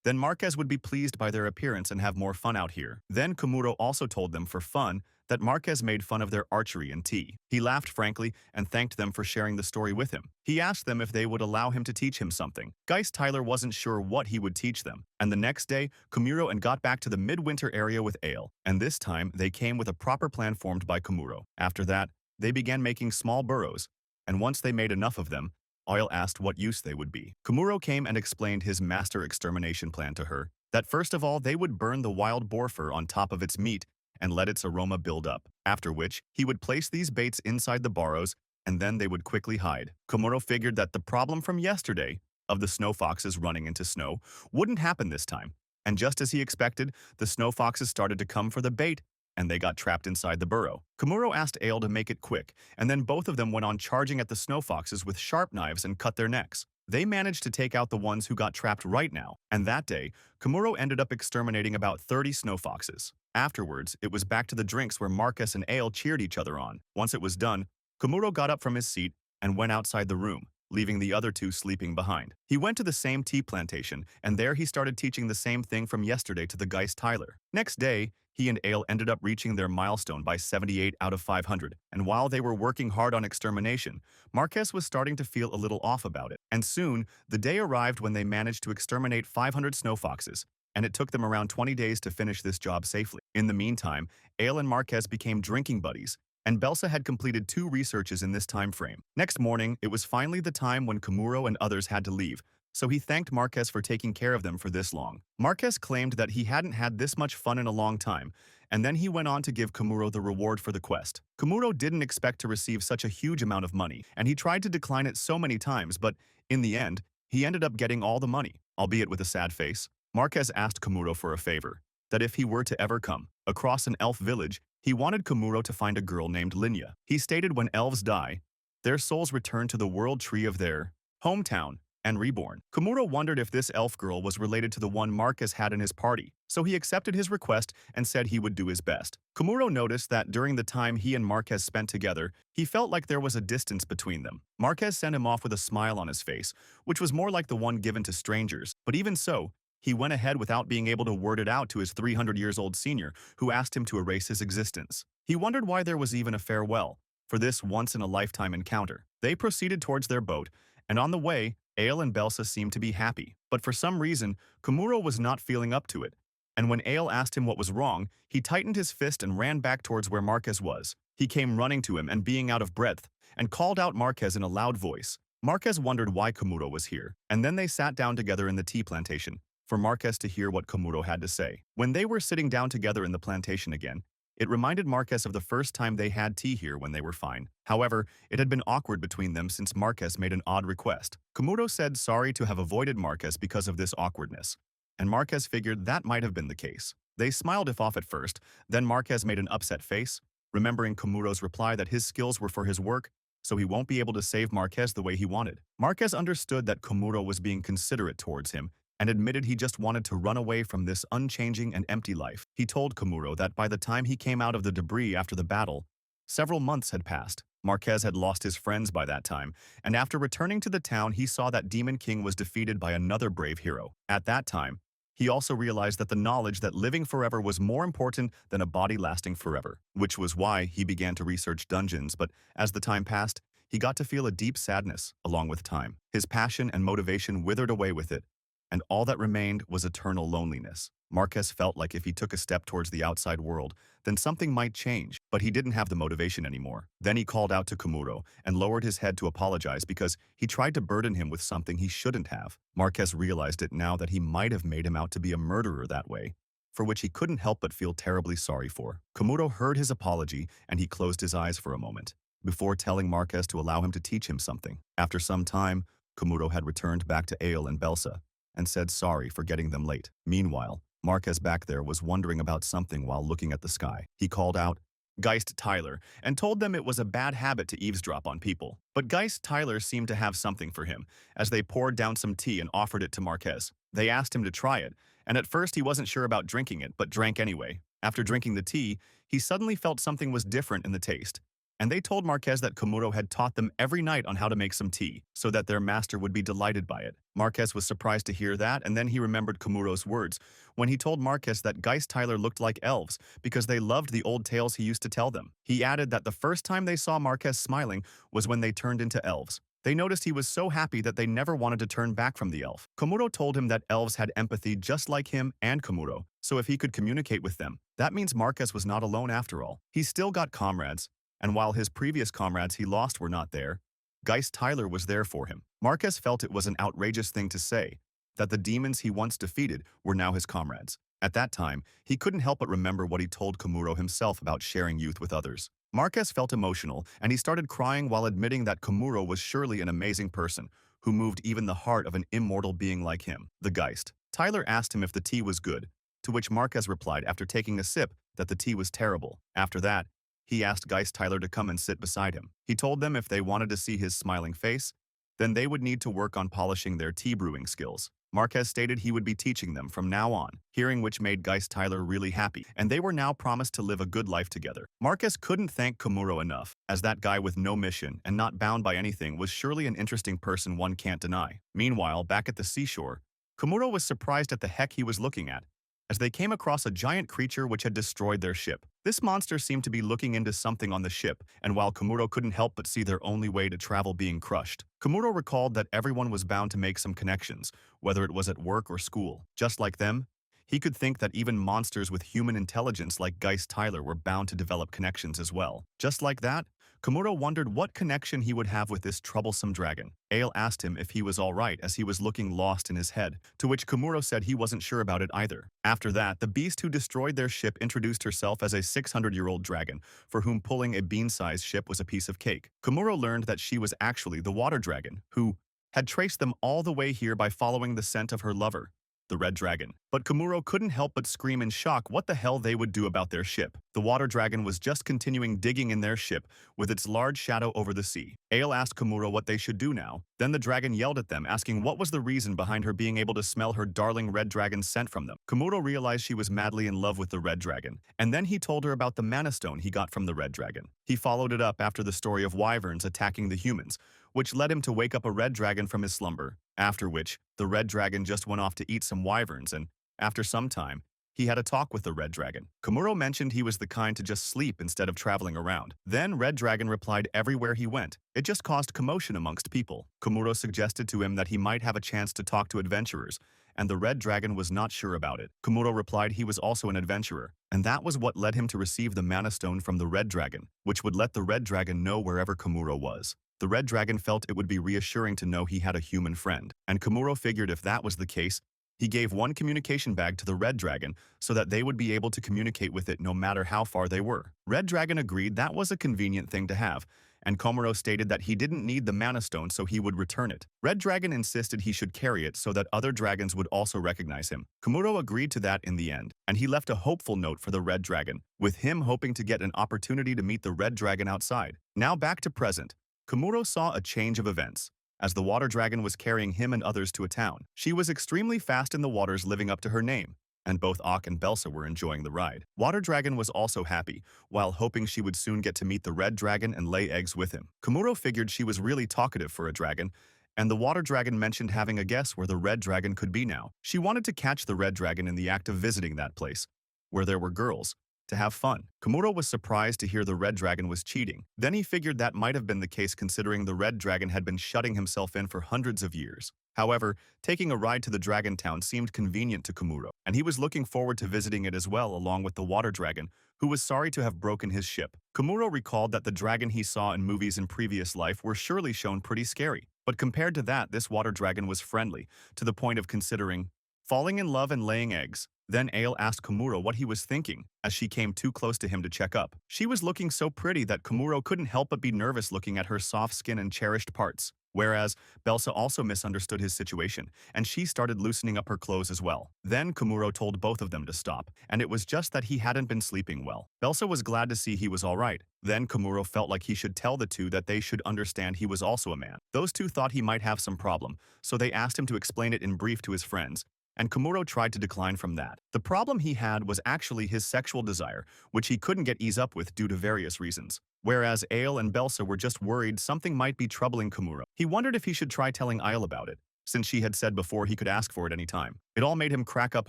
then Marquez would be pleased by their appearance and have more fun out here. Then Kamuro also told them for fun that Marquez made fun of their archery and tea. He laughed frankly and thanked them for sharing the story with him. He asked them if they would allow him to teach him something. Geist Tyler wasn't sure what he would teach them, and the next day, Kamuro and got back to the midwinter area with Ale, and this time they came with a proper plan formed by Kamuro. After that, They began making small burrows, and once they made enough of them, Oil asked what use they would be. Kamuro came and explained his master extermination plan to her, that first of all they would burn the wild boar fur on top of its meat and let its aroma build up, after which he would place these baits inside the burrows and then they would quickly hide. Kamuro figured that the problem from yesterday, of the snow foxes running into snow, wouldn't happen this time, and just as he expected, the snow foxes started to come for the bait and they got trapped inside the burrow. Kamuro asked Ale to make it quick, and then both of them went on charging at the snow foxes with sharp knives and cut their necks. They managed to take out the ones who got trapped right now, and that day, Kamuro ended up exterminating about 30 snow foxes. Afterwards, it was back to the drinks where Marquez and Ale cheered each other on. Once it was done, Kamuro got up from his seat and went outside the room, leaving the other two sleeping behind. He went to the same tea plantation, and there he started teaching the same thing from yesterday to the Geist Tyler. Next day, he and Ale ended up reaching their milestone by 78 out of 500, and while they were working hard on extermination, Marquez was starting to feel a little off about it. And soon, the day arrived when they managed to exterminate 500 snow foxes, and it took them around 20 days to finish this job safely. In the meantime, Ale and Marquez became drinking buddies, and Belsa had completed 2 researches in this time frame. Next morning, it was finally the time when Kamuro and others had to leave, so he thanked Marquez for taking care of them for this long. Marquez claimed that he hadn't had this much fun in a long time, and then he went on to give Kamuro the reward for the quest. Kamuro didn't expect to receive such a huge amount of money, and he tried to decline it so many times, but in the end, he ended up getting all the money, albeit with a sad face. Marquez asked Kamuro for a favor, that if he were to ever come across an elf village, he wanted Kamuro to find a girl named Linya. He stated when elves die, their souls return to the world tree of their hometown and reborn. Kamuro wondered if this elf girl was related to the one Marquez had in his party, so he accepted his request and said he would do his best. Kamuro noticed that during the time he and Marquez spent together, he felt like there was a distance between them. Marquez sent him off with a smile on his face, which was more like the one given to strangers, but even so, he went ahead without being able to word it out to his 300-years-old senior, who asked him to erase his existence. He wondered why there was even a farewell for this once-in-a-lifetime encounter. They proceeded towards their boat, and on the way, Ale and Belsa seemed to be happy. But for some reason, Kamuro was not feeling up to it, and when Ale asked him what was wrong, he tightened his fist and ran back towards where Marquez was. He came running to him and being out of breath, and called out Marquez in a loud voice. Marquez wondered why Kamuro was here, and then they sat down together in the tea plantation, for Marquez to hear what Kamuro had to say. When they were sitting down together in the plantation again, it reminded Marquez of the first time they had tea here when they were fine. However, it had been awkward between them since Marquez made an odd request. Kamuro said sorry to have avoided Marquez because of this awkwardness, and Marquez figured that might have been the case. They smiled if off at first, then Marquez made an upset face, remembering Kamuro's reply that his skills were for his work, so he won't be able to save Marquez the way he wanted. Marquez understood that Kamuro was being considerate towards him, and admitted he just wanted to run away from this unchanging and empty life. He told Kamuro that by the time he came out of the debris after the battle, several months had passed. Marquez had lost his friends by that time, and after returning to the town he saw that Demon King was defeated by another brave hero. At that time, he also realized that the knowledge that living forever was more important than a body lasting forever, which was why he began to research dungeons, but as the time passed, he got to feel a deep sadness along with time. His passion and motivation withered away with it, and all that remained was eternal loneliness. Marquez felt like if he took a step towards the outside world, then something might change, but he didn't have the motivation anymore. Then he called out to Kamuro and lowered his head to apologize because he tried to burden him with something he shouldn't have. Marquez realized it now that he might have made him out to be a murderer that way, for which he couldn't help but feel terribly sorry for. Kamuro heard his apology and he closed his eyes for a moment, before telling Marquez to allow him to teach him something. After some time, Kamuro had returned back to Ale and Belsa, and said sorry for getting them late. Meanwhile, Marquez back there was wondering about something while looking at the sky. He called out, "Geist Tyler," and told them it was a bad habit to eavesdrop on people. But Geist Tyler seemed to have something for him, as they poured down some tea and offered it to Marquez. They asked him to try it, and at first he wasn't sure about drinking it, but drank anyway. After drinking the tea, he suddenly felt something was different in the taste, and they told Marquez that Kamuro had taught them every night on how to make some tea, so that their master would be delighted by it. Marquez was surprised to hear that, and then he remembered Kamuro's words when he told Marquez that Geist Tyler looked like elves because they loved the old tales he used to tell them. He added that the first time they saw Marquez smiling was when they turned into elves. They noticed he was so happy that they never wanted to turn back from the elf. Kamuro told him that elves had empathy just like him and Kamuro, so if he could communicate with them, that means Marquez was not alone after all. He still got comrades, And while his previous comrades he lost were not there, Geist Tyler was there for him. Marquez felt it was an outrageous thing to say, that the demons he once defeated were now his comrades. At that time, he couldn't help but remember what he told Kamuro himself about sharing youth with others. Marquez felt emotional, and he started crying while admitting that Kamuro was surely an amazing person, who moved even the heart of an immortal being like him, the Geist. Tyler asked him if the tea was good, to which Marquez replied after taking a sip that the tea was terrible. After that, he asked Geist Tyler to come and sit beside him. He told them if they wanted to see his smiling face, then they would need to work on polishing their tea brewing skills. Marquez stated he would be teaching them from now on, hearing which made Geist Tyler really happy, and they were now promised to live a good life together. Marquez couldn't thank Kamuro enough, as that guy with no mission and not bound by anything was surely an interesting person one can't deny. Meanwhile, back at the seashore, Kamuro was surprised at the heck he was looking at, as they came across a giant creature which had destroyed their ship. This monster seemed to be looking into something on the ship, and while Kamuro couldn't help but see their only way to travel being crushed, Kamuro recalled that everyone was bound to make some connections, whether it was at work or school. Just like them, he could think that even monsters with human intelligence like Geist Tyler were bound to develop connections as well. Just like that, Kamuro wondered what connection he would have with this troublesome dragon. Ale asked him if he was alright as he was looking lost in his head, to which Kamuro said he wasn't sure about it either. After that, the beast who destroyed their ship introduced herself as a 600-year-old dragon, for whom pulling a bean-sized ship was a piece of cake. Kamuro learned that she was actually the water dragon, who had traced them all the way here by following the scent of her lover, the red dragon. But Kamuro couldn't help but scream in shock what the hell they would do about their ship. The water dragon was just continuing digging in their ship with its large shadow over the sea. Ale asked Kamuro what they should do now. Then the dragon yelled at them, asking what was the reason behind her being able to smell her darling red dragon's scent from them. Kamuro realized she was madly in love with the red dragon, and then he told her about the mana stone he got from the red dragon. He followed it up after the story of wyverns attacking the humans, which led him to wake up a red dragon from his slumber, after which the red dragon just went off to eat some wyverns, and after some time, he had a talk with the red dragon. Kamuro mentioned he was the kind to just sleep instead of traveling around. Then Red Dragon replied everywhere he went. It just caused commotion amongst people. Kamuro suggested to him that he might have a chance to talk to adventurers, and the Red Dragon was not sure about it. Kamuro replied he was also an adventurer, and that was what led him to receive the mana stone from the Red Dragon, which would let the Red Dragon know wherever Kamuro was. The Red Dragon felt it would be reassuring to know he had a human friend, and Kamuro figured if that was the case, he gave one communication bag to the Red Dragon so that they would be able to communicate with it no matter how far they were. Red Dragon agreed that was a convenient thing to have, and Kamuro stated that he didn't need the mana stone so he would return it. Red Dragon insisted he should carry it so that other dragons would also recognize him. Kamuro agreed to that in the end, and he left a hopeful note for the Red Dragon, with him hoping to get an opportunity to meet the Red Dragon outside. Now back to present. Kamuro saw a change of events, as the water dragon was carrying him and others to a town. She was extremely fast in the waters living up to her name, and both Ak and Belsa were enjoying the ride. Water Dragon was also happy, while hoping she would soon get to meet the Red Dragon and lay eggs with him. Kamuro figured she was really talkative for a dragon, and the Water Dragon mentioned having a guess where the Red Dragon could be now. She wanted to catch the Red Dragon in the act of visiting that place, where there were girls, to have fun. Kamuro was surprised to hear the Red Dragon was cheating. Then he figured that might have been the case considering the Red Dragon had been shutting himself in for hundreds of years. However, taking a ride to the Dragon Town seemed convenient to Kamuro, and he was looking forward to visiting it as well along with the Water Dragon, who was sorry to have broken his ship. Kamuro recalled that the dragon he saw in movies in previous life were surely shown pretty scary, but compared to that, this Water Dragon was friendly, to the point of considering falling in love and laying eggs. Then Ale asked Kamuro what he was thinking, as she came too close to him to check up. She was looking so pretty that Kamuro couldn't help but be nervous looking at her soft skin and cherished parts. Whereas, Belsa also misunderstood his situation, and she started loosening up her clothes as well. Then Kamuro told both of them to stop, and it was just that he hadn't been sleeping well. Belsa was glad to see he was alright. Then Kamuro felt like he should tell the two that they should understand he was also a man. Those two thought he might have some problem, so they asked him to explain it in brief to his friends, and Kamuro tried to decline from that. The problem he had was actually his sexual desire, which he couldn't get ease up with due to various reasons. Whereas Ale and Belsa were just worried something might be troubling Kamuro. He wondered if he should try telling Ile about it, since she had said before he could ask for it any time. It all made him crack up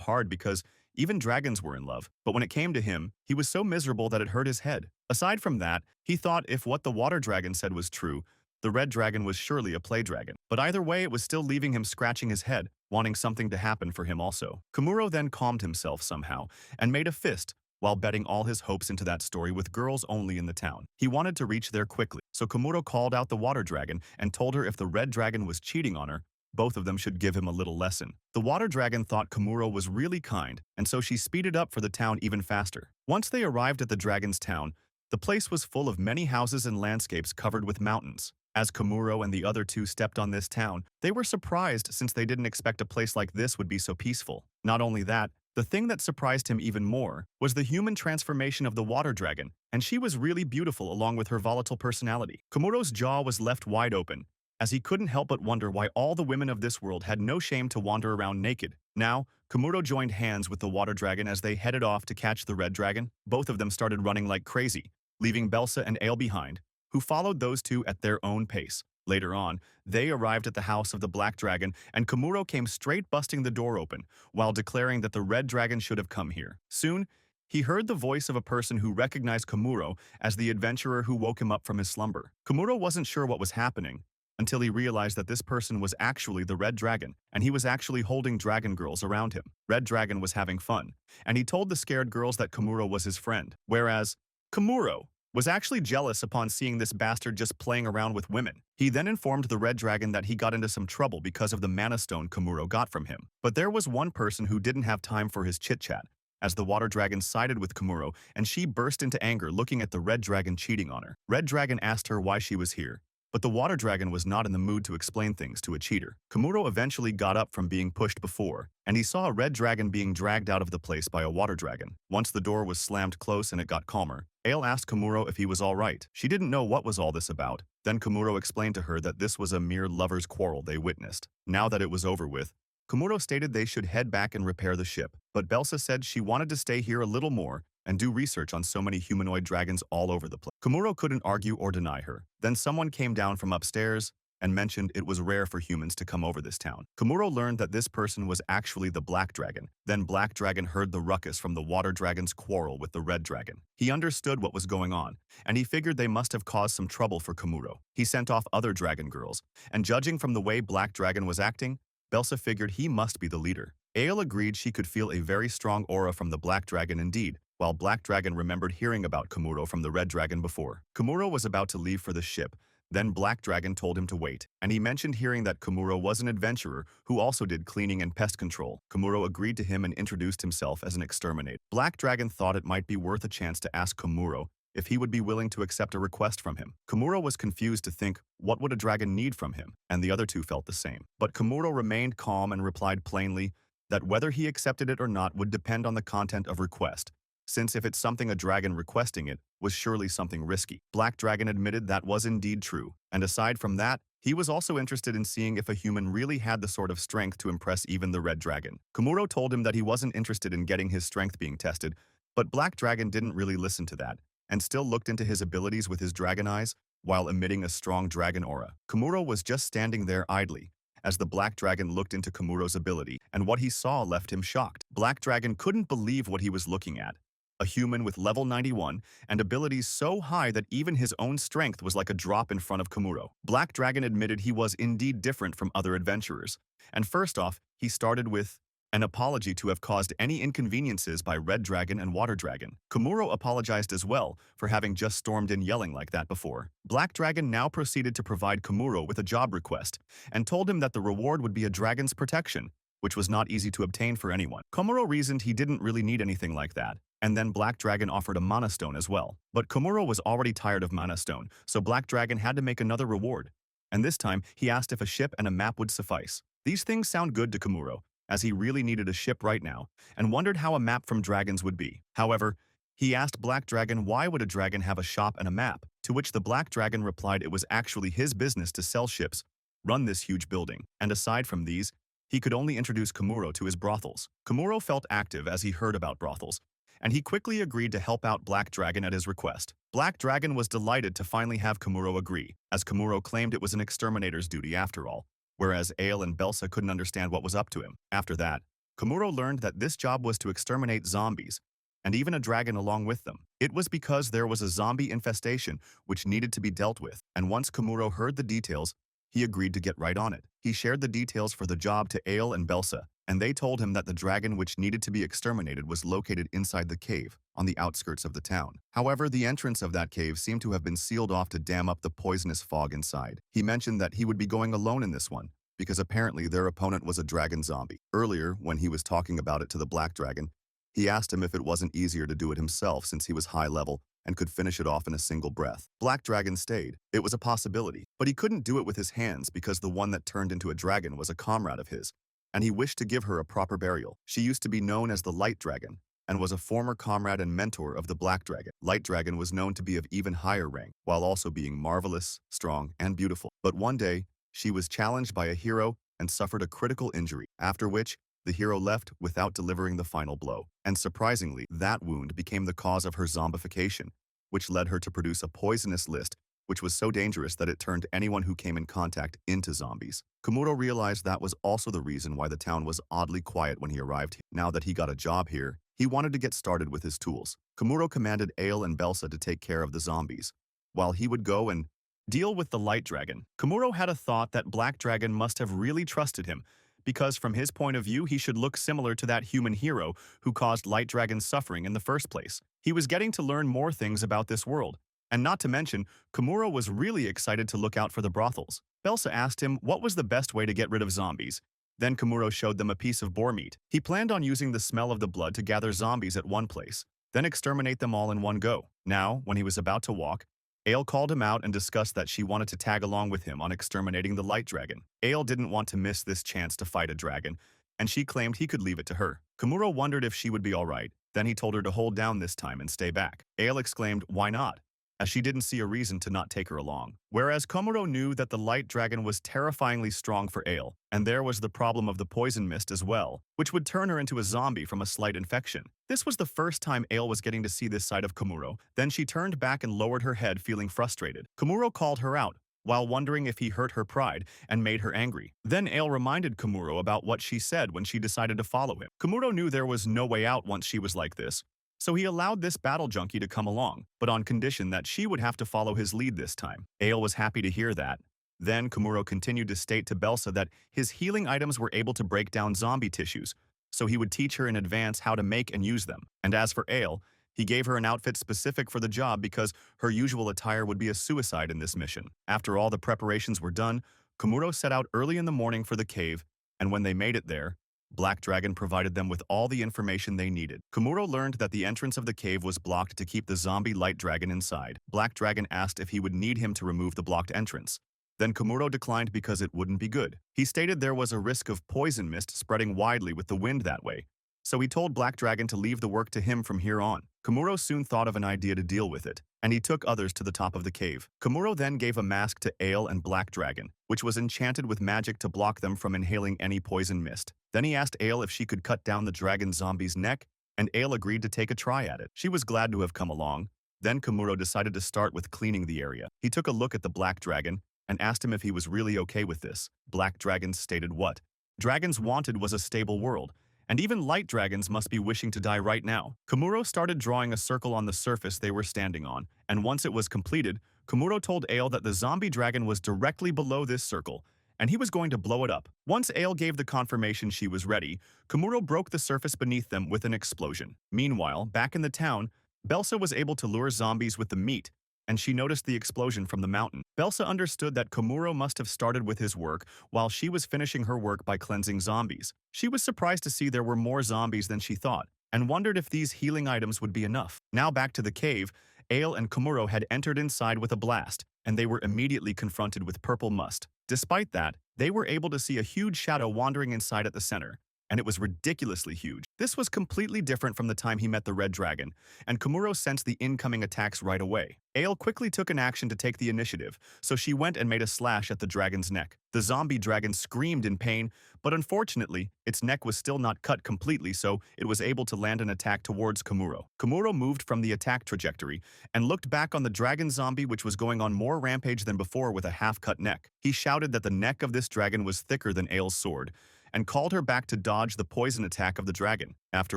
hard because even dragons were in love, but when it came to him, he was so miserable that it hurt his head. Aside from that, he thought if what the water dragon said was true, the red dragon was surely a play dragon. But either way, it was still leaving him scratching his head, wanting something to happen for him also. Kamuro then calmed himself somehow and made a fist, while betting all his hopes into that story with girls only in the town. He wanted to reach there quickly, so Kamuro called out the water dragon and told her if the red dragon was cheating on her, both of them should give him a little lesson. The water dragon thought Kamuro was really kind, and so she speeded up for the town even faster. Once they arrived at the dragon's town, the place was full of many houses and landscapes covered with mountains. As Kamuro and the other two stepped on this town, they were surprised since they didn't expect a place like this would be so peaceful. Not only that, the thing that surprised him even more was the human transformation of the water dragon, and she was really beautiful along with her volatile personality. Kamuro's jaw was left wide open, as he couldn't help but wonder why all the women of this world had no shame to wander around naked. Now, Kamuro joined hands with the water dragon as they headed off to catch the red dragon. Both of them started running like crazy, leaving Belsa and Ale behind, who followed those two at their own pace. Later on, they arrived at the house of the black dragon, and Kamuro came straight busting the door open, while declaring that the red dragon should have come here. Soon, he heard the voice of a person who recognized Kamuro as the adventurer who woke him up from his slumber. Kamuro wasn't sure what was happening, until he realized that this person was actually the red dragon, and he was actually holding dragon girls around him. Red Dragon was having fun, and he told the scared girls that Kamuro was his friend, whereas Kamuro was actually jealous upon seeing this bastard just playing around with women. He then informed the red dragon that he got into some trouble because of the mana stone Kamuro got from him. But there was one person who didn't have time for his chit-chat, as the water dragon sided with Kamuro, and she burst into anger looking at the red dragon cheating on her. Red Dragon asked her why she was here, but the water dragon was not in the mood to explain things to a cheater. Kamuro eventually got up from being pushed before, and he saw a red dragon being dragged out of the place by a water dragon. Once the door was slammed close and it got calmer, Ale asked Kamuro if he was alright. She didn't know what was all this about. Then Kamuro explained to her that this was a mere lover's quarrel they witnessed. Now that it was over with, Kamuro stated they should head back and repair the ship, but Belsa said she wanted to stay here a little more and do research on so many humanoid dragons all over the place. Kamuro couldn't argue or deny her. Then someone came down from upstairs and mentioned it was rare for humans to come over this town. Kamuro learned that this person was actually the Black Dragon. Then Black Dragon heard the ruckus from the Water Dragon's quarrel with the Red Dragon. He understood what was going on, and he figured they must have caused some trouble for Kamuro. He sent off other dragon girls, and judging from the way Black Dragon was acting, Belsa figured he must be the leader. Ale agreed she could feel a very strong aura from the Black Dragon indeed, while Black Dragon remembered hearing about Kamuro from the Red Dragon before. Kamuro was about to leave for the ship. Then Black Dragon told him to wait, and he mentioned hearing that Kamuro was an adventurer who also did cleaning and pest control. Kamuro agreed to him and introduced himself as an exterminator. Black Dragon thought it might be worth a chance to ask Kamuro if he would be willing to accept a request from him. Kamuro was confused to think, what would a dragon need from him? And the other two felt the same. But Kamuro remained calm and replied plainly that whether he accepted it or not would depend on the content of request, since if it's something a dragon requesting it was surely something risky. Black Dragon admitted that was indeed true, and aside from that, he was also interested in seeing if a human really had the sort of strength to impress even the Red Dragon. Kamuro told him that he wasn't interested in getting his strength being tested, but Black Dragon didn't really listen to that, and still looked into his abilities with his dragon eyes while emitting a strong dragon aura. Kamuro was just standing there idly, as the Black Dragon looked into Kamuro's ability, and what he saw left him shocked. Black Dragon couldn't believe what he was looking at. A human with level 91 and abilities so high that even his own strength was like a drop in front of Kamuro. Black Dragon admitted he was indeed different from other adventurers, and first off, he started with an apology to have caused any inconveniences by Red Dragon and Water Dragon. Kamuro apologized as well for having just stormed in yelling like that before. Black Dragon now proceeded to provide Kamuro with a job request and told him that the reward would be a dragon's protection, which was not easy to obtain for anyone. Kamuro reasoned he didn't really need anything like that, and then Black Dragon offered a mana stone as well. But Kamuro was already tired of mana stone, so Black Dragon had to make another reward. And this time, he asked if a ship and a map would suffice. These things sound good to Kamuro, as he really needed a ship right now, and wondered how a map from dragons would be. However, he asked Black Dragon why would a dragon have a shop and a map, to which the Black Dragon replied it was actually his business to sell ships, run this huge building, and aside from these, he could only introduce Kamuro to his brothels. Kamuro felt active as he heard about brothels, and he quickly agreed to help out Black Dragon at his request. Black Dragon was delighted to finally have Kamuro agree, as Kamuro claimed it was an exterminator's duty after all, whereas Ale and Belsa couldn't understand what was up to him. After that, Kamuro learned that this job was to exterminate zombies, and even a dragon along with them. It was because there was a zombie infestation which needed to be dealt with, and once Kamuro heard the details, he agreed to get right on it. He shared the details for the job to Ale and Belsa, and they told him that the dragon which needed to be exterminated was located inside the cave, on the outskirts of the town. However, the entrance of that cave seemed to have been sealed off to dam up the poisonous fog inside. He mentioned that he would be going alone in this one, because apparently their opponent was a dragon zombie. Earlier, when he was talking about it to the black dragon, he asked him if it wasn't easier to do it himself since he was high level and could finish it off in a single breath. Black Dragon stayed. It was a possibility, but he couldn't do it with his hands because the one that turned into a dragon was a comrade of his, and he wished to give her a proper burial. She used to be known as the Light Dragon and was a former comrade and mentor of the Black Dragon. Light Dragon was known to be of even higher rank, while also being marvelous, strong, and beautiful. But one day, she was challenged by a hero and suffered a critical injury, after which the hero left without delivering the final blow. And surprisingly, that wound became the cause of her zombification, which led her to produce a poisonous list, which was so dangerous that it turned anyone who came in contact into zombies. Kamuro realized that was also the reason why the town was oddly quiet when he arrived here. Now that he got a job here, he wanted to get started with his tools. Kamuro commanded Ale and Belsa to take care of the zombies, while he would go and deal with the Light Dragon. Kamuro had a thought that Black Dragon must have really trusted him, because from his point of view, he should look similar to that human hero who caused Light Dragon's suffering in the first place. He was getting to learn more things about this world, and not to mention, Kamuro was really excited to look out for the brothels. Belsa asked him what was the best way to get rid of zombies. Then Kamuro showed them a piece of boar meat. He planned on using the smell of the blood to gather zombies at one place, then exterminate them all in one go. Now, when he was about to walk, Ale called him out and discussed that she wanted to tag along with him on exterminating the Light Dragon. Ale didn't want to miss this chance to fight a dragon, and she claimed he could leave it to her. Kamuro wondered if she would be alright, then he told her to hold down this time and stay back. Ale exclaimed, "Why not?" as she didn't see a reason to not take her along. Whereas Kamuro knew that the Light Dragon was terrifyingly strong for Ale, and there was the problem of the poison mist as well, which would turn her into a zombie from a slight infection. This was the first time Ale was getting to see this side of Kamuro. Then she turned back and lowered her head, feeling frustrated. Kamuro called her out, while wondering if he hurt her pride and made her angry. Then Ale reminded Kamuro about what she said when she decided to follow him. Kamuro knew there was no way out once she was like this, so he allowed this battle junkie to come along, but on condition that she would have to follow his lead this time. Ale was happy to hear that. Then Kamuro continued to state to Belsa that his healing items were able to break down zombie tissues, so he would teach her in advance how to make and use them. And as for Ale, he gave her an outfit specific for the job because her usual attire would be a suicide in this mission. After all the preparations were done, Kamuro set out early in the morning for the cave, and when they made it there, Black Dragon provided them with all the information they needed. Kamuro learned that the entrance of the cave was blocked to keep the zombie Light Dragon inside. Black Dragon asked if he would need him to remove the blocked entrance. Then Kamuro declined because it wouldn't be good. He stated there was a risk of poison mist spreading widely with the wind that way, so he told Black Dragon to leave the work to him from here on. Kamuro soon thought of an idea to deal with it, and he took others to the top of the cave. Kamuro then gave a mask to Ale and Black Dragon, which was enchanted with magic to block them from inhaling any poison mist. Then he asked Ale if she could cut down the dragon zombie's neck, and Ale agreed to take a try at it. She was glad to have come along. Then Kamuro decided to start with cleaning the area. He took a look at the Black Dragon and asked him if he was really okay with this. Black Dragon stated what dragons wanted was a stable world, and even light dragons must be wishing to die right now. Kamuro started drawing a circle on the surface they were standing on, and once it was completed, Kamuro told Ale that the zombie dragon was directly below this circle, and he was going to blow it up. Once Ale gave the confirmation she was ready, Kamuro broke the surface beneath them with an explosion. Meanwhile, back in the town, Belsa was able to lure zombies with the meat, and she noticed the explosion from the mountain. Belsa understood that Kamuro must have started with his work while she was finishing her work by cleansing zombies. She was surprised to see there were more zombies than she thought, and wondered if these healing items would be enough. Now back to the cave, Ale and Kamuro had entered inside with a blast, and they were immediately confronted with purple must. Despite that, they were able to see a huge shadow wandering inside at the center, and it was ridiculously huge. This was completely different from the time he met the Red Dragon, and Kamuro sensed the incoming attacks right away. Ale quickly took an action to take the initiative, so she went and made a slash at the dragon's neck. The zombie dragon screamed in pain, but unfortunately, its neck was still not cut completely, so it was able to land an attack towards Kamuro. Kamuro moved from the attack trajectory and looked back on the dragon zombie, which was going on more rampage than before with a half-cut neck. He shouted that the neck of this dragon was thicker than Ale's sword, and called her back to dodge the poison attack of the dragon, after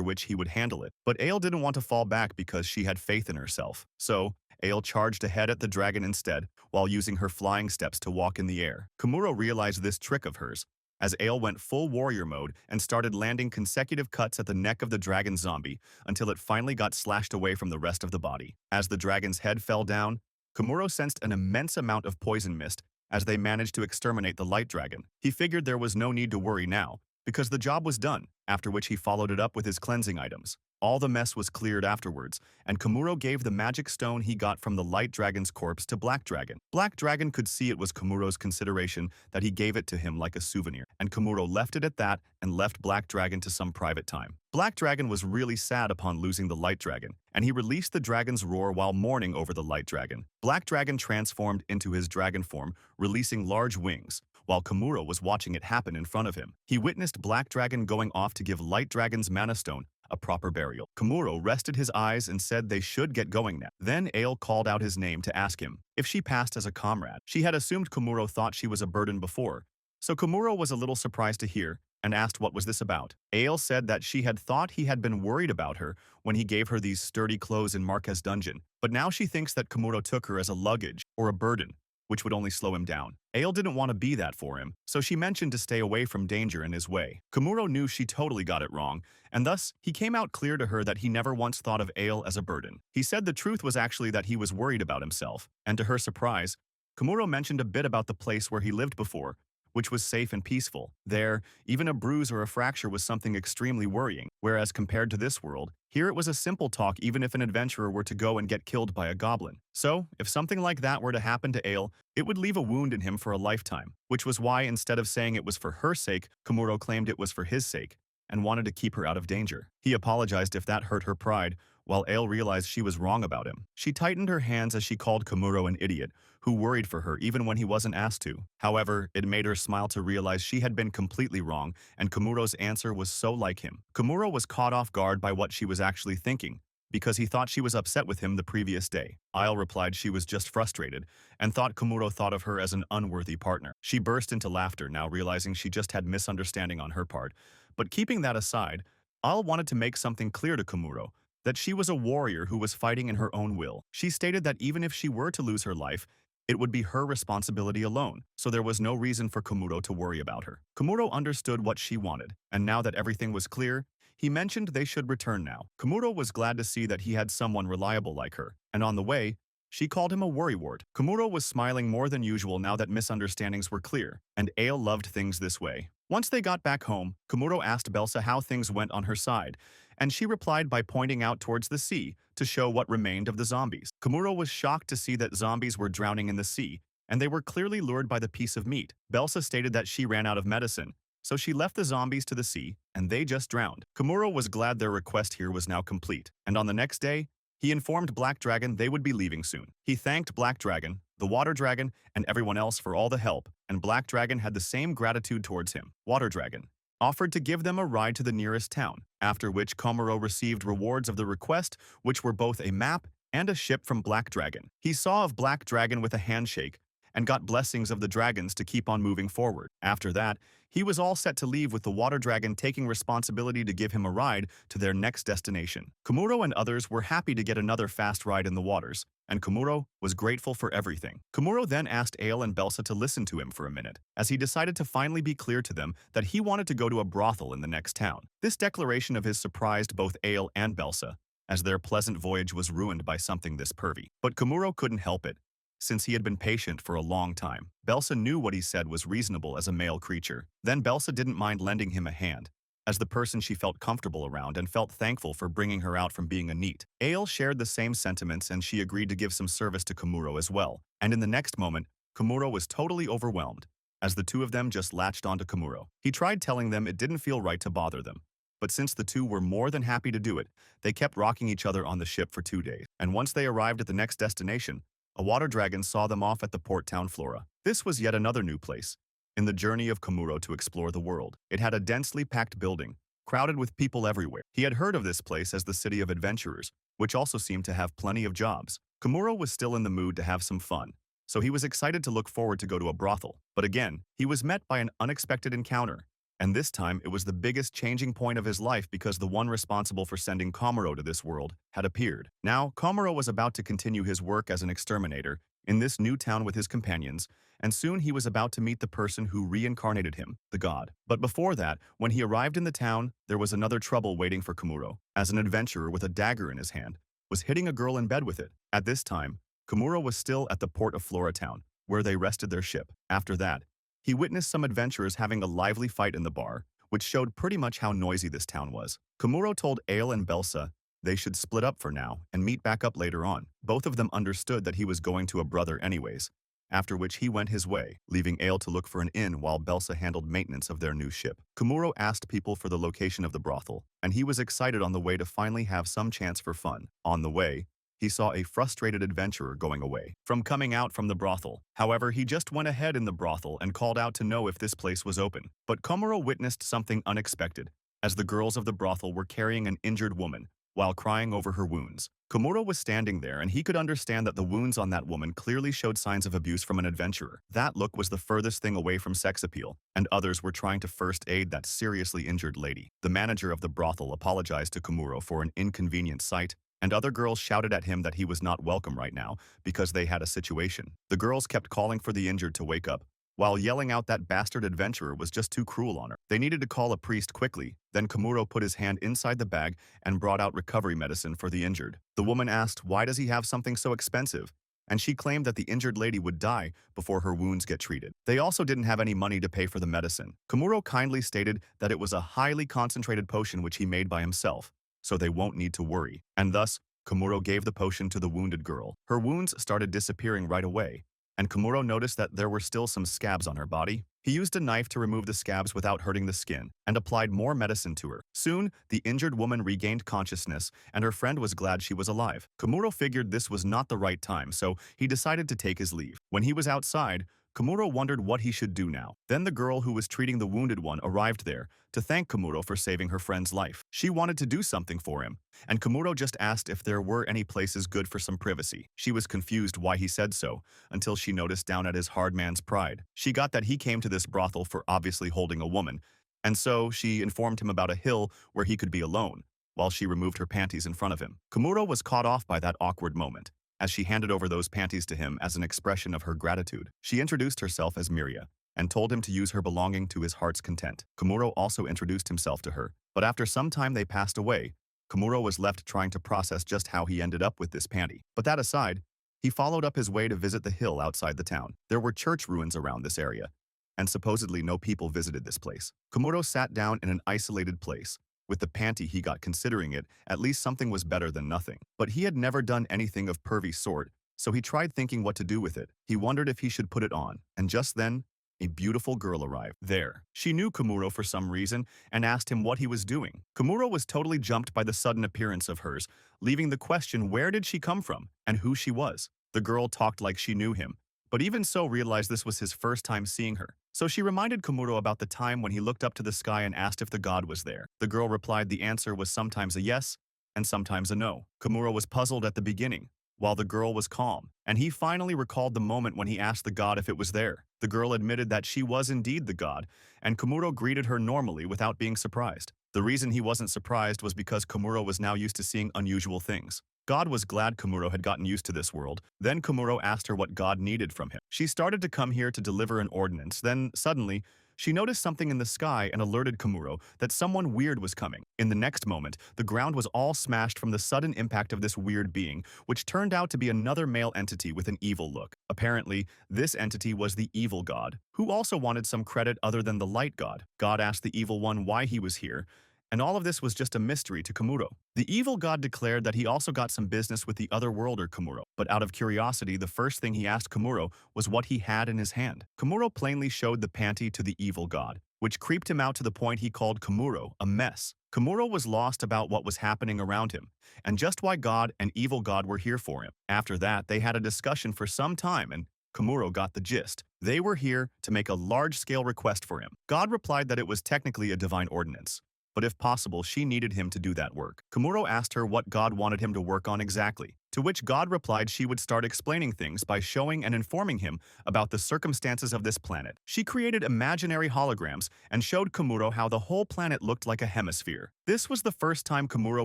which he would handle it. But Ale didn't want to fall back because she had faith in herself. So, Ale charged ahead at the dragon instead, while using her flying steps to walk in the air. Kamuro realized this trick of hers, as Ale went full warrior mode and started landing consecutive cuts at the neck of the dragon zombie until it finally got slashed away from the rest of the body. As the dragon's head fell down, Kamuro sensed an immense amount of poison mist as they managed to exterminate the light dragon. He figured there was no need to worry now, because the job was done, after which he followed it up with his cleansing items. All the mess was cleared afterwards, and Kamuro gave the magic stone he got from the light dragon's corpse to Black Dragon. Black Dragon could see it was Kamuro's consideration that he gave it to him like a souvenir, and Kamuro left it at that and left Black Dragon to some private time. Black Dragon was really sad upon losing the light dragon, and he released the dragon's roar while mourning over the light dragon. Black Dragon transformed into his dragon form, releasing large wings, while Kamuro was watching it happen in front of him. He witnessed Black Dragon going off to give Light Dragon's mana stone a proper burial. Kamuro rested his eyes and said they should get going now. Then Ale called out his name to ask him if she passed as a comrade. She had assumed Kamuro thought she was a burden before, so Kamuro was a little surprised to hear and asked what was this about. Ale said that she had thought he had been worried about her when he gave her these sturdy clothes in Marquez dungeon, but now she thinks that Kamuro took her as a luggage or a burden, which would only slow him down. Ale didn't want to be that for him, so she mentioned to stay away from danger in his way. Kamuro knew she totally got it wrong, and thus, he came out clear to her that he never once thought of Ale as a burden. He said the truth was actually that he was worried about himself, and to her surprise, Kamuro mentioned a bit about the place where he lived before, which was safe and peaceful. There, even a bruise or a fracture was something extremely worrying, whereas compared to this world, here it was a simple talk even if an adventurer were to go and get killed by a goblin. So, if something like that were to happen to Ale, it would leave a wound in him for a lifetime, which was why instead of saying it was for her sake, Kamuro claimed it was for his sake, and wanted to keep her out of danger. He apologized if that hurt her pride, while Ale realized she was wrong about him. She tightened her hands as she called Kamuro an idiot, who worried for her even when he wasn't asked to. However, it made her smile to realize she had been completely wrong, and Kamuro's answer was so like him. Kamuro was caught off guard by what she was actually thinking, because he thought she was upset with him the previous day. Ale replied she was just frustrated, and thought Kamuro thought of her as an unworthy partner. She burst into laughter, now realizing she just had misunderstanding on her part. But keeping that aside, Ale wanted to make something clear to Kamuro, that she was a warrior who was fighting in her own will. She stated that even if she were to lose her life, it would be her responsibility alone, so there was no reason for Kamuro to worry about her. Kamuro understood what she wanted, and now that everything was clear, he mentioned they should return now. Kamuro was glad to see that he had someone reliable like her, and on the way, she called him a worrywart. Kamuro was smiling more than usual now that misunderstandings were clear, and Ale loved things this way. Once they got back home, Kamuro asked Belsa how things went on her side, and she replied by pointing out towards the sea to show what remained of the zombies. Kamuro was shocked to see that zombies were drowning in the sea, and they were clearly lured by the piece of meat. Belsa stated that she ran out of medicine, so she left the zombies to the sea, and they just drowned. Kamuro was glad their request here was now complete, and on the next day, he informed Black Dragon they would be leaving soon. He thanked Black Dragon, the Water Dragon, and everyone else for all the help, and Black Dragon had the same gratitude towards him. Water Dragon offered to give them a ride to the nearest town, after which Kamuro received rewards of the request, which were both a map and a ship from Black Dragon. He saw of Black Dragon with a handshake, and got blessings of the dragons to keep on moving forward. After that, he was all set to leave with the Water Dragon taking responsibility to give him a ride to their next destination. Kamuro and others were happy to get another fast ride in the waters, and Kamuro was grateful for everything. Kamuro then asked Ale and Belsa to listen to him for a minute, as he decided to finally be clear to them that he wanted to go to a brothel in the next town. This declaration of his surprised both Ale and Belsa, as their pleasant voyage was ruined by something this pervy. But Kamuro couldn't help it, since he had been patient for a long time. Belsa knew what he said was reasonable as a male creature. Then Belsa didn't mind lending him a hand, as the person she felt comfortable around and felt thankful for bringing her out from being a neat. Ale shared the same sentiments and she agreed to give some service to Kamuro as well. And in the next moment, Kamuro was totally overwhelmed, as the two of them just latched onto Kamuro. He tried telling them it didn't feel right to bother them, but since the two were more than happy to do it, they kept rocking each other on the ship for 2 days. And once they arrived at the next destination, a water dragon saw them off at the port town Flora. This was yet another new place in the journey of Kamuro to explore the world. It had a densely packed building, crowded with people everywhere. He had heard of this place as the city of adventurers, which also seemed to have plenty of jobs. Kamuro was still in the mood to have some fun, so he was excited to look forward to go to a brothel. But again, he was met by an unexpected encounter, And this time, it was the biggest changing point of his life because the one responsible for sending Kamuro to this world had appeared. Now, Kamuro was about to continue his work as an exterminator in this new town with his companions, and soon he was about to meet the person who reincarnated him, the god. But before that, when he arrived in the town, there was another trouble waiting for Kamuro, as an adventurer with a dagger in his hand was hitting a girl in bed with it. At this time, Kamuro was still at the port of Flora Town, where they rested their ship. After that, he witnessed some adventurers having a lively fight in the bar, which showed pretty much how noisy this town was. Kamuro told Ale and Belsa they should split up for now and meet back up later on. Both of them understood that he was going to a brother anyways, after which he went his way, leaving Ale to look for an inn while Belsa handled maintenance of their new ship. Kamuro asked people for the location of the brothel, and he was excited on the way to finally have some chance for fun. On the way, he saw a frustrated adventurer going away from coming out from the brothel. However, he just went ahead in the brothel and called out to know if this place was open. But Kamuro witnessed something unexpected, as the girls of the brothel were carrying an injured woman while crying over her wounds. Kamuro was standing there and he could understand that the wounds on that woman clearly showed signs of abuse from an adventurer. That look was the furthest thing away from sex appeal, and others were trying to first aid that seriously injured lady. The manager of the brothel apologized to Kamuro for an inconvenient sight, and other girls shouted at him that he was not welcome right now because they had a situation. The girls kept calling for the injured to wake up, while yelling out that bastard adventurer was just too cruel on her. They needed to call a priest quickly. Then Kamuro put his hand inside the bag and brought out recovery medicine for the injured. The woman asked, why does he have something so expensive? And she claimed that the injured lady would die before her wounds get treated. They also didn't have any money to pay for the medicine. Kamuro kindly stated that it was a highly concentrated potion which he made by himself, so they won't need to worry. And thus, Kamuro gave the potion to the wounded girl. Her wounds started disappearing right away, and Kamuro noticed that there were still some scabs on her body. He used a knife to remove the scabs without hurting the skin, and applied more medicine to her. Soon, the injured woman regained consciousness, and her friend was glad she was alive. Kamuro figured this was not the right time, so he decided to take his leave. When he was outside, Kamuro wondered what he should do now. Then the girl who was treating the wounded one arrived there to thank Kamuro for saving her friend's life. She wanted to do something for him, and Kamuro just asked if there were any places good for some privacy. She was confused why he said so, until she noticed down at his hard man's pride. She got that he came to this brothel for obviously holding a woman, and so she informed him about a hill where he could be alone, while she removed her panties in front of him. Kamuro was caught off by that awkward moment, as she handed over those panties to him as an expression of her gratitude. She introduced herself as Miria, and told him to use her belonging to his heart's content. Kamuro also introduced himself to her, but after some time they passed away. Kamuro was left trying to process just how he ended up with this panty. But that aside, he followed up his way to visit the hill outside the town. There were church ruins around this area, and supposedly no people visited this place. Kamuro sat down in an isolated place. With the panty he got, considering it, at least something was better than nothing. But he had never done anything of pervy sort, so he tried thinking what to do with it. He wondered if he should put it on, and just then, a beautiful girl arrived there. She knew Kamuro for some reason and asked him what he was doing. Kamuro was totally jumped by the sudden appearance of hers, leaving the question where did she come from and who she was. The girl talked like she knew him, but even so realized this was his first time seeing her. So she reminded Kamuro about the time when he looked up to the sky and asked if the god was there. The girl replied the answer was sometimes a yes and sometimes a no. Kamuro was puzzled at the beginning, while the girl was calm, and he finally recalled the moment when he asked the god if it was there. The girl admitted that she was indeed the god, and Kamuro greeted her normally without being surprised. The reason he wasn't surprised was because Kamuro was now used to seeing unusual things. God was glad Kamuro had gotten used to this world. Then Kamuro asked her what God needed from him. She started to come here to deliver an ordinance. Then, suddenly, she noticed something in the sky and alerted Kamuro that someone weird was coming. In the next moment, the ground was all smashed from the sudden impact of this weird being, which turned out to be another male entity with an evil look. Apparently, this entity was the evil god, who also wanted some credit other than the light god. God asked the evil one why he was here, and all of this was just a mystery to Kamuro. The evil god declared that he also got some business with the other worlder Kamuro, but out of curiosity, the first thing he asked Kamuro was what he had in his hand. Kamuro plainly showed the panty to the evil god, which creeped him out to the point he called Kamuro a mess. Kamuro was lost about what was happening around him, and just why God and evil god were here for him. After that, they had a discussion for some time, and Kamuro got the gist. They were here to make a large-scale request for him. God replied that it was technically a divine ordinance, but if possible, she needed him to do that work. Kamuro asked her what God wanted him to work on exactly. to which God replied she would start explaining things by showing and informing him about the circumstances of this planet. She created imaginary holograms and showed Kamuro how the whole planet looked like a hemisphere. This was the first time Kamuro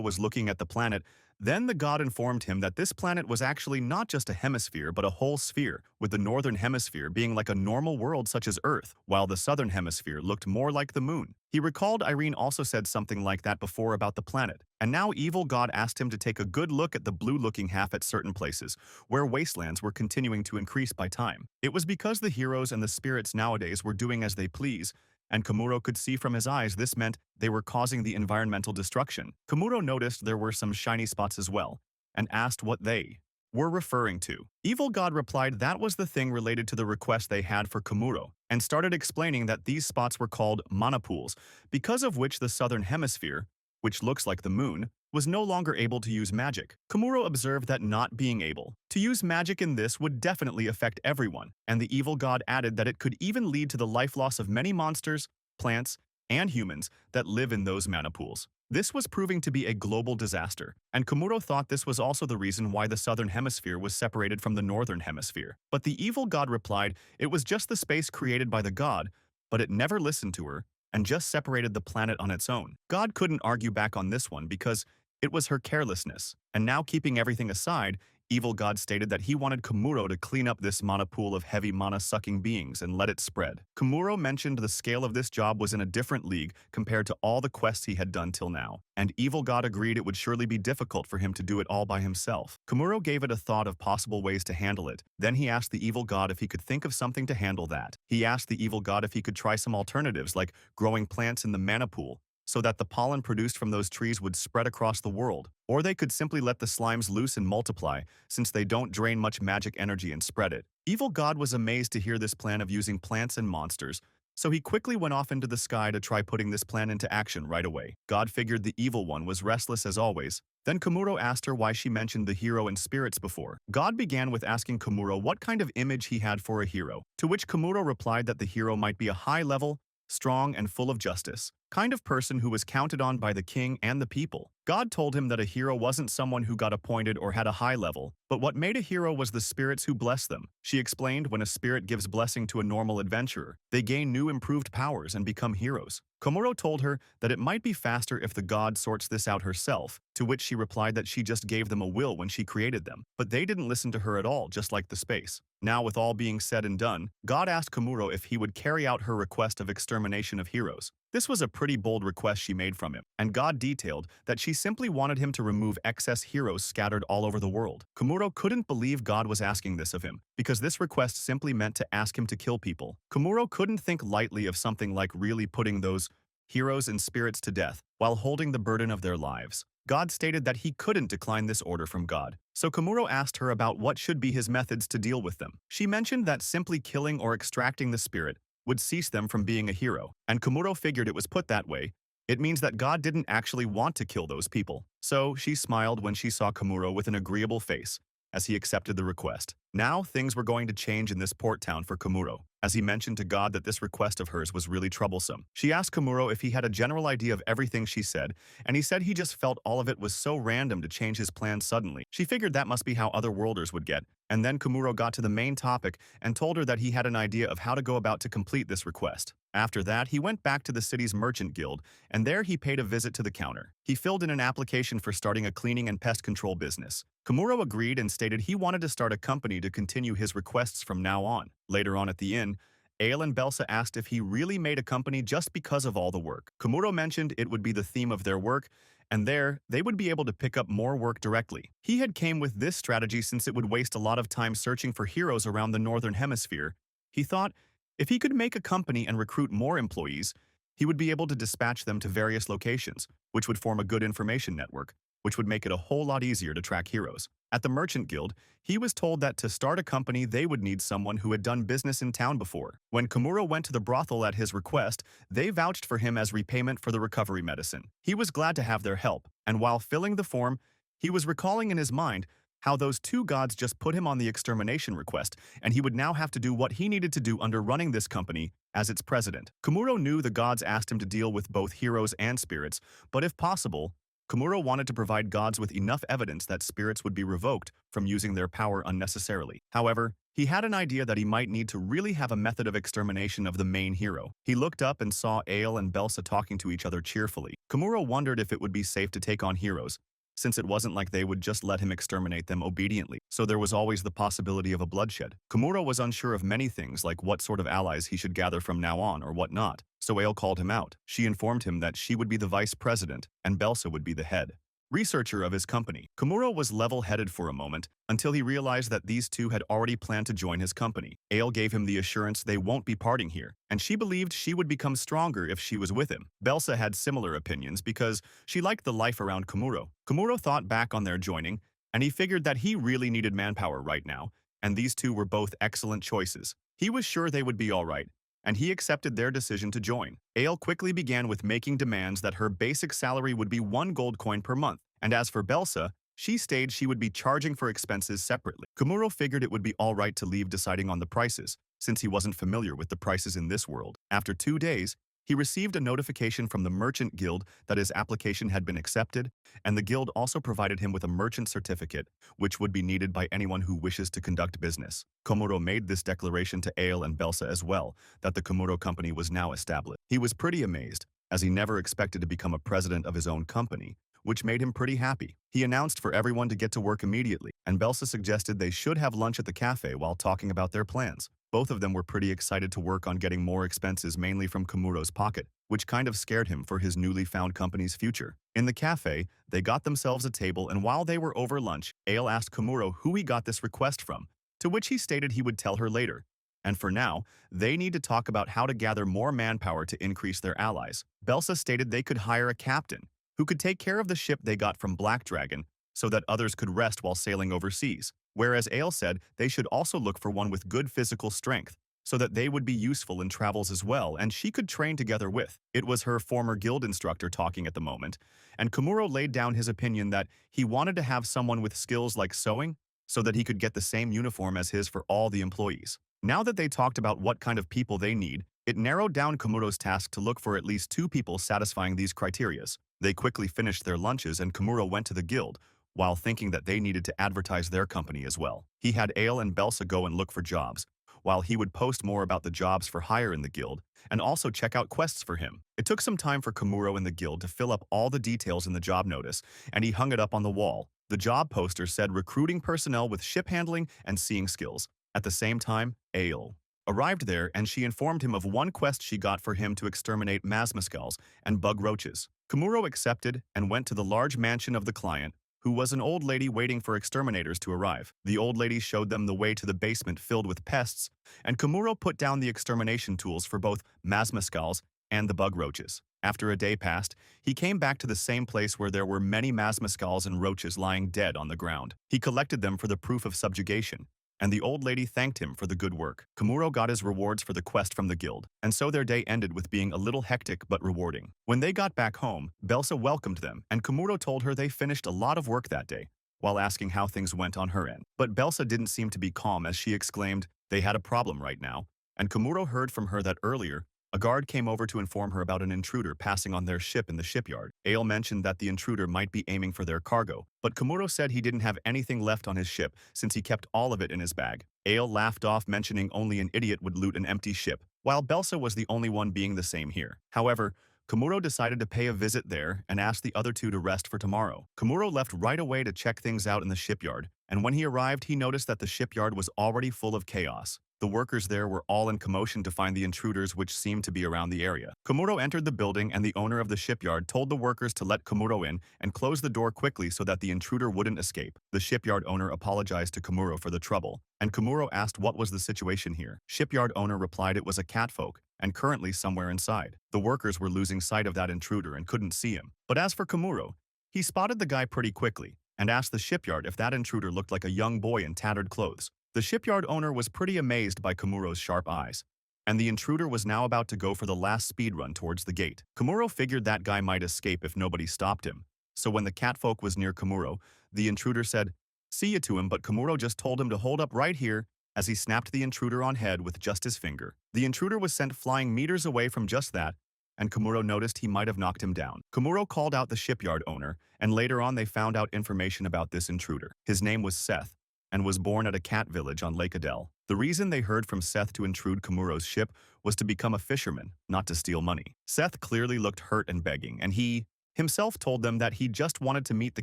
was looking at the planet. Then the god informed him that this planet was actually not just a hemisphere but a whole sphere, with the northern hemisphere being like a normal world such as Earth, while the southern hemisphere looked more like the moon. He recalled Irene also said something like that before about the planet, and now evil god asked him to take a good look at the blue-looking half at certain places, where wastelands were continuing to increase by time. It was because the heroes and the spirits nowadays were doing as they please, and Kamuro could see from his eyes this meant they were causing the environmental destruction. Kamuro noticed there were some shiny spots as well, and asked what they were referring to. Evil God replied that was the thing related to the request they had for Kamuro, and started explaining that these spots were called mana pools, because of which the southern hemisphere, which looks like the moon, was no longer able to use magic. Kamuro observed that not being able to use magic in this would definitely affect everyone, and the evil god added that it could even lead to the life loss of many monsters, plants, and humans that live in those mana pools. This was proving to be a global disaster, and Kamuro thought this was also the reason why the southern hemisphere was separated from the northern hemisphere. But the evil god replied it was just the space created by the god, but it never listened to her, and just separated the planet on its own. God couldn't argue back on this one because it was her carelessness, and now keeping everything aside, Evil God stated that he wanted Kamuro to clean up this mana pool of heavy mana-sucking beings and let it spread. Kamuro mentioned the scale of this job was in a different league compared to all the quests he had done till now, and Evil God agreed it would surely be difficult for him to do it all by himself. Kamuro gave it a thought of possible ways to handle it. Then he asked the Evil God if he could think of something to handle that. He asked the Evil God if he could try some alternatives like growing plants in the mana pool, so that the pollen produced from those trees would spread across the world. Or they could simply let the slimes loose and multiply, since they don't drain much magic energy and spread it. Evil God was amazed to hear this plan of using plants and monsters, so he quickly went off into the sky to try putting this plan into action right away. God figured the evil one was restless as always. Then Kamuro asked her why she mentioned the hero and spirits before. God began with asking Kamuro what kind of image he had for a hero, to which Kamuro replied that the hero might be a high-level, strong and full of justice, kind of person who was counted on by the king and the people. God told him that a hero wasn't someone who got appointed or had a high level, but what made a hero was the spirits who blessed them. She explained when a spirit gives blessing to a normal adventurer, they gain new improved powers and become heroes. Kamuro told her that it might be faster if the god sorts this out herself, to which she replied that she just gave them a will when she created them, but they didn't listen to her at all, just like the space. Now, with all being said and done, God asked Kamuro if he would carry out her request of extermination of heroes. This was a pretty bold request she made from him, and God detailed that she simply wanted him to remove excess heroes scattered all over the world. Kamuro couldn't believe God was asking this of him, because this request simply meant to ask him to kill people. Kamuro couldn't think lightly of something like really putting those heroes and spirits to death while holding the burden of their lives. God stated that he couldn't decline this order from God, so Kamuro asked her about what should be his methods to deal with them. She mentioned that simply killing or extracting the spirit would cease them from being a hero, and Kamuro figured it was put that way. It means that God didn't actually want to kill those people. So she smiled when she saw Kamuro with an agreeable face, as he accepted the request. Now things were going to change in this port town for Kamuro, as he mentioned to God that this request of hers was really troublesome. She asked Kamuro if he had a general idea of everything she said, and he said he just felt all of it was so random to change his plans suddenly. She figured that must be how other worlders would get, and then Kamuro got to the main topic and told her that he had an idea of how to go about to complete this request. After that, he went back to the city's merchant guild, and there he paid a visit to the counter. He filled in an application for starting a cleaning and pest control business. Kamuro agreed and stated he wanted to start a company to continue his requests from now on. Later on at the inn, Ale and Belsa asked if he really made a company just because of all the work. Kamuro mentioned it would be the theme of their work, and there, they would be able to pick up more work directly. He had came with this strategy since it would waste a lot of time searching for heroes around the northern hemisphere. He thought, if he could make a company and recruit more employees, he would be able to dispatch them to various locations, which would form a good information network, which would make it a whole lot easier to track heroes. At the Merchant Guild, he was told that to start a company they would need someone who had done business in town before. When Kamuro went to the brothel at his request, they vouched for him as repayment for the recovery medicine. He was glad to have their help, and while filling the form, he was recalling in his mind how those two gods just put him on the extermination request, and he would now have to do what he needed to do under running this company as its president. Kamuro knew the gods asked him to deal with both heroes and spirits, but if possible, Kamuro wanted to provide gods with enough evidence that spirits would be revoked from using their power unnecessarily. However, he had an idea that he might need to really have a method of extermination of the main hero. He looked up and saw Ale and Belsa talking to each other cheerfully. Kamuro wondered if it would be safe to take on heroes, since it wasn't like they would just let him exterminate them obediently, so there was always the possibility of a bloodshed. Kamuro was unsure of many things like what sort of allies he should gather from now on or what not, so Ale called him out. She informed him that she would be the vice president and Belsa would be the head researcher of his company. Kamuro was level-headed for a moment until he realized that these two had already planned to join his company. Ale gave him the assurance they won't be parting here, and she believed she would become stronger if she was with him. Belsa had similar opinions because she liked the life around Kamuro. Kamuro thought back on their joining, and he figured that he really needed manpower right now, and these two were both excellent choices. He was sure they would be all right, and he accepted their decision to join. Ale quickly began with making demands that her basic salary would be 1 gold coin per month, and as for Belsa, she stated she would be charging for expenses separately. Kamuro figured it would be all right to leave deciding on the prices, since he wasn't familiar with the prices in this world. After 2 days, he received a notification from the Merchant Guild that his application had been accepted, and the guild also provided him with a merchant certificate, which would be needed by anyone who wishes to conduct business. Kamuro made this declaration to Ale and Belsa as well, that the Kamuro Company was now established. He was pretty amazed, as he never expected to become a president of his own company, which made him pretty happy. He announced for everyone to get to work immediately, and Belsa suggested they should have lunch at the cafe while talking about their plans. Both of them were pretty excited to work on getting more expenses mainly from Kamuro's pocket, which kind of scared him for his newly found company's future. In the cafe, they got themselves a table, and while they were over lunch, Ale asked Kamuro who he got this request from, to which he stated he would tell her later. And for now, they need to talk about how to gather more manpower to increase their allies. Belsa stated they could hire a captain, who could take care of the ship they got from Black Dragon so that others could rest while sailing overseas, whereas Ale said they should also look for one with good physical strength so that they would be useful in travels as well and she could train together with. It was her former guild instructor talking at the moment, and Kamuro laid down his opinion that he wanted to have someone with skills like sewing so that he could get the same uniform as his for all the employees. Now that they talked about what kind of people they need, it narrowed down Kamuro's task to look for at least 2 people satisfying these criterias. They quickly finished their lunches and Kamuro went to the guild, while thinking that they needed to advertise their company as well. He had Ale and Belsa go and look for jobs, while he would post more about the jobs for hire in the guild, and also check out quests for him. It took some time for Kamuro in the guild to fill up all the details in the job notice, and he hung it up on the wall. The job poster said recruiting personnel with ship handling and seeing skills. At the same time, Ale arrived there and she informed him of one quest she got for him to exterminate masmoscals and bug roaches. Kamuro accepted and went to the large mansion of the client, who was an old lady waiting for exterminators to arrive. The old lady showed them the way to the basement filled with pests, and Kamuro put down the extermination tools for both masmoscals and the bug roaches. After a day passed, he came back to the same place where there were many masmoscals and roaches lying dead on the ground. He collected them for the proof of subjugation, and the old lady thanked him for the good work. Kamuro got his rewards for the quest from the guild, and so their day ended with being a little hectic but rewarding. When they got back home, Belsa welcomed them, and Kamuro told her they finished a lot of work that day, while asking how things went on her end. But Belsa didn't seem to be calm as she exclaimed they had a problem right now, and Kamuro heard from her that earlier, a guard came over to inform her about an intruder passing on their ship in the shipyard. Ale mentioned that the intruder might be aiming for their cargo, but Kamuro said he didn't have anything left on his ship since he kept all of it in his bag. Ale laughed off, mentioning only an idiot would loot an empty ship, while Belsa was the only one being the same here. However, Kamuro decided to pay a visit there and asked the other two to rest for tomorrow. Kamuro left right away to check things out in the shipyard, and when he arrived he noticed that the shipyard was already full of chaos. The workers there were all in commotion to find the intruders which seemed to be around the area. Kamuro entered the building and the owner of the shipyard told the workers to let Kamuro in and close the door quickly so that the intruder wouldn't escape. The shipyard owner apologized to Kamuro for the trouble, and Kamuro asked what was the situation here. Shipyard owner replied it was a catfolk, and currently somewhere inside. The workers were losing sight of that intruder and couldn't see him. But as for Kamuro, he spotted the guy pretty quickly and asked the shipyard if that intruder looked like a young boy in tattered clothes. The shipyard owner was pretty amazed by Kamuro's sharp eyes, and the intruder was now about to go for the last speed run towards the gate. Kamuro figured that guy might escape if nobody stopped him, so when the catfolk was near Kamuro, the intruder said, "See ya" to him, but Kamuro just told him to hold up right here as he snapped the intruder on head with just his finger. The intruder was sent flying meters away from just that, and Kamuro noticed he might have knocked him down. Kamuro called out the shipyard owner, and later on they found out information about this intruder. His name was Seth, and was born at a cat village on Lake Adele. The reason they heard from Seth to intrude Kamuro's ship was to become a fisherman, not to steal money. Seth clearly looked hurt and begging, and he himself told them that he just wanted to meet the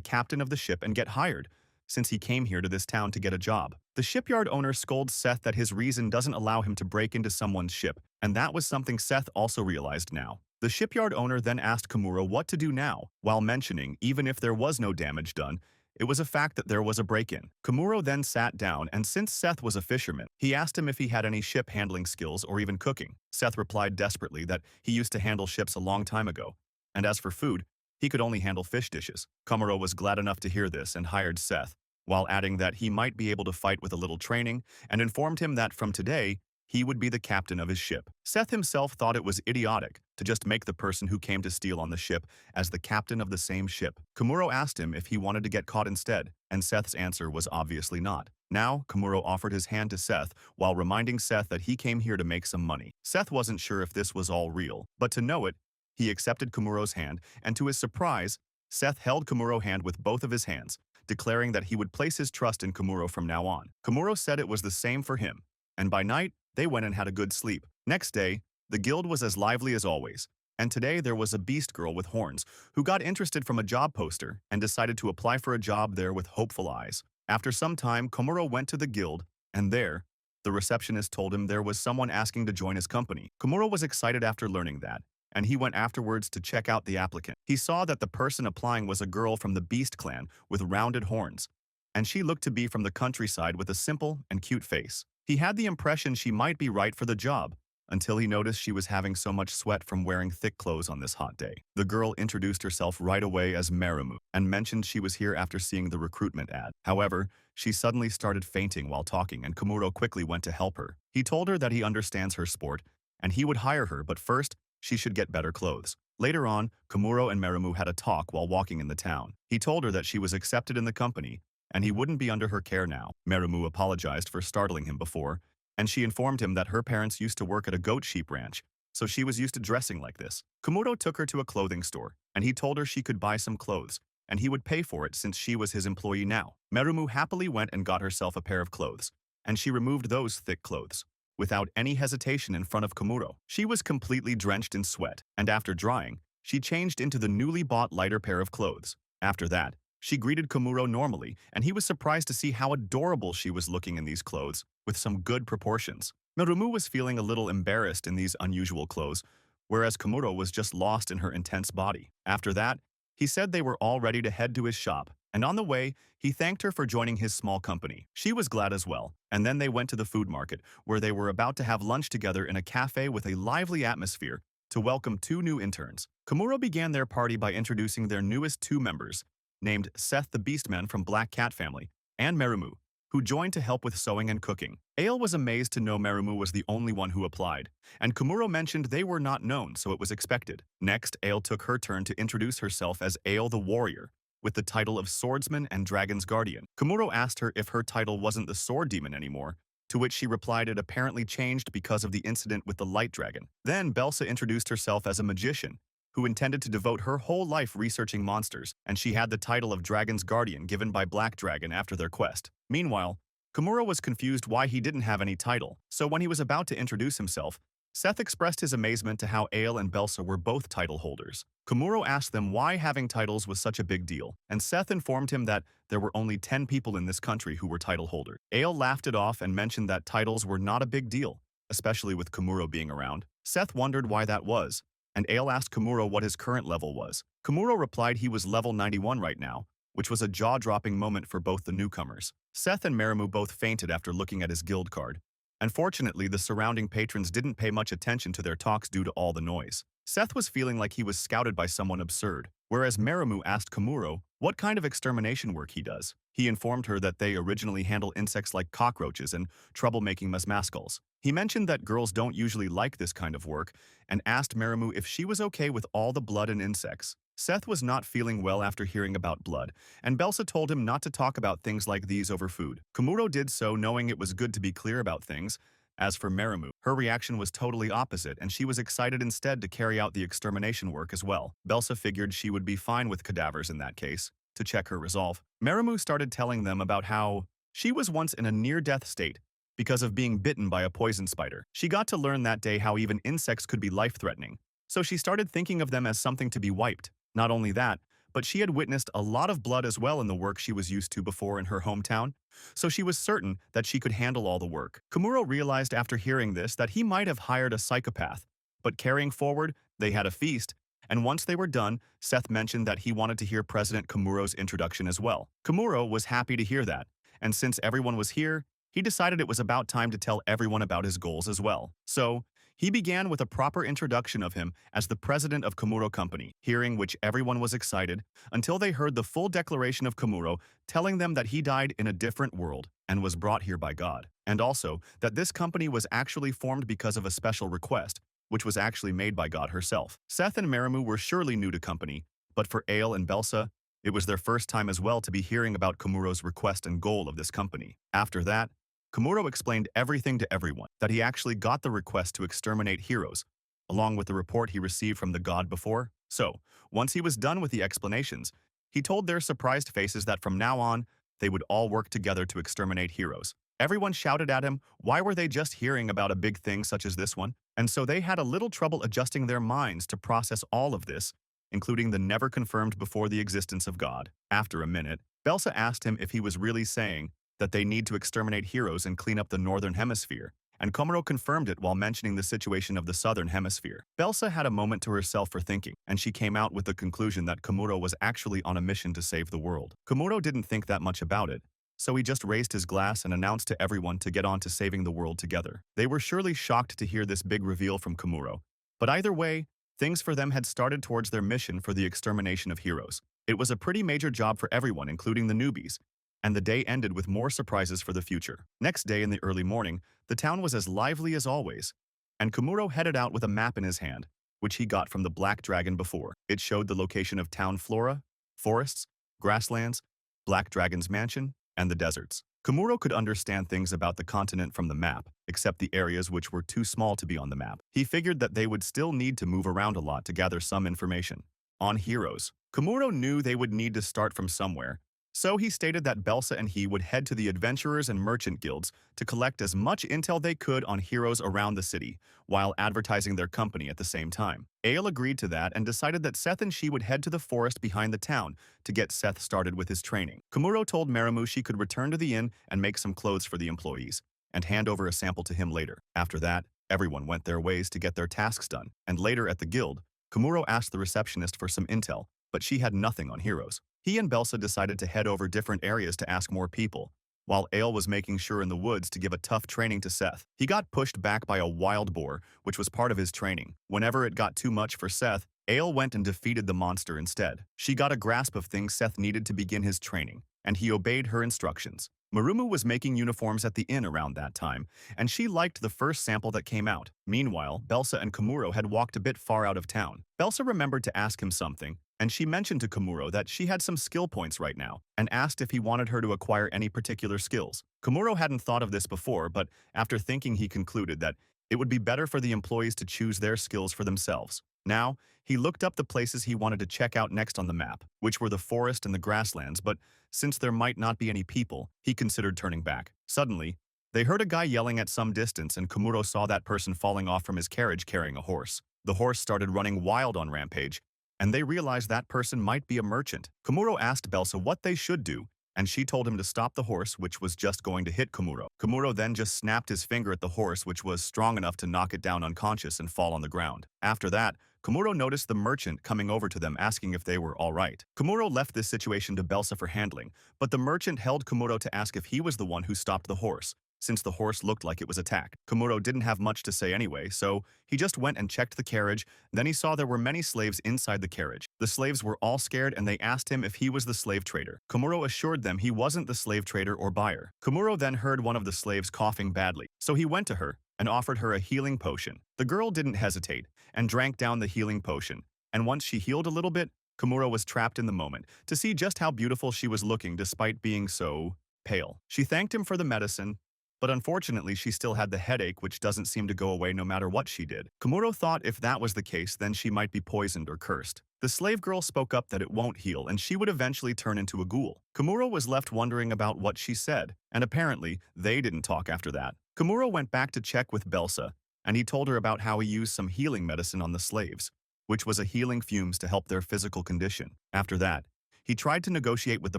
captain of the ship and get hired, since he came here to this town to get a job. The shipyard owner scolds Seth that his reason doesn't allow him to break into someone's ship, and that was something Seth also realized now. The shipyard owner then asked Kamuro what to do now, while mentioning, even if there was no damage done, it was a fact that there was a break-in. Kamuro then sat down, and since Seth was a fisherman, he asked him if he had any ship handling skills or even cooking. Seth replied desperately that he used to handle ships a long time ago, and as for food, he could only handle fish dishes. Kamuro was glad enough to hear this and hired Seth, while adding that he might be able to fight with a little training, and informed him that from today, he would be the captain of his ship. Seth himself thought it was idiotic to just make the person who came to steal on the ship as the captain of the same ship. Kamuro asked him if he wanted to get caught instead, and Seth's answer was obviously not. Now, Kamuro offered his hand to Seth while reminding Seth that he came here to make some money. Seth wasn't sure if this was all real, but to know it, he accepted Kamuro's hand, and to his surprise, Seth held Kamuro's hand with both of his hands, declaring that he would place his trust in Kamuro from now on. Kamuro said it was the same for him, and by night, they went and had a good sleep. Next day, the guild was as lively as always, and today there was a beast girl with horns who got interested from a job poster and decided to apply for a job there with hopeful eyes. After some time, Kamuro went to the guild, and there, the receptionist told him there was someone asking to join his company. Kamuro was excited after learning that, and he went afterwards to check out the applicant. He saw that the person applying was a girl from the Beast clan with rounded horns, and she looked to be from the countryside with a simple and cute face. He had the impression she might be right for the job, until he noticed she was having so much sweat from wearing thick clothes on this hot day. The girl introduced herself right away as Marimu, and mentioned she was here after seeing the recruitment ad. However, she suddenly started fainting while talking, and Kamuro quickly went to help her. He told her that he understands her sport, and he would hire her, but first, she should get better clothes. Later on, Kamuro and Marimu had a talk while walking in the town. He told her that she was accepted in the company, and he wouldn't be under her care now. Marimu apologized for startling him before, and she informed him that her parents used to work at a goat sheep ranch, so she was used to dressing like this. Kamuro took her to a clothing store, and he told her she could buy some clothes, and he would pay for it since she was his employee now. Marimu happily went and got herself a pair of clothes, and she removed those thick clothes without any hesitation in front of Kamuro. She was completely drenched in sweat, and after drying, she changed into the newly bought lighter pair of clothes. After that, she greeted Kamuro normally, and he was surprised to see how adorable she was looking in these clothes, with some good proportions. Marimu was feeling a little embarrassed in these unusual clothes, whereas Kamuro was just lost in her intense body. After that, he said they were all ready to head to his shop, and on the way, he thanked her for joining his small company. She was glad as well, and then they went to the food market, where they were about to have lunch together in a cafe with a lively atmosphere to welcome 2 new interns. Kamuro began their party by introducing their newest 2 members, named Seth the Beastman from Black Cat family, and Marimu, who joined to help with sewing and cooking. Ale was amazed to know Marimu was the only one who applied, and Kamuro mentioned they were not known, so it was expected. Next, Ale took her turn to introduce herself as Ale the Warrior, with the title of Swordsman and Dragon's Guardian. Kamuro asked her if her title wasn't the Sword Demon anymore, to which she replied it apparently changed because of the incident with the Light Dragon. Then Belsa introduced herself as a magician, who intended to devote her whole life researching monsters, and she had the title of Dragon's Guardian given by Black Dragon after their quest. Meanwhile, Kamuro was confused why he didn't have any title, so when he was about to introduce himself, Seth expressed his amazement to how Ale and Belsa were both title holders. Kamuro asked them why having titles was such a big deal, and Seth informed him that there were only 10 people in this country who were title holders. Ale laughed it off and mentioned that titles were not a big deal, especially with Kamuro being around. Seth wondered why that was, and Ale asked Kamuro what his current level was. Kamuro replied he was level 91 right now, which was a jaw-dropping moment for both the newcomers. Seth and Marimu both fainted after looking at his guild card. Unfortunately, the surrounding patrons didn't pay much attention to their talks due to all the noise. Seth was feeling like he was scouted by someone absurd, whereas Marimu asked Kamuro what kind of extermination work he does. He informed her that they originally handle insects like cockroaches and troublemaking musmascals. He mentioned that girls don't usually like this kind of work, and asked Marimu if she was okay with all the blood and insects. Seth was not feeling well after hearing about blood, and Belsa told him not to talk about things like these over food. Kamuro did so knowing it was good to be clear about things, As for Merimu, her reaction was totally opposite and she was excited instead to carry out the extermination work as well. Belsa figured she would be fine with cadavers in that case, to check her resolve. Merimu started telling them about how she was once in a near-death state because of being bitten by a poison spider. She got to learn that day how even insects could be life-threatening, so she started thinking of them as something to be wiped. Not only that, but she had witnessed a lot of blood as well in the work she was used to before in her hometown, so she was certain that she could handle all the work. Kamuro realized after hearing this that he might have hired a psychopath, but carrying forward, they had a feast, and once they were done, Seth mentioned that he wanted to hear President Kamuro's introduction as well. Kamuro was happy to hear that, and since everyone was here, he decided it was about time to tell everyone about his goals as well. So, he began with a proper introduction of him as the president of Kamuro Company, hearing which everyone was excited until they heard the full declaration of Kamuro telling them that he died in a different world and was brought here by God, and also that this company was actually formed because of a special request, which was actually made by God herself. Seth and Merimu were surely new to company, but for Ale and Belsa, it was their first time as well to be hearing about Kamuro's request and goal of this company. After that, Kamuro explained everything to everyone, that he actually got the request to exterminate heroes, along with the report he received from the god before. So, once he was done with the explanations, he told their surprised faces that from now on, they would all work together to exterminate heroes. Everyone shouted at him, why were they just hearing about a big thing such as this one? And so they had a little trouble adjusting their minds to process all of this, including the never confirmed before the existence of God. After a minute, Belsa asked him if he was really saying that they need to exterminate heroes and clean up the northern hemisphere, and Kamuro confirmed it while mentioning the situation of the southern hemisphere. Belsa had a moment to herself for thinking, and she came out with the conclusion that Kamuro was actually on a mission to save the world. Kamuro didn't think that much about it, so he just raised his glass and announced to everyone to get on to saving the world together. They were surely shocked to hear this big reveal from Kamuro, but either way, things for them had started towards their mission for the extermination of heroes. It was a pretty major job for everyone, including the newbies, and the day ended with more surprises for the future. Next day in the early morning, the town was as lively as always, and Kamuro headed out with a map in his hand, which he got from the Black Dragon before. It showed the location of town flora, forests, grasslands, Black Dragon's mansion, and the deserts. Kamuro could understand things about the continent from the map, except the areas which were too small to be on the map. He figured that they would still need to move around a lot to gather some information. On heroes, Kamuro knew they would need to start from somewhere, so he stated that Belsa and he would head to the adventurers and merchant guilds to collect as much intel they could on heroes around the city, while advertising their company at the same time. Ale agreed to that and decided that Seth and she would head to the forest behind the town to get Seth started with his training. Kamuro told Merimu she could return to the inn and make some clothes for the employees, and hand over a sample to him later. After that, everyone went their ways to get their tasks done, and later at the guild, Kamuro asked the receptionist for some intel, but she had nothing on heroes. He and Belsa decided to head over different areas to ask more people, while Ale was making sure in the woods to give a tough training to Seth. He got pushed back by a wild boar, which was part of his training. Whenever it got too much for Seth, Ale went and defeated the monster instead. She got a grasp of things Seth needed to begin his training, and he obeyed her instructions. Marumu was making uniforms at the inn around that time, and she liked the first sample that came out. Meanwhile, Belsa and Kamuro had walked a bit far out of town. Belsa remembered to ask him something, and she mentioned to Kamuro that she had some skill points right now, and asked if he wanted her to acquire any particular skills. Kamuro hadn't thought of this before, but after thinking he concluded that it would be better for the employees to choose their skills for themselves. Now, he looked up the places he wanted to check out next on the map, which were the forest and the grasslands, but since there might not be any people, he considered turning back. Suddenly, they heard a guy yelling at some distance and Kamuro saw that person falling off from his carriage carrying a horse. The horse started running wild on Rampage, and they realized that person might be a merchant. Kamuro asked Belsa what they should do, and she told him to stop the horse, which was just going to hit Kamuro. Kamuro then just snapped his finger at the horse, which was strong enough to knock it down unconscious and fall on the ground. After that, Kamuro noticed the merchant coming over to them asking if they were all right. Kamuro left this situation to Belsa for handling, but the merchant held Kamuro to ask if he was the one who stopped the horse, since the horse looked like it was attacked. Kamuro didn't have much to say anyway, so he just went and checked the carriage. Then he saw there were many slaves inside the carriage. The slaves were all scared and they asked him if he was the slave trader. Kamuro assured them he wasn't the slave trader or buyer. Kamuro then heard one of the slaves coughing badly, so he went to her and offered her a healing potion. The girl didn't hesitate and drank down the healing potion, and once she healed a little bit, Kamuro was trapped in the moment to see just how beautiful she was looking despite being so pale. She thanked him for the medicine But unfortunately, she still had the headache which doesn't seem to go away no matter what she did. Kamuro thought if that was the case, then she might be poisoned or cursed. The slave girl spoke up that it won't heal and she would eventually turn into a ghoul. Kamuro was left wondering about what she said, and apparently, they didn't talk after that. Kamuro went back to check with Belsa, and he told her about how he used some healing medicine on the slaves, which was a healing fumes to help their physical condition. After that, he tried to negotiate with the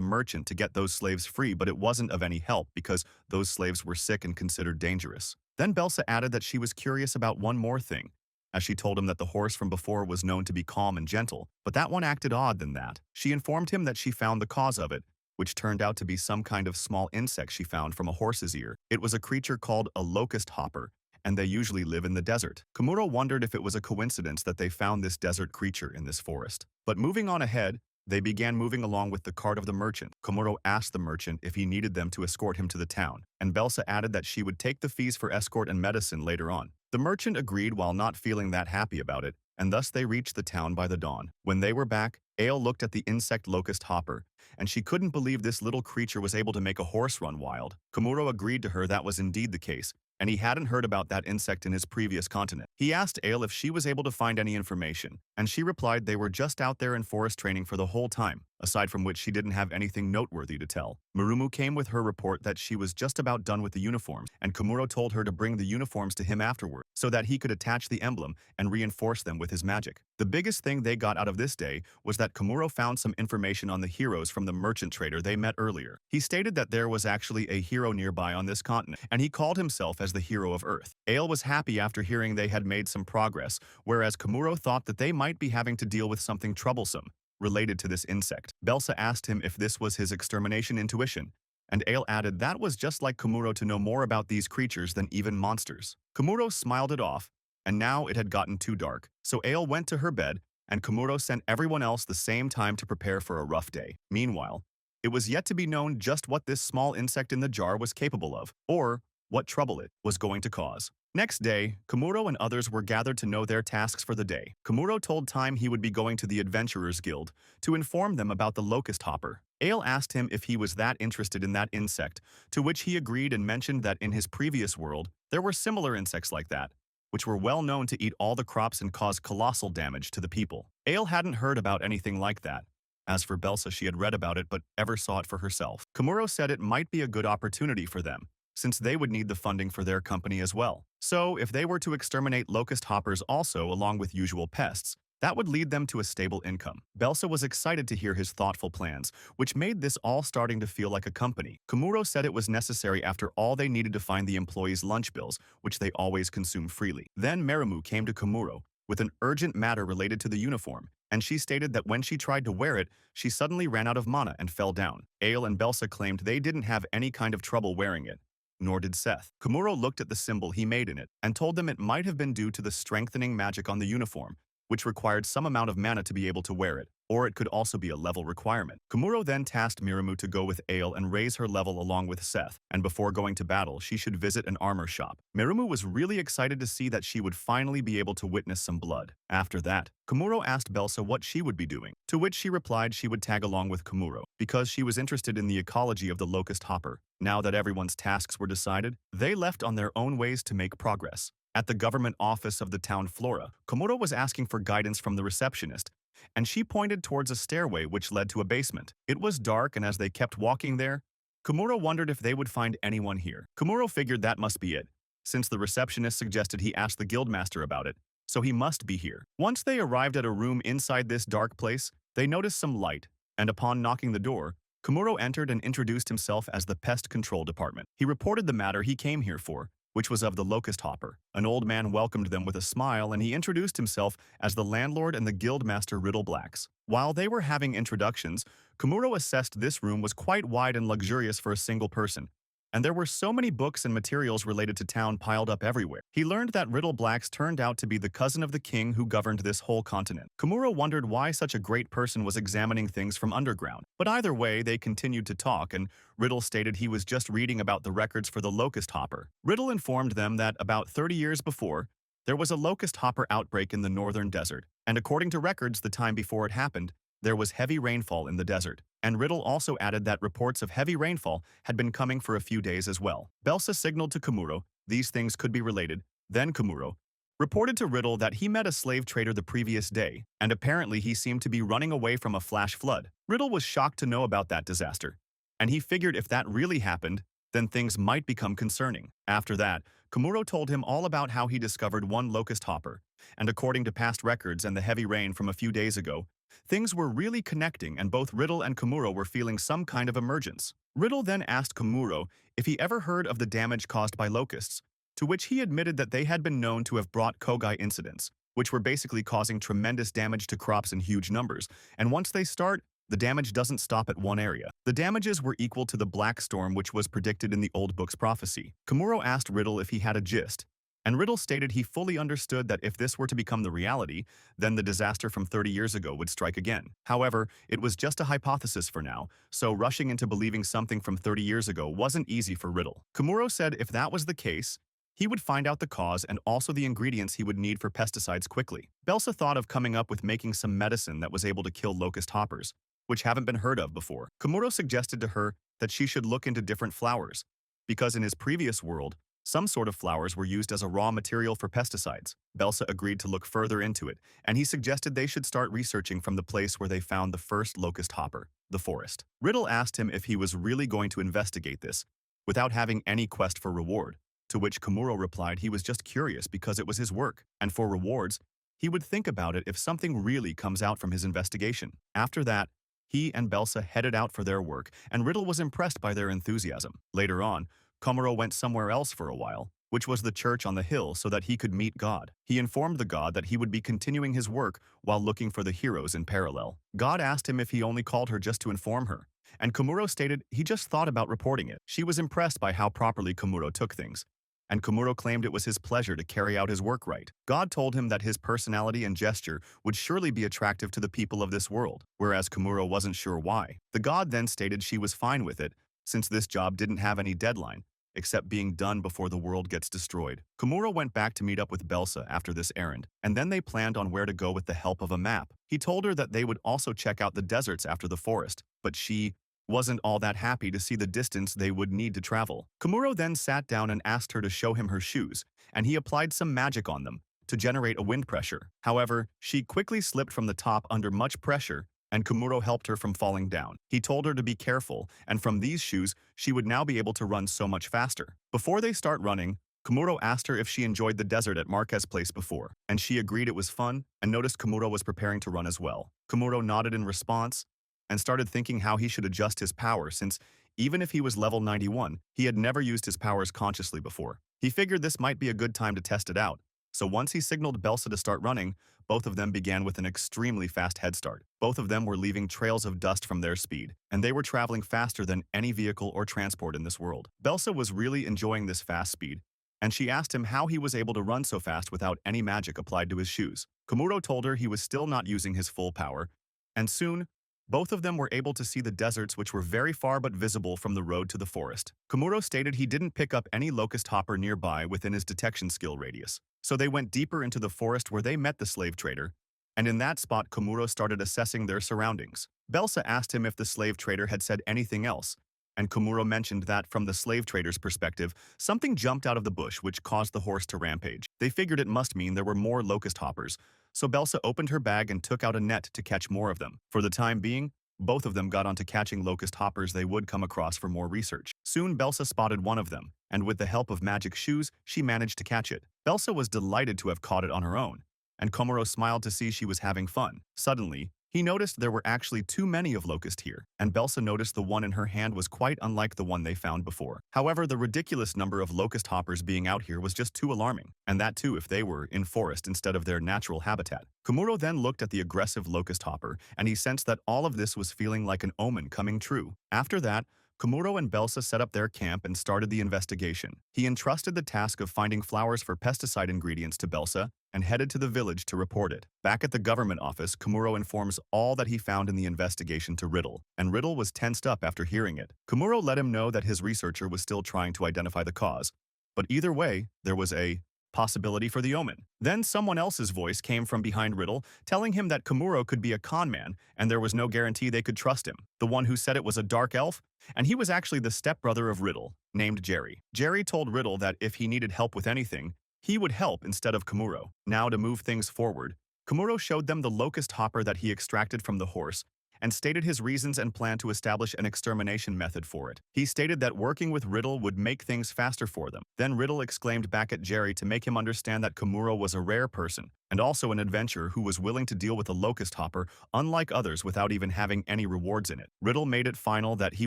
merchant to get those slaves free, but it wasn't of any help because those slaves were sick and considered dangerous. Then Belsa added that she was curious about one more thing, as she told him that the horse from before was known to be calm and gentle, but that one acted odd than that. She informed him that she found the cause of it, which turned out to be some kind of small insect she found from a horse's ear. It was a creature called a locust hopper, and they usually live in the desert. Kamuro wondered if it was a coincidence that they found this desert creature in this forest. But moving on ahead, they began moving along with the cart of the merchant. Kamuro asked the merchant if he needed them to escort him to the town, and Belsa added that she would take the fees for escort and medicine later on. The merchant agreed while not feeling that happy about it, and thus they reached the town by the dawn. When they were back, Ale looked at the insect locust hopper, and she couldn't believe this little creature was able to make a horse run wild. Kamuro agreed to her that was indeed the case, and he hadn't heard about that insect in his previous continent. He asked Ale if she was able to find any information, and she replied they were just out there in forest training for the whole time, aside from which she didn't have anything noteworthy to tell. Murumu came with her report that she was just about done with the uniforms, and Kamuro told her to bring the uniforms to him afterward, so that he could attach the emblem and reinforce them with his magic. The biggest thing they got out of this day was that Kamuro found some information on the heroes from the merchant trader they met earlier. He stated that there was actually a hero nearby on this continent, and he called himself as the hero of Earth. Ale was happy after hearing they had made some progress, whereas Kamuro thought that they might be having to deal with something troublesome related to this insect. Belsa asked him if this was his extermination intuition, and Ale added that was just like Kamuro to know more about these creatures than even monsters. Kamuro smiled it off, and now it had gotten too dark, so Ale went to her bed, and Kamuro sent everyone else the same time to prepare for a rough day. Meanwhile, it was yet to be known just what this small insect in the jar was capable of, or what trouble it was going to cause. Next day, Kamuro and others were gathered to know their tasks for the day. Kamuro told Time he would be going to the Adventurers Guild to inform them about the locust hopper. Ale asked him if he was that interested in that insect, to which he agreed and mentioned that in his previous world, there were similar insects like that, which were well known to eat all the crops and cause colossal damage to the people. Ale hadn't heard about anything like that. As for Belsa, she had read about it but ever saw it for herself. Kamuro said it might be a good opportunity for them, since they would need the funding for their company as well. So, if they were to exterminate locust hoppers also along with usual pests, that would lead them to a stable income. Belsa was excited to hear his thoughtful plans, which made this all starting to feel like a company. Kamuro said it was necessary after all they needed to find the employees' lunch bills, which they always consume freely. Then Marimu came to Kamuro with an urgent matter related to the uniform, and she stated that when she tried to wear it, she suddenly ran out of mana and fell down. Ale and Belsa claimed they didn't have any kind of trouble wearing it, nor did Seth. Kamuro looked at the symbol he made in it and told them it might have been due to the strengthening magic on the uniform, which required some amount of mana to be able to wear it, or it could also be a level requirement. Kamuro then tasked Mirimu to go with Ale and raise her level along with Seth, and before going to battle, she should visit an armor shop. Mirimu was really excited to see that she would finally be able to witness some blood. After that, Kamuro asked Belsa what she would be doing, to which she replied she would tag along with Kamuro, because she was interested in the ecology of the locust hopper. Now that everyone's tasks were decided, they left on their own ways to make progress. At the government office of the town Flora, Kamuro was asking for guidance from the receptionist, and she pointed towards a stairway which led to a basement. It was dark, and as they kept walking there, Kamuro wondered if they would find anyone here. Kamuro figured that must be it, since the receptionist suggested he ask the guildmaster about it, so he must be here. Once they arrived at a room inside this dark place, they noticed some light, and upon knocking the door, Kamuro entered and introduced himself as the Pest Control Department. He reported the matter he came here for, which was of the locust hopper. An old man welcomed them with a smile, and he introduced himself as the landlord and the guildmaster Riddle Blacks. While they were having introductions, Kamuro assessed this room was quite wide and luxurious for a single person, and there were so many books and materials related to town piled up everywhere. He learned that Riddle Blacks turned out to be the cousin of the king who governed this whole continent. Kamuro wondered why such a great person was examining things from underground, but either way, they continued to talk, and Riddle stated he was just reading about the records for the locust hopper. Riddle informed them that about 30 years before, there was a locust hopper outbreak in the northern desert, and according to records the time before it happened, there was heavy rainfall in the desert, and Riddle also added that reports of heavy rainfall had been coming for a few days as well. Belsa signaled to Kamuro these things could be related, then Kamuro reported to Riddle that he met a slave trader the previous day, and apparently he seemed to be running away from a flash flood. Riddle was shocked to know about that disaster, and he figured if that really happened, then things might become concerning. After that, Kamuro told him all about how he discovered one locust hopper, and according to past records and the heavy rain from a few days ago, things were really connecting and both Riddle and Kamuro were feeling some kind of emergence. Riddle then asked Kamuro if he ever heard of the damage caused by locusts, to which he admitted that they had been known to have brought kogai incidents, which were basically causing tremendous damage to crops in huge numbers, and once they start, the damage doesn't stop at one area. The damages were equal to the black storm which was predicted in the old book's prophecy. Kamuro asked Riddle if he had a gist, and Riddle stated he fully understood that if this were to become the reality, then the disaster from 30 years ago would strike again. However, it was just a hypothesis for now, so rushing into believing something from 30 years ago wasn't easy for Riddle. Kamuro said if that was the case, he would find out the cause and also the ingredients he would need for pesticides quickly. Belsa thought of coming up with making some medicine that was able to kill locust hoppers, which haven't been heard of before. Kamuro suggested to her that she should look into different flowers, because in his previous world, some sort of flowers were used as a raw material for pesticides. Belsa agreed to look further into it, and he suggested they should start researching from the place where they found the first locust hopper, the forest. Riddle asked him if he was really going to investigate this, without having any quest for reward, to which Kamuro replied he was just curious because it was his work, and for rewards, he would think about it if something really comes out from his investigation. After that, he and Belsa headed out for their work, and Riddle was impressed by their enthusiasm. Later on, Kamuro went somewhere else for a while, which was the church on the hill so that he could meet God. He informed the god that he would be continuing his work while looking for the heroes in parallel. God asked him if he only called her just to inform her, and Kamuro stated he just thought about reporting it. She was impressed by how properly Kamuro took things, and Kamuro claimed it was his pleasure to carry out his work right. God told him that his personality and gesture would surely be attractive to the people of this world, whereas Kamuro wasn't sure why. The god then stated she was fine with it, since this job didn't have any deadline, except being done before the world gets destroyed. Kamuro went back to meet up with Belsa after this errand, and then they planned on where to go with the help of a map. He told her that they would also check out the deserts after the forest, but she wasn't all that happy to see the distance they would need to travel. Kamuro then sat down and asked her to show him her shoes, and he applied some magic on them to generate a wind pressure. However, she quickly slipped from the top under much pressure, and Kamuro helped her from falling down. He told her to be careful, and from these shoes, she would now be able to run so much faster. Before they start running, Kamuro asked her if she enjoyed the desert at Marquez place before, and she agreed it was fun and noticed Kamuro was preparing to run as well. Kamuro nodded in response and started thinking how he should adjust his power since, even if he was level 91, he had never used his powers consciously before. He figured this might be a good time to test it out, so once he signaled Belsa to start running, both of them began with an extremely fast head start. Both of them were leaving trails of dust from their speed, and they were traveling faster than any vehicle or transport in this world. Belsa was really enjoying this fast speed, and she asked him how he was able to run so fast without any magic applied to his shoes. Kamuro told her he was still not using his full power, and soon, both of them were able to see the deserts which were very far but visible from the road to the forest. Kamuro stated he didn't pick up any locust hopper nearby within his detection skill radius, so they went deeper into the forest where they met the slave trader, and in that spot Kamuro started assessing their surroundings. Belsa asked him if the slave trader had said anything else, and Kamuro mentioned that from the slave trader's perspective, something jumped out of the bush which caused the horse to rampage. They figured it must mean there were more locust hoppers, so Belsa opened her bag and took out a net to catch more of them. For the time being, both of them got onto catching locust hoppers they would come across for more research. Soon Belsa spotted one of them, and with the help of magic shoes, she managed to catch it. Belsa was delighted to have caught it on her own, and Kamuro smiled to see she was having fun. Suddenly, he noticed there were actually too many of locust here, and Belsa noticed the one in her hand was quite unlike the one they found before. However, the ridiculous number of locust hoppers being out here was just too alarming, and that too if they were in forest instead of their natural habitat. Kamuro then looked at the aggressive locust hopper, and he sensed that all of this was feeling like an omen coming true. After that, Kamuro and Belsa set up their camp and started the investigation. He entrusted the task of finding flowers for pesticide ingredients to Belsa and headed to the village to report it. Back at the government office, Kamuro informs all that he found in the investigation to Riddle, and Riddle was tensed up after hearing it. Kamuro let him know that his researcher was still trying to identify the cause, but either way, there was a possibility for the omen. Then someone else's voice came from behind Riddle, telling him that Kamuro could be a con man, and there was no guarantee they could trust him. The one who said it was a dark elf, and he was actually the stepbrother of Riddle, named Jerry. Jerry told Riddle that if he needed help with anything, he would help instead of Kamuro. Now to move things forward, Kamuro showed them the locust hopper that he extracted from the horse, and stated his reasons and plan to establish an extermination method for it. He stated that working with Riddle would make things faster for them. Then Riddle exclaimed back at Jerry to make him understand that Kamuro was a rare person, and also an adventurer who was willing to deal with a locust hopper, unlike others without even having any rewards in it. Riddle made it final that he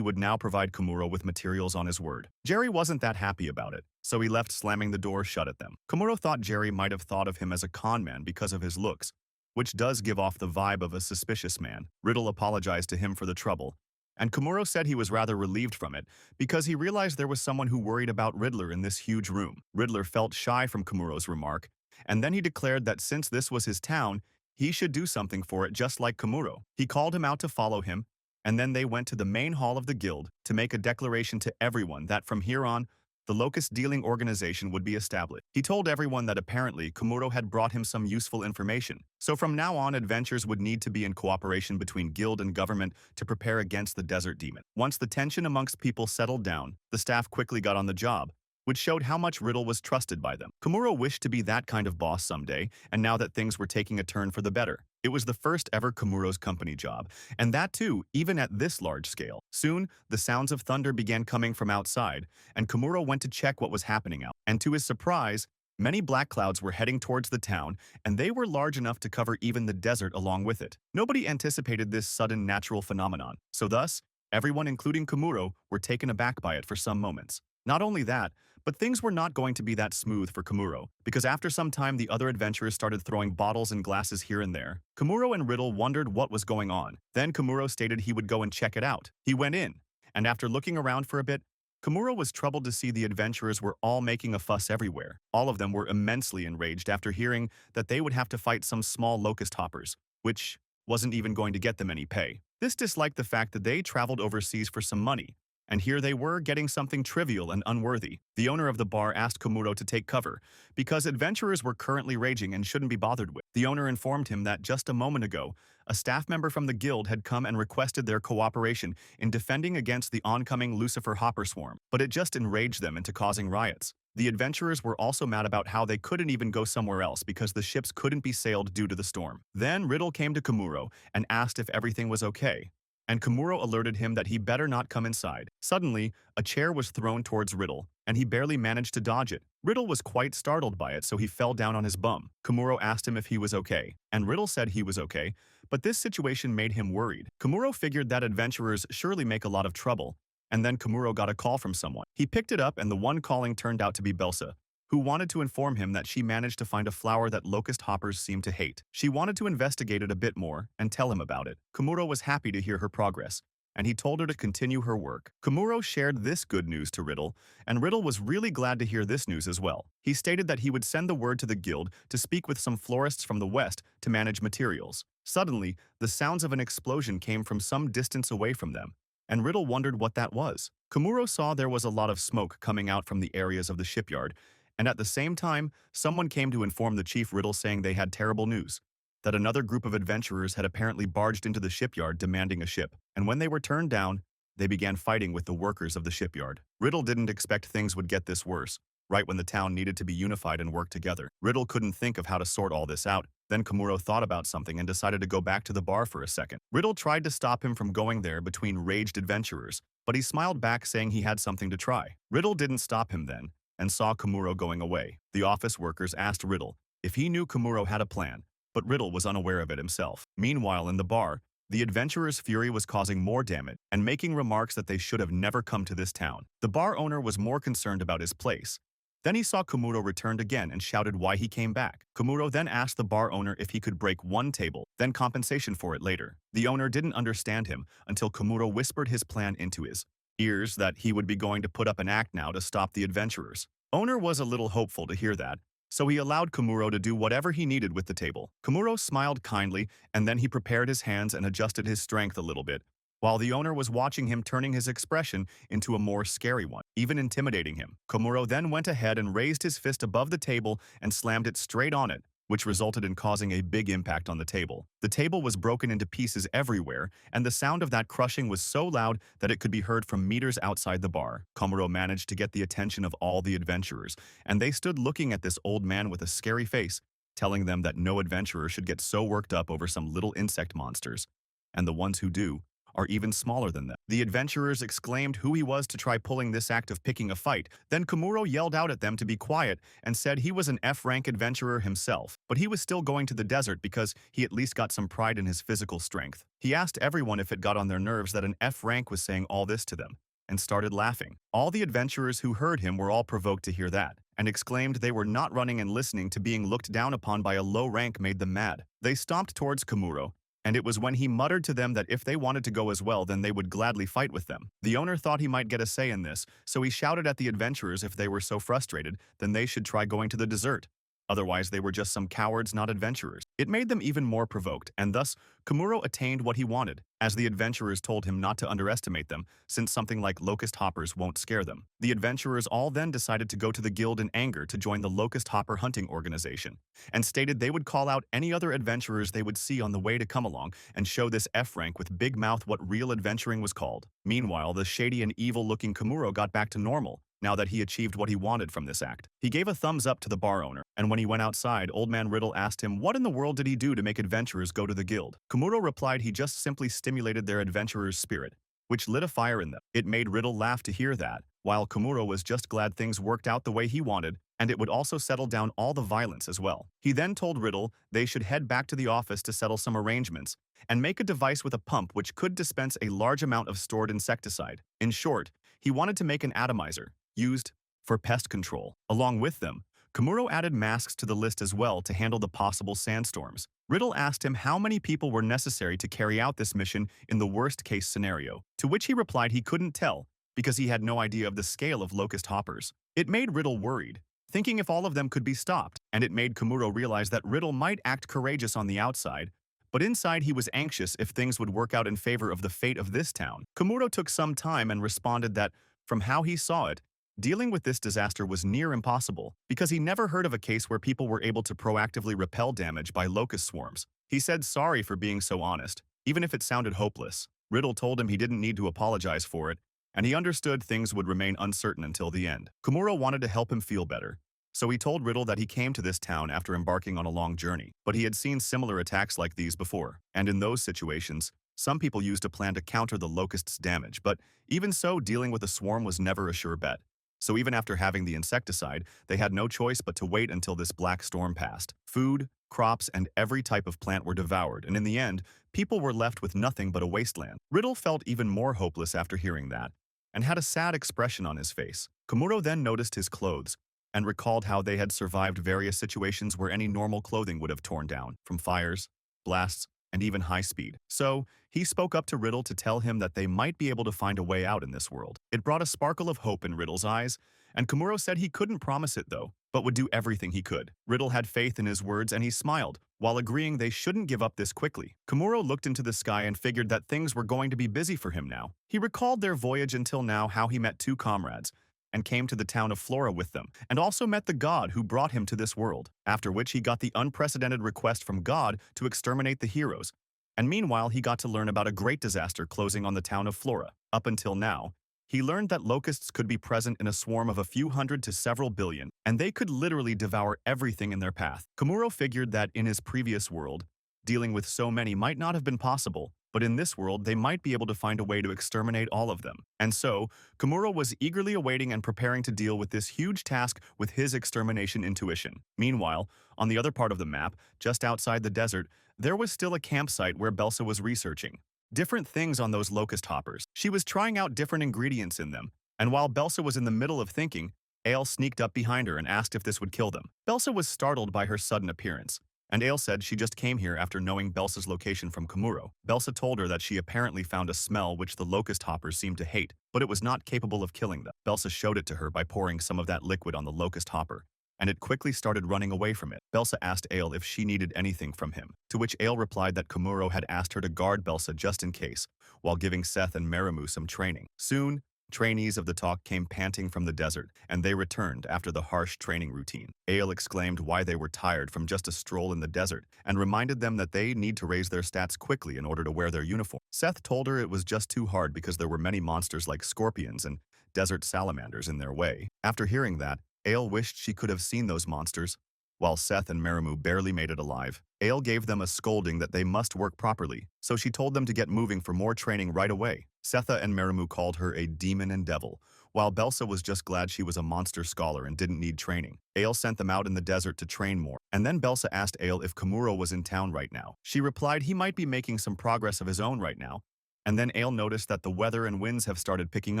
would now provide Kamuro with materials on his word. Jerry wasn't that happy about it, so he left slamming the door shut at them. Kamuro thought Jerry might have thought of him as a con man because of his looks, which does give off the vibe of a suspicious man. Riddle apologized to him for the trouble, and Kamuro said he was rather relieved from it because he realized there was someone who worried about Riddler in this huge room. Riddler felt shy from Kamuro's remark, and then he declared that since this was his town, he should do something for it just like Kamuro. He called him out to follow him, and then they went to the main hall of the guild to make a declaration to everyone that from here on, the Locust dealing organization would be established. He told everyone that apparently Kamuro had brought him some useful information. So from now on, adventures would need to be in cooperation between guild and government to prepare against the desert demon. Once the tension amongst people settled down, the staff quickly got on the job, which showed how much Riddle was trusted by them. Kamuro wished to be that kind of boss someday, and now that things were taking a turn for the better. It was the first ever Kamuro's company job, and that too, even at this large scale. Soon, the sounds of thunder began coming from outside, and Kamuro went to check what was happening out. And to his surprise, many black clouds were heading towards the town, and they were large enough to cover even the desert along with it. Nobody anticipated this sudden natural phenomenon, so thus, everyone including Kamuro were taken aback by it for some moments. Not only that, but things were not going to be that smooth for Kamuro, because after some time the other adventurers started throwing bottles and glasses here and there. Kamuro and Riddle wondered what was going on. Then Kamuro stated he would go and check it out. He went in, and after looking around for a bit, Kamuro was troubled to see the adventurers were all making a fuss everywhere. All of them were immensely enraged after hearing that they would have to fight some small locust hoppers, which wasn't even going to get them any pay. This disliked the fact that they traveled overseas for some money, and here they were getting something trivial and unworthy. The owner of the bar asked Kamuro to take cover, because adventurers were currently raging and shouldn't be bothered with. The owner informed him that just a moment ago, a staff member from the guild had come and requested their cooperation in defending against the oncoming Lucifer Hopper swarm, but it just enraged them into causing riots. The adventurers were also mad about how they couldn't even go somewhere else because the ships couldn't be sailed due to the storm. Then Riddle came to Kamuro and asked if everything was okay, and Kamuro alerted him that he better not come inside. Suddenly, a chair was thrown towards Riddle, and he barely managed to dodge it. Riddle was quite startled by it, so he fell down on his bum. Kamuro asked him if he was okay, and Riddle said he was okay, but this situation made him worried. Kamuro figured that adventurers surely make a lot of trouble, and then Kamuro got a call from someone. He picked it up, and the one calling turned out to be Belsa, who wanted to inform him that she managed to find a flower that locust hoppers seem to hate. She wanted to investigate it a bit more and tell him about it. Kamuro was happy to hear her progress, and he told her to continue her work. Kamuro shared this good news to Riddle, and Riddle was really glad to hear this news as well. He stated that he would send the word to the guild to speak with some florists from the west to manage materials. Suddenly, the sounds of an explosion came from some distance away from them, and Riddle wondered what that was. Kamuro saw there was a lot of smoke coming out from the areas of the shipyard, and at the same time, someone came to inform the chief Riddle saying they had terrible news, that another group of adventurers had apparently barged into the shipyard demanding a ship, and when they were turned down, they began fighting with the workers of the shipyard. Riddle didn't expect things would get this worse, right when the town needed to be unified and work together. Riddle couldn't think of how to sort all this out. Then Kamuro thought about something and decided to go back to the bar for a second. Riddle tried to stop him from going there between raged adventurers, but he smiled back saying he had something to try. Riddle didn't stop him then, and saw Kamuro going away. The office workers asked Riddle if he knew Kamuro had a plan, but Riddle was unaware of it himself. Meanwhile, in the bar, the adventurers' fury was causing more damage and making remarks that they should have never come to this town. The bar owner was more concerned about his place. Then he saw Kamuro returned again and shouted why he came back. Kamuro then asked the bar owner if he could break one table, then compensation for it later. The owner didn't understand him until Kamuro whispered his plan into his ears that he would be going to put up an act now to stop the adventurers. Owner was a little hopeful to hear that, so he allowed Kamuro to do whatever he needed with the table. Kamuro smiled kindly, and then he prepared his hands and adjusted his strength a little bit, while the owner was watching him, turning his expression into a more scary one, even intimidating him. Kamuro then went ahead and raised his fist above the table and slammed it straight on it, which resulted in causing a big impact on the table. The table was broken into pieces everywhere, and the sound of that crushing was so loud that it could be heard from meters outside the bar. Kamuro managed to get the attention of all the adventurers, and they stood looking at this old man with a scary face, telling them that no adventurer should get so worked up over some little insect monsters, and the ones who do are even smaller than them. The adventurers exclaimed who he was to try pulling this act of picking a fight. Then Kamuro yelled out at them to be quiet and said he was an F-rank adventurer himself, but he was still going to the desert because he at least got some pride in his physical strength. He asked everyone if it got on their nerves that an F-rank was saying all this to them, and started laughing. All the adventurers who heard him were all provoked to hear that, and exclaimed they were not running and listening to being looked down upon by a low rank made them mad. They stomped towards Kamuro, and it was when he muttered to them that if they wanted to go as well, then they would gladly fight with them. The owner thought he might get a say in this, so he shouted at the adventurers if they were so frustrated, then they should try going to the desert. Otherwise, they were just some cowards, not adventurers. It made them even more provoked, and thus, Kamuro attained what he wanted, as the adventurers told him not to underestimate them, since something like locust hoppers won't scare them. The adventurers all then decided to go to the guild in anger to join the locust hopper hunting organization, and stated they would call out any other adventurers they would see on the way to come along and show this F-rank with big mouth what real adventuring was called. Meanwhile, the shady and evil-looking Kamuro got back to normal, now that he achieved what he wanted from this act. He gave a thumbs up to the bar owner, and when he went outside, Old Man Riddle asked him what in the world did he do to make adventurers go to the guild. Kamuro replied he just simply stimulated their adventurer's spirit, which lit a fire in them. It made Riddle laugh to hear that, while Kamuro was just glad things worked out the way he wanted, and it would also settle down all the violence as well. He then told Riddle they should head back to the office to settle some arrangements, and make a device with a pump which could dispense a large amount of stored insecticide. In short, he wanted to make an atomizer, used for pest control. Along with them, Kamuro added masks to the list as well to handle the possible sandstorms. Riddle asked him how many people were necessary to carry out this mission in the worst-case scenario, to which he replied he couldn't tell because he had no idea of the scale of locust hoppers. It made Riddle worried, thinking if all of them could be stopped, and it made Kamuro realize that Riddle might act courageous on the outside, but inside he was anxious if things would work out in favor of the fate of this town. Kamuro took some time and responded that, from how he saw it, dealing with this disaster was near impossible, because he never heard of a case where people were able to proactively repel damage by locust swarms. He said sorry for being so honest, even if it sounded hopeless. Riddle told him he didn't need to apologize for it, and he understood things would remain uncertain until the end. Kamuro wanted to help him feel better, so he told Riddle that he came to this town after embarking on a long journey, but he had seen similar attacks like these before, and in those situations, some people used a plan to counter the locust's damage, but even so, dealing with a swarm was never a sure bet. So even after having the insecticide, they had no choice but to wait until this black storm passed. Food, crops, and every type of plant were devoured, and in the end, people were left with nothing but a wasteland. Riddle felt even more hopeless after hearing that, and had a sad expression on his face. Kamuro then noticed his clothes, and recalled how they had survived various situations where any normal clothing would have torn down, from fires, blasts, and even high speed. So, he spoke up to Riddle to tell him that they might be able to find a way out in this world. It brought a sparkle of hope in Riddle's eyes, and Kamuro said he couldn't promise it though, but would do everything he could. Riddle had faith in his words and he smiled, while agreeing they shouldn't give up this quickly. Kamuro looked into the sky and figured that things were going to be busy for him now. He recalled their voyage until now, how he met two comrades, and came to the town of Flora with them, and also met the god who brought him to this world, after which he got the unprecedented request from God to exterminate the heroes, and meanwhile he got to learn about a great disaster closing on the town of Flora. Up until now, he learned that locusts could be present in a swarm of a few hundred to several billion, and they could literally devour everything in their path. Kamuro figured that in his previous world, dealing with so many might not have been possible, but in this world they might be able to find a way to exterminate all of them. And so, Kamuro was eagerly awaiting and preparing to deal with this huge task with his extermination intuition. Meanwhile, on the other part of the map, just outside the desert, there was still a campsite where Belsa was researching different things on those locust hoppers. She was trying out different ingredients in them, and while Belsa was in the middle of thinking, Ale sneaked up behind her and asked if this would kill them. Belsa was startled by her sudden appearance, and Ale said she just came here after knowing Belsa's location from Kamuro. Belsa told her that she apparently found a smell which the locust hoppers seemed to hate, but it was not capable of killing them. Belsa showed it to her by pouring some of that liquid on the locust hopper, and it quickly started running away from it. Belsa asked Ale if she needed anything from him, to which Ale replied that Kamuro had asked her to guard Belsa just in case, while giving Seth and Merimu some training. Soon, trainees of the talk came panting from the desert, and they returned after the harsh training routine. Ale exclaimed why they were tired from just a stroll in the desert, and reminded them that they need to raise their stats quickly in order to wear their uniform. Seth told her it was just too hard because there were many monsters like scorpions and desert salamanders in their way. After hearing that, Ale wished she could have seen those monsters. While Seth and Merimu barely made it alive, Ale gave them a scolding that they must work properly, so she told them to get moving for more training right away. Setha and Merimu called her a demon and devil, while Belsa was just glad she was a monster scholar and didn't need training. Ale sent them out in the desert to train more, and then Belsa asked Ale if Kamuro was in town right now. She replied he might be making some progress of his own right now, and then Ale noticed that the weather and winds have started picking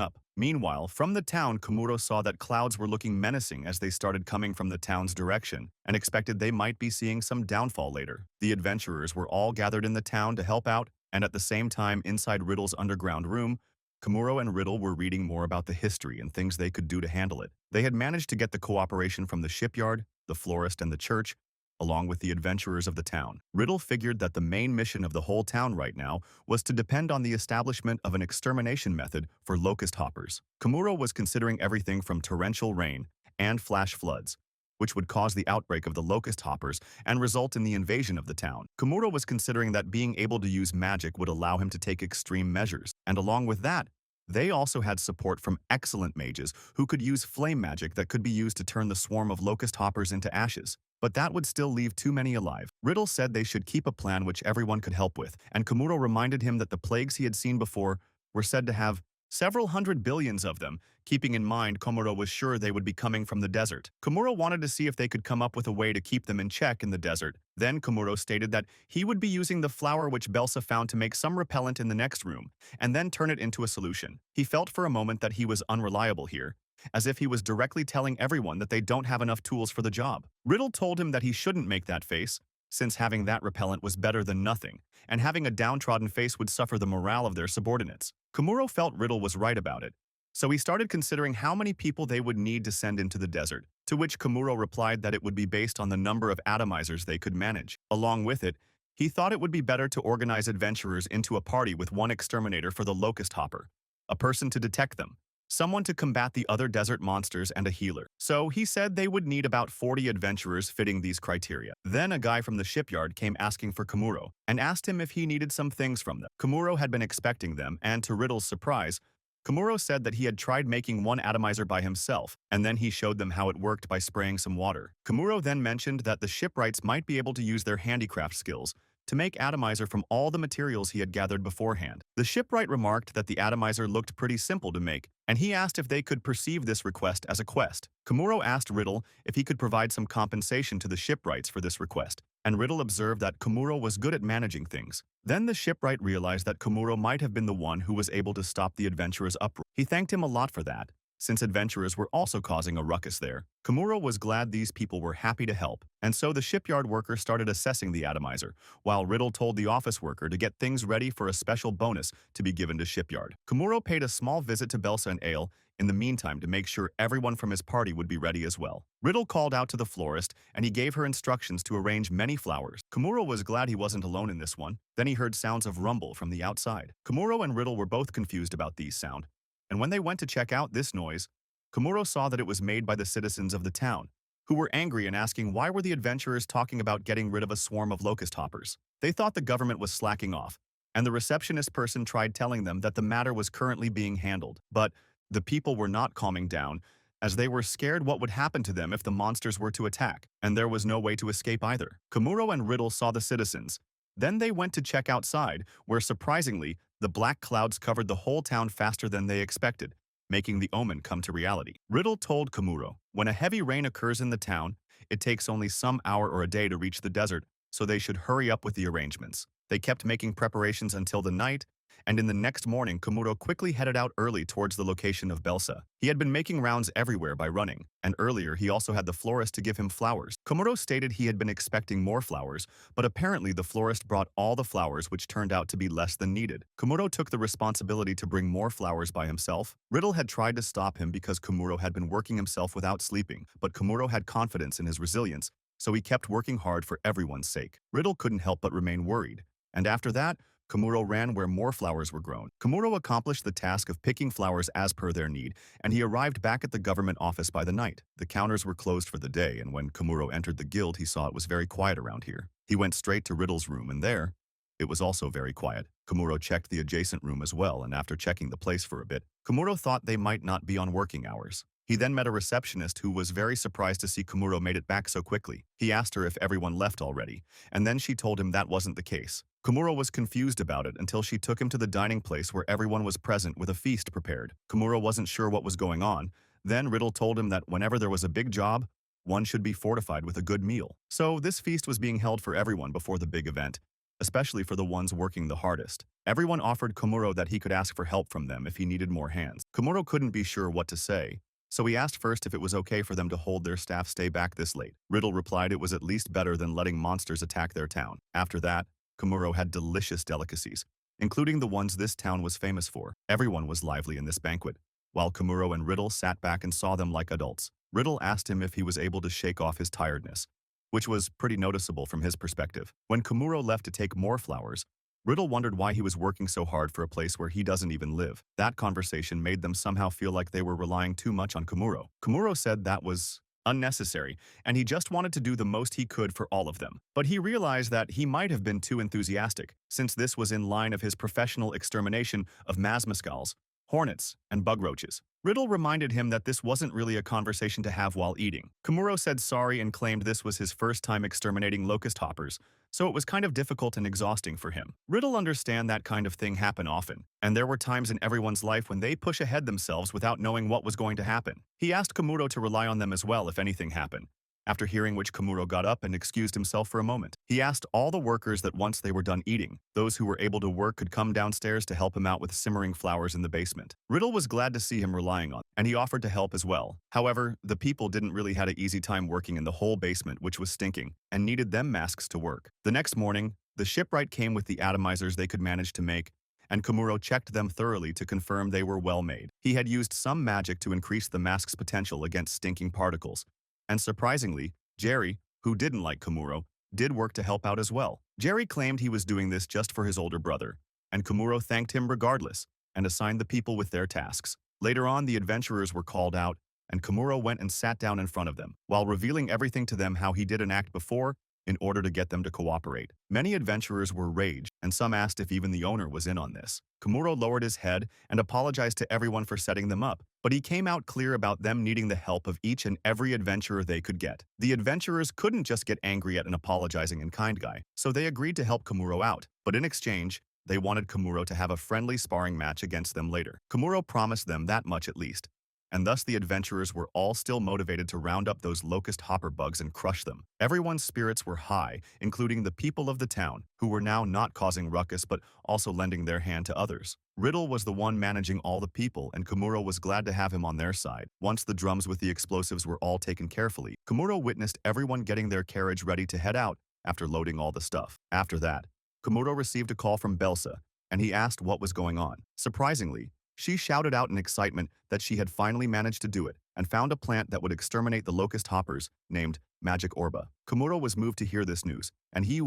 up. Meanwhile, from the town, Kamuro saw that clouds were looking menacing as they started coming from the town's direction, and expected they might be seeing some downfall later. The adventurers were all gathered in the town to help out, and at the same time inside Riddle's underground room, Kamuro and Riddle were reading more about the history and things they could do to handle it. They had managed to get the cooperation from the shipyard, the florist, and the church, along with the adventurers of the town. Riddle figured that the main mission of the whole town right now was to depend on the establishment of an extermination method for locust hoppers. Kamuro was considering everything from torrential rain and flash floods, which would cause the outbreak of the locust hoppers and result in the invasion of the town. Kamuro was considering that being able to use magic would allow him to take extreme measures, and along with that, they also had support from excellent mages who could use flame magic that could be used to turn the swarm of locust hoppers into ashes. But that would still leave too many alive. Riddle said they should keep a plan which everyone could help with, and Kamuro reminded him that the plagues he had seen before were said to have several hundred billions of them, keeping in mind Kamuro was sure they would be coming from the desert. Kamuro wanted to see if they could come up with a way to keep them in check in the desert. Then Kamuro stated that he would be using the flower which Belsa found to make some repellent in the next room, and then turn it into a solution. He felt for a moment that he was unreliable here, as if he was directly telling everyone that they don't have enough tools for the job. Riddle told him that he shouldn't make that face, since having that repellent was better than nothing, and having a downtrodden face would suffer the morale of their subordinates. Kamuro felt Riddle was right about it, so he started considering how many people they would need to send into the desert, to which Kamuro replied that it would be based on the number of atomizers they could manage. Along with it, he thought it would be better to organize adventurers into a party with one exterminator for the locust hopper, a person to detect them, someone to combat the other desert monsters, and a healer. So he said they would need about 40 adventurers fitting these criteria. Then a guy from the shipyard came asking for Kamuro and asked him if he needed some things from them. Kamuro had been expecting them, and to Riddle's surprise, Kamuro said that he had tried making one atomizer by himself, and then he showed them how it worked by spraying some water. Kamuro then mentioned that the shipwrights might be able to use their handicraft skills to make atomizer from all the materials he had gathered beforehand. The shipwright remarked that the atomizer looked pretty simple to make, and he asked if they could perceive this request as a quest. Kamuro asked Riddle if he could provide some compensation to the shipwrights for this request, and Riddle observed that Kamuro was good at managing things. Then the shipwright realized that Kamuro might have been the one who was able to stop the adventurers' uproar. He thanked him a lot for that, since adventurers were also causing a ruckus there. Kamuro was glad these people were happy to help, and so the shipyard worker started assessing the atomizer, while Riddle told the office worker to get things ready for a special bonus to be given to shipyard. Kamuro paid a small visit to Belsa and Ale in the meantime to make sure everyone from his party would be ready as well. Riddle called out to the florist, and he gave her instructions to arrange many flowers. Kamuro was glad he wasn't alone in this one. Then he heard sounds of rumble from the outside. Kamuro and Riddle were both confused about these sounds, and when they went to check out this noise, Kamuro saw that it was made by the citizens of the town, who were angry and asking why were the adventurers talking about getting rid of a swarm of locust hoppers. They thought the government was slacking off, and the receptionist person tried telling them that the matter was currently being handled. But the people were not calming down, as they were scared what would happen to them if the monsters were to attack, and there was no way to escape either. Kamuro and Riddle saw the citizens. Then they went to check outside, where surprisingly, the black clouds covered the whole town faster than they expected, making the omen come to reality. Riddle told Kamuro, when a heavy rain occurs in the town, it takes only some hour or a day to reach the desert, so they should hurry up with the arrangements. They kept making preparations until the night, and in the next morning Kamuro quickly headed out early towards the location of Belsa. He had been making rounds everywhere by running, and earlier he also had the florist to give him flowers. Kamuro stated he had been expecting more flowers, but apparently the florist brought all the flowers, which turned out to be less than needed. Kamuro took the responsibility to bring more flowers by himself. Riddle had tried to stop him because Kamuro had been working himself without sleeping, but Kamuro had confidence in his resilience, so he kept working hard for everyone's sake. Riddle couldn't help but remain worried, and after that, Kamuro ran where more flowers were grown. Kamuro accomplished the task of picking flowers as per their need, and he arrived back at the government office by the night. The counters were closed for the day, and when Kamuro entered the guild, he saw it was very quiet around here. He went straight to Riddle's room, and there, it was also very quiet. Kamuro checked the adjacent room as well, and after checking the place for a bit, Kamuro thought they might not be on working hours. He then met a receptionist who was very surprised to see Kamuro made it back so quickly. He asked her if everyone left already, and then she told him that wasn't the case. Kamuro was confused about it until she took him to the dining place where everyone was present with a feast prepared. Kamuro wasn't sure what was going on. Then Riddle told him that whenever there was a big job, one should be fortified with a good meal. So this feast was being held for everyone before the big event, especially for the ones working the hardest. Everyone offered Kamuro that he could ask for help from them if he needed more hands. Kamuro couldn't be sure what to say, so he asked first if it was okay for them to hold their staff stay back this late. Riddle replied it was at least better than letting monsters attack their town. After that, Kamuro had delicious delicacies, including the ones this town was famous for. Everyone was lively in this banquet, while Kamuro and Riddle sat back and saw them like adults. Riddle asked him if he was able to shake off his tiredness, which was pretty noticeable from his perspective. When Kamuro left to take more flowers, Riddle wondered why he was working so hard for a place where he doesn't even live. That conversation made them somehow feel like they were relying too much on Kamuro. Kamuro said that was unnecessary, and he just wanted to do the most he could for all of them. But he realized that he might have been too enthusiastic, since this was in line of his professional extermination of masmascals, hornets, and bug roaches. Riddle reminded him that this wasn't really a conversation to have while eating. Kamuro said sorry and claimed this was his first time exterminating locust hoppers, so it was kind of difficult and exhausting for him. Riddle understand that kind of thing happen often, and there were times in everyone's life when they push ahead themselves without knowing what was going to happen. He asked Kamuro to rely on them as well if anything happened. After hearing which, Kamuro got up and excused himself for a moment. He asked all the workers that once they were done eating, those who were able to work could come downstairs to help him out with simmering flowers in the basement. Riddle was glad to see him relying on, and he offered to help as well. However, the people didn't really had an easy time working in the whole basement, which was stinking, and needed them masks to work. The next morning, the shipwright came with the atomizers they could manage to make, and Kamuro checked them thoroughly to confirm they were well made. He had used some magic to increase the mask's potential against stinking particles, and surprisingly, Jerry, who didn't like Kamuro, did work to help out as well. Jerry claimed he was doing this just for his older brother, and Kamuro thanked him regardless and assigned the people with their tasks. Later on, the adventurers were called out, and Kamuro went and sat down in front of them, while revealing everything to them how he did an act before in order to get them to cooperate. Many adventurers were raged, and some asked if even the owner was in on this. Kamuro lowered his head and apologized to everyone for setting them up, but he came out clear about them needing the help of each and every adventurer they could get. The adventurers couldn't just get angry at an apologizing and kind guy, so they agreed to help Kamuro out, but in exchange, they wanted Kamuro to have a friendly sparring match against them later. Kamuro promised them that much at least, and thus the adventurers were all still motivated to round up those locust hopper bugs and crush them. Everyone's spirits were high, including the people of the town, who were now not causing ruckus but also lending their hand to others. Riddle was the one managing all the people, and Kamuro was glad to have him on their side. Once the drums with the explosives were all taken carefully, Kamuro witnessed everyone getting their carriage ready to head out after loading all the stuff. After that, Kamuro received a call from Belsa, and he asked what was going on. Surprisingly, she shouted out in excitement that she had finally managed to do it and found a plant that would exterminate the locust hoppers, named Magic Orba. Kamuro was moved to hear this news, and he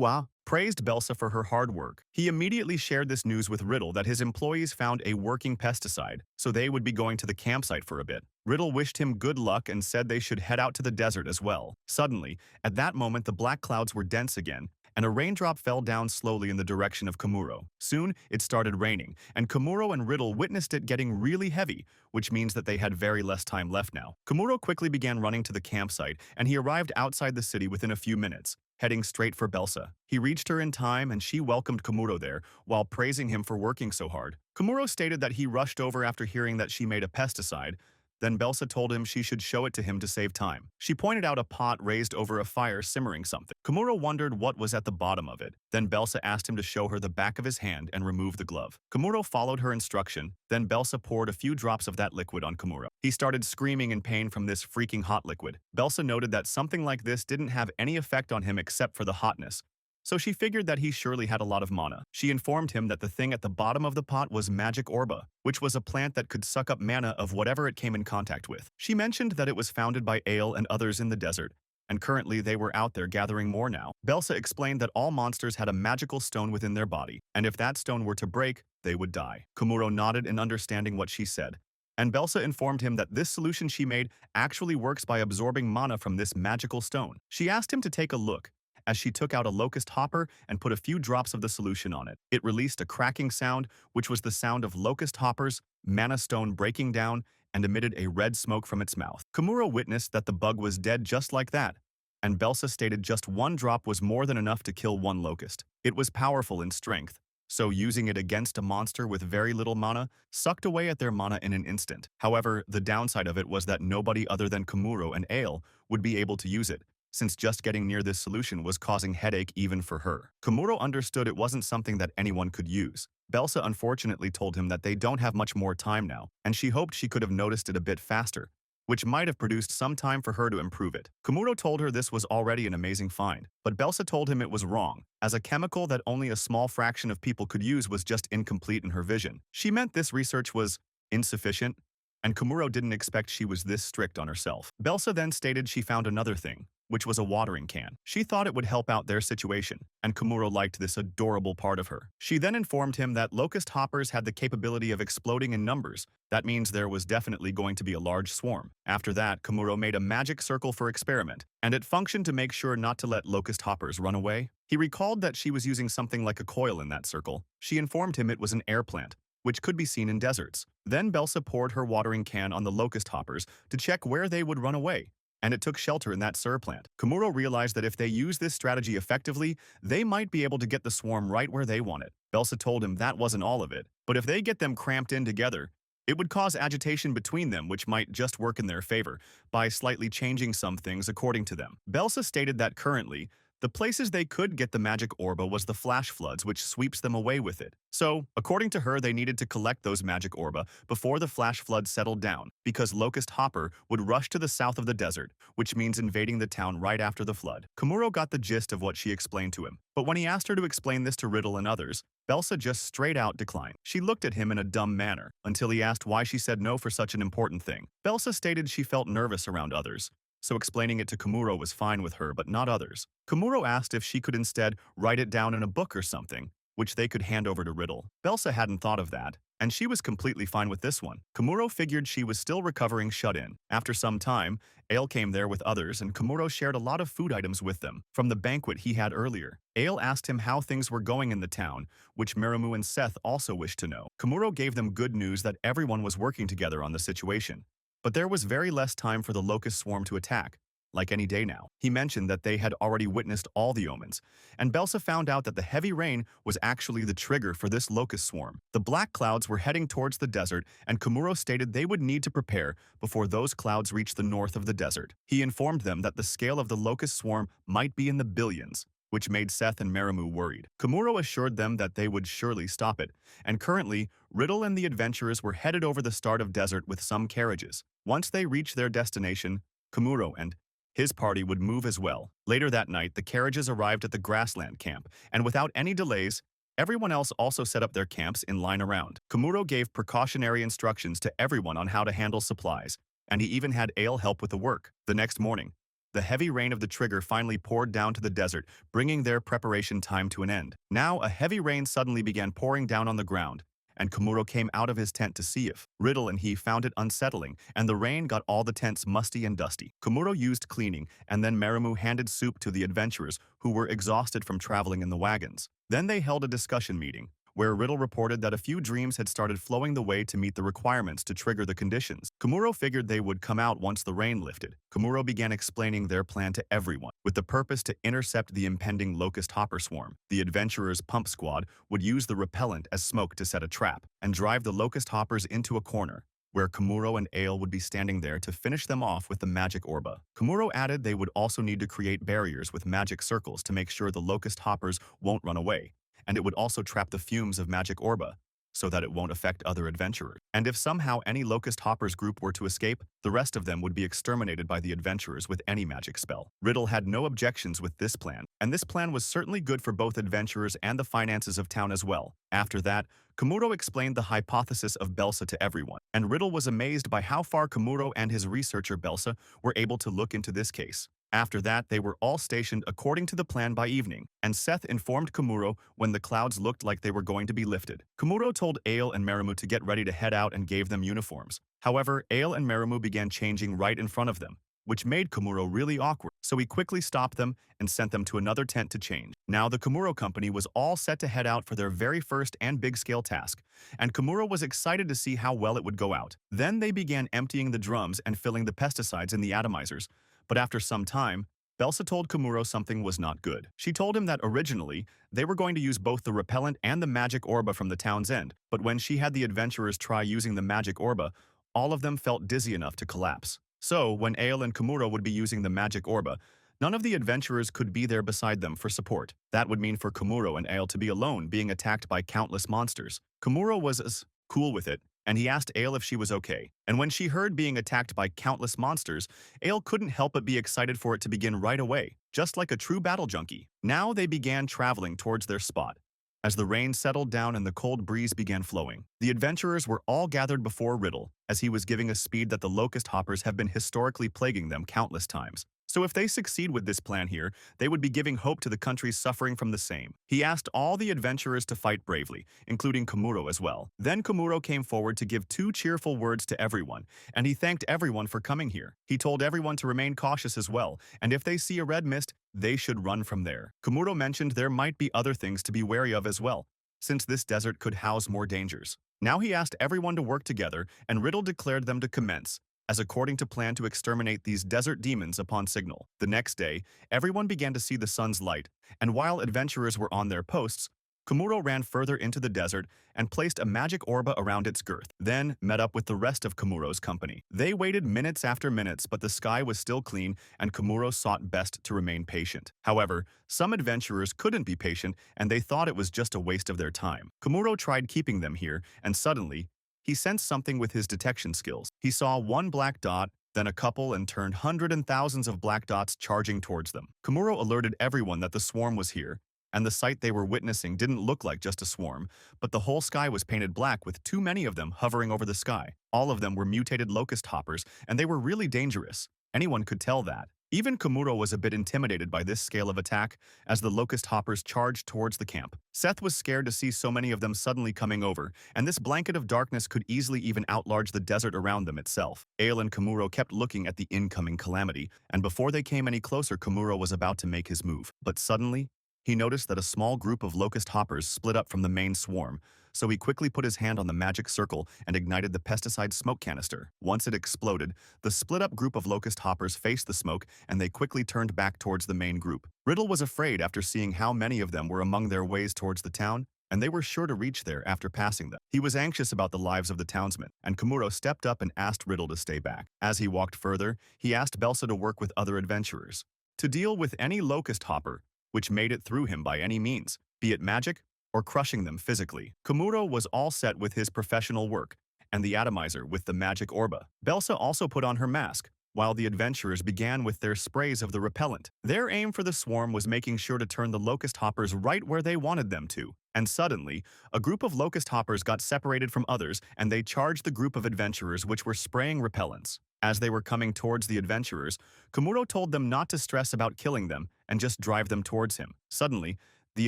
praised Belsa for her hard work. He immediately shared this news with Riddle that his employees found a working pesticide, so they would be going to the campsite for a bit. Riddle wished him good luck and said they should head out to the desert as well. Suddenly, at that moment the black clouds were dense again, and a raindrop fell down slowly in the direction of Kamuro. Soon, it started raining, and Kamuro and Riddle witnessed it getting really heavy, which means that they had very less time left now. Kamuro quickly began running to the campsite, and he arrived outside the city within a few minutes, heading straight for Belsa. He reached her in time, and she welcomed Kamuro there, while praising him for working so hard. Kamuro stated that he rushed over after hearing that she made a pesticide, Then Belsa told him she should show it to him to save time. She pointed out a pot raised over a fire simmering something. Kamuro wondered what was at the bottom of it. Then Belsa asked him to show her the back of his hand and remove the glove. Kamuro followed her instruction. Then Belsa poured a few drops of that liquid on Kamuro. He started screaming in pain from this freaking hot liquid. Belsa noted that something like this didn't have any effect on him except for the hotness, so she figured that he surely had a lot of mana. She informed him that the thing at the bottom of the pot was magic orba, which was a plant that could suck up mana of whatever it came in contact with. She mentioned that it was founded by Ale and others in the desert, and currently they were out there gathering more now. Belsa explained that all monsters had a magical stone within their body, and if that stone were to break, they would die. Kamuro nodded in understanding what she said, and Belsa informed him that this solution she made actually works by absorbing mana from this magical stone. She asked him to take a look, as she took out a locust hopper and put a few drops of the solution on it. It released a cracking sound, which was the sound of locust hoppers, mana stone breaking down, and emitted a red smoke from its mouth. Kamuro witnessed that the bug was dead just like that, and Belsa stated just one drop was more than enough to kill one locust. It was powerful in strength, so using it against a monster with very little mana sucked away at their mana in an instant. However, the downside of it was that nobody other than Kamuro and Ale would be able to use it, since just getting near this solution was causing headache even for her. Kamuro understood it wasn't something that anyone could use. Belsa unfortunately told him that they don't have much more time now, and she hoped she could have noticed it a bit faster, which might have produced some time for her to improve it. Kamuro told her this was already an amazing find, but Belsa told him it was wrong, as a chemical that only a small fraction of people could use was just incomplete in her vision. She meant this research was insufficient, and Kamuro didn't expect she was this strict on herself. Belsa then stated she found another thing, which was a watering can. She thought it would help out their situation, and Kamuro liked this adorable part of her. She then informed him that locust hoppers had the capability of exploding in numbers. That means there was definitely going to be a large swarm. After that, Kamuro made a magic circle for experiment, and it functioned to make sure not to let locust hoppers run away. He recalled that she was using something like a coil in that circle. She informed him it was an air plant, which could be seen in deserts. Then Belsa poured her watering can on the locust hoppers to check where they would run away, and it took shelter in that sur plant. Kamuro realized that if they use this strategy effectively, they might be able to get the swarm right where they want it. Belsa told him that wasn't all of it, but if they get them cramped in together, it would cause agitation between them, which might just work in their favor by slightly changing some things according to them. Belsa stated that currently, the places they could get the magic orba was the flash floods, which sweeps them away with it. So, according to her, they needed to collect those magic orba before the flash flood settled down, because Locust Hopper would rush to the south of the desert, which means invading the town right after the flood. Kamuro got the gist of what she explained to him, but when he asked her to explain this to Riddle and others, Belsa just straight out declined. She looked at him in a dumb manner, until he asked why she said no for such an important thing. Belsa stated she felt nervous around others, so explaining it to Kamuro was fine with her but not others. Kamuro asked if she could instead write it down in a book or something, which they could hand over to Riddle. Belsa hadn't thought of that, and she was completely fine with this one. Kamuro figured she was still recovering shut-in. After some time, Ale came there with others and Kamuro shared a lot of food items with them from the banquet he had earlier. Ale asked him how things were going in the town, which Miramu and Seth also wished to know. Kamuro gave them good news that everyone was working together on the situation. But there was very less time for the locust swarm to attack, like any day now. He mentioned that they had already witnessed all the omens, and Belsa found out that the heavy rain was actually the trigger for this locust swarm. The black clouds were heading towards the desert, and Kamuro stated they would need to prepare before those clouds reached the north of the desert. He informed them that the scale of the locust swarm might be in the billions, which made Seth and Maramu worried. Kamuro assured them that they would surely stop it, and currently, Riddle and the adventurers were headed over the start of desert with some carriages. Once they reached their destination, Kamuro and his party would move as well. Later that night, the carriages arrived at the grassland camp, and without any delays, everyone else also set up their camps in line around. Kamuro gave precautionary instructions to everyone on how to handle supplies, and he even had Ale help with the work. The next morning, the heavy rain of the trigger finally poured down to the desert, bringing their preparation time to an end. Now, a heavy rain suddenly began pouring down on the ground, and Kamuro came out of his tent to see if Riddle and he found it unsettling, and the rain got all the tents musty and dusty. Kamuro used cleaning, and then Maramu handed soup to the adventurers who were exhausted from traveling in the wagons. Then they held a discussion meeting, where Riddle reported that a few dreams had started flowing the way to meet the requirements to trigger the conditions. Kamuro figured they would come out once the rain lifted. Kamuro began explaining their plan to everyone, with the purpose to intercept the impending locust hopper swarm. The adventurers' pump squad would use the repellent as smoke to set a trap, and drive the locust hoppers into a corner. where Kamuro and Ale would be standing there to finish them off with the magic orba. Kamuro added they would also need to create barriers with magic circles to make sure the locust hoppers won't run away, and it would also trap the fumes of magic orba, so that it won't affect other adventurers. And if somehow any Locust Hoppers group were to escape, the rest of them would be exterminated by the adventurers with any magic spell. Riddle had no objections with this plan, and this plan was certainly good for both adventurers and the finances of town as well. After that, Kamuro explained the hypothesis of Belsa to everyone, and Riddle was amazed by how far Kamuro and his researcher Belsa were able to look into this case. After that, they were all stationed according to the plan by evening, and Seth informed Kamuro when the clouds looked like they were going to be lifted. Kamuro told Ale and Meramu to get ready to head out and gave them uniforms. However, Ale and Meramu began changing right in front of them, which made Kamuro really awkward, so he quickly stopped them and sent them to another tent to change. Now the Kamuro Company was all set to head out for their very first and big-scale task, and Kamuro was excited to see how well it would go out. Then they began emptying the drums and filling the pesticides in the atomizers, but after some time, Belsa told Kamuro something was not good. She told him that originally, they were going to use both the repellent and the magic orba from the town's end, but when she had the adventurers try using the magic orba, all of them felt dizzy enough to collapse. So, when Ale and Kamuro would be using the magic orba, none of the adventurers could be there beside them for support. That would mean for Kamuro and Ale to be alone, being attacked by countless monsters. Kamuro was as cool with it, and he asked Ale if she was okay. And when she heard being attacked by countless monsters, Ale couldn't help but be excited for it to begin right away, just like a true battle junkie. Now they began traveling towards their spot. As the rain settled down and the cold breeze began flowing, the adventurers were all gathered before Riddle, as he was giving a speed that the Locust Hoppers have been historically plaguing them countless times. So if they succeed with this plan here, they would be giving hope to the countries suffering from the same. He asked all the adventurers to fight bravely, including Kamuro as well. Then Kamuro came forward to give 2 cheerful words to everyone, and he thanked everyone for coming here. He told everyone to remain cautious as well, and if they see a red mist, they should run from there. Kamuro mentioned there might be other things to be wary of as well, since this desert could house more dangers. Now he asked everyone to work together, and Riddle declared them to commence, as according to plan to exterminate these desert demons upon signal. The next day, everyone began to see the sun's light, and while adventurers were on their posts, Kamuro ran further into the desert and placed a magic orba around its girth, then met up with the rest of Kamuro's company. They waited minutes after minutes, but the sky was still clean, and Kamuro sought best to remain patient. However, some adventurers couldn't be patient, and they thought it was just a waste of their time. Kamuro tried keeping them here, and suddenly, he sensed something with his detection skills. He saw one black dot, then a couple, and turned hundreds and thousands of black dots charging towards them. Kamuro alerted everyone that the swarm was here, and the sight they were witnessing didn't look like just a swarm, but the whole sky was painted black with too many of them hovering over the sky. All of them were mutated locust hoppers, and they were really dangerous. Anyone could tell that. Even Kamuro was a bit intimidated by this scale of attack as the locust hoppers charged towards the camp. Seth was scared to see so many of them suddenly coming over, and this blanket of darkness could easily even outlarge the desert around them itself. Ale and Kamuro kept looking at the incoming calamity, and before they came any closer, Kamuro was about to make his move. But suddenly, he noticed that a small group of locust hoppers split up from the main swarm, so he quickly put his hand on the magic circle and ignited the pesticide smoke canister. Once it exploded, the split-up group of locust hoppers faced the smoke, and they quickly turned back towards the main group. Riddle was afraid after seeing how many of them were among their ways towards the town, and they were sure to reach there after passing them. He was anxious about the lives of the townsmen, and Kamuro stepped up and asked Riddle to stay back. As he walked further, he asked Belsa to work with other adventurers to deal with any locust hopper which made it through him by any means, be it magic or crushing them physically. Kamuro was all set with his professional work, and the atomizer with the magic orba. Belsa also put on her mask, while the adventurers began with their sprays of the repellent. Their aim for the swarm was making sure to turn the locust hoppers right where they wanted them to. And suddenly, a group of locust hoppers got separated from others, and they charged the group of adventurers which were spraying repellents. As they were coming towards the adventurers, Kamuro told them not to stress about killing them and just drive them towards him. Suddenly, the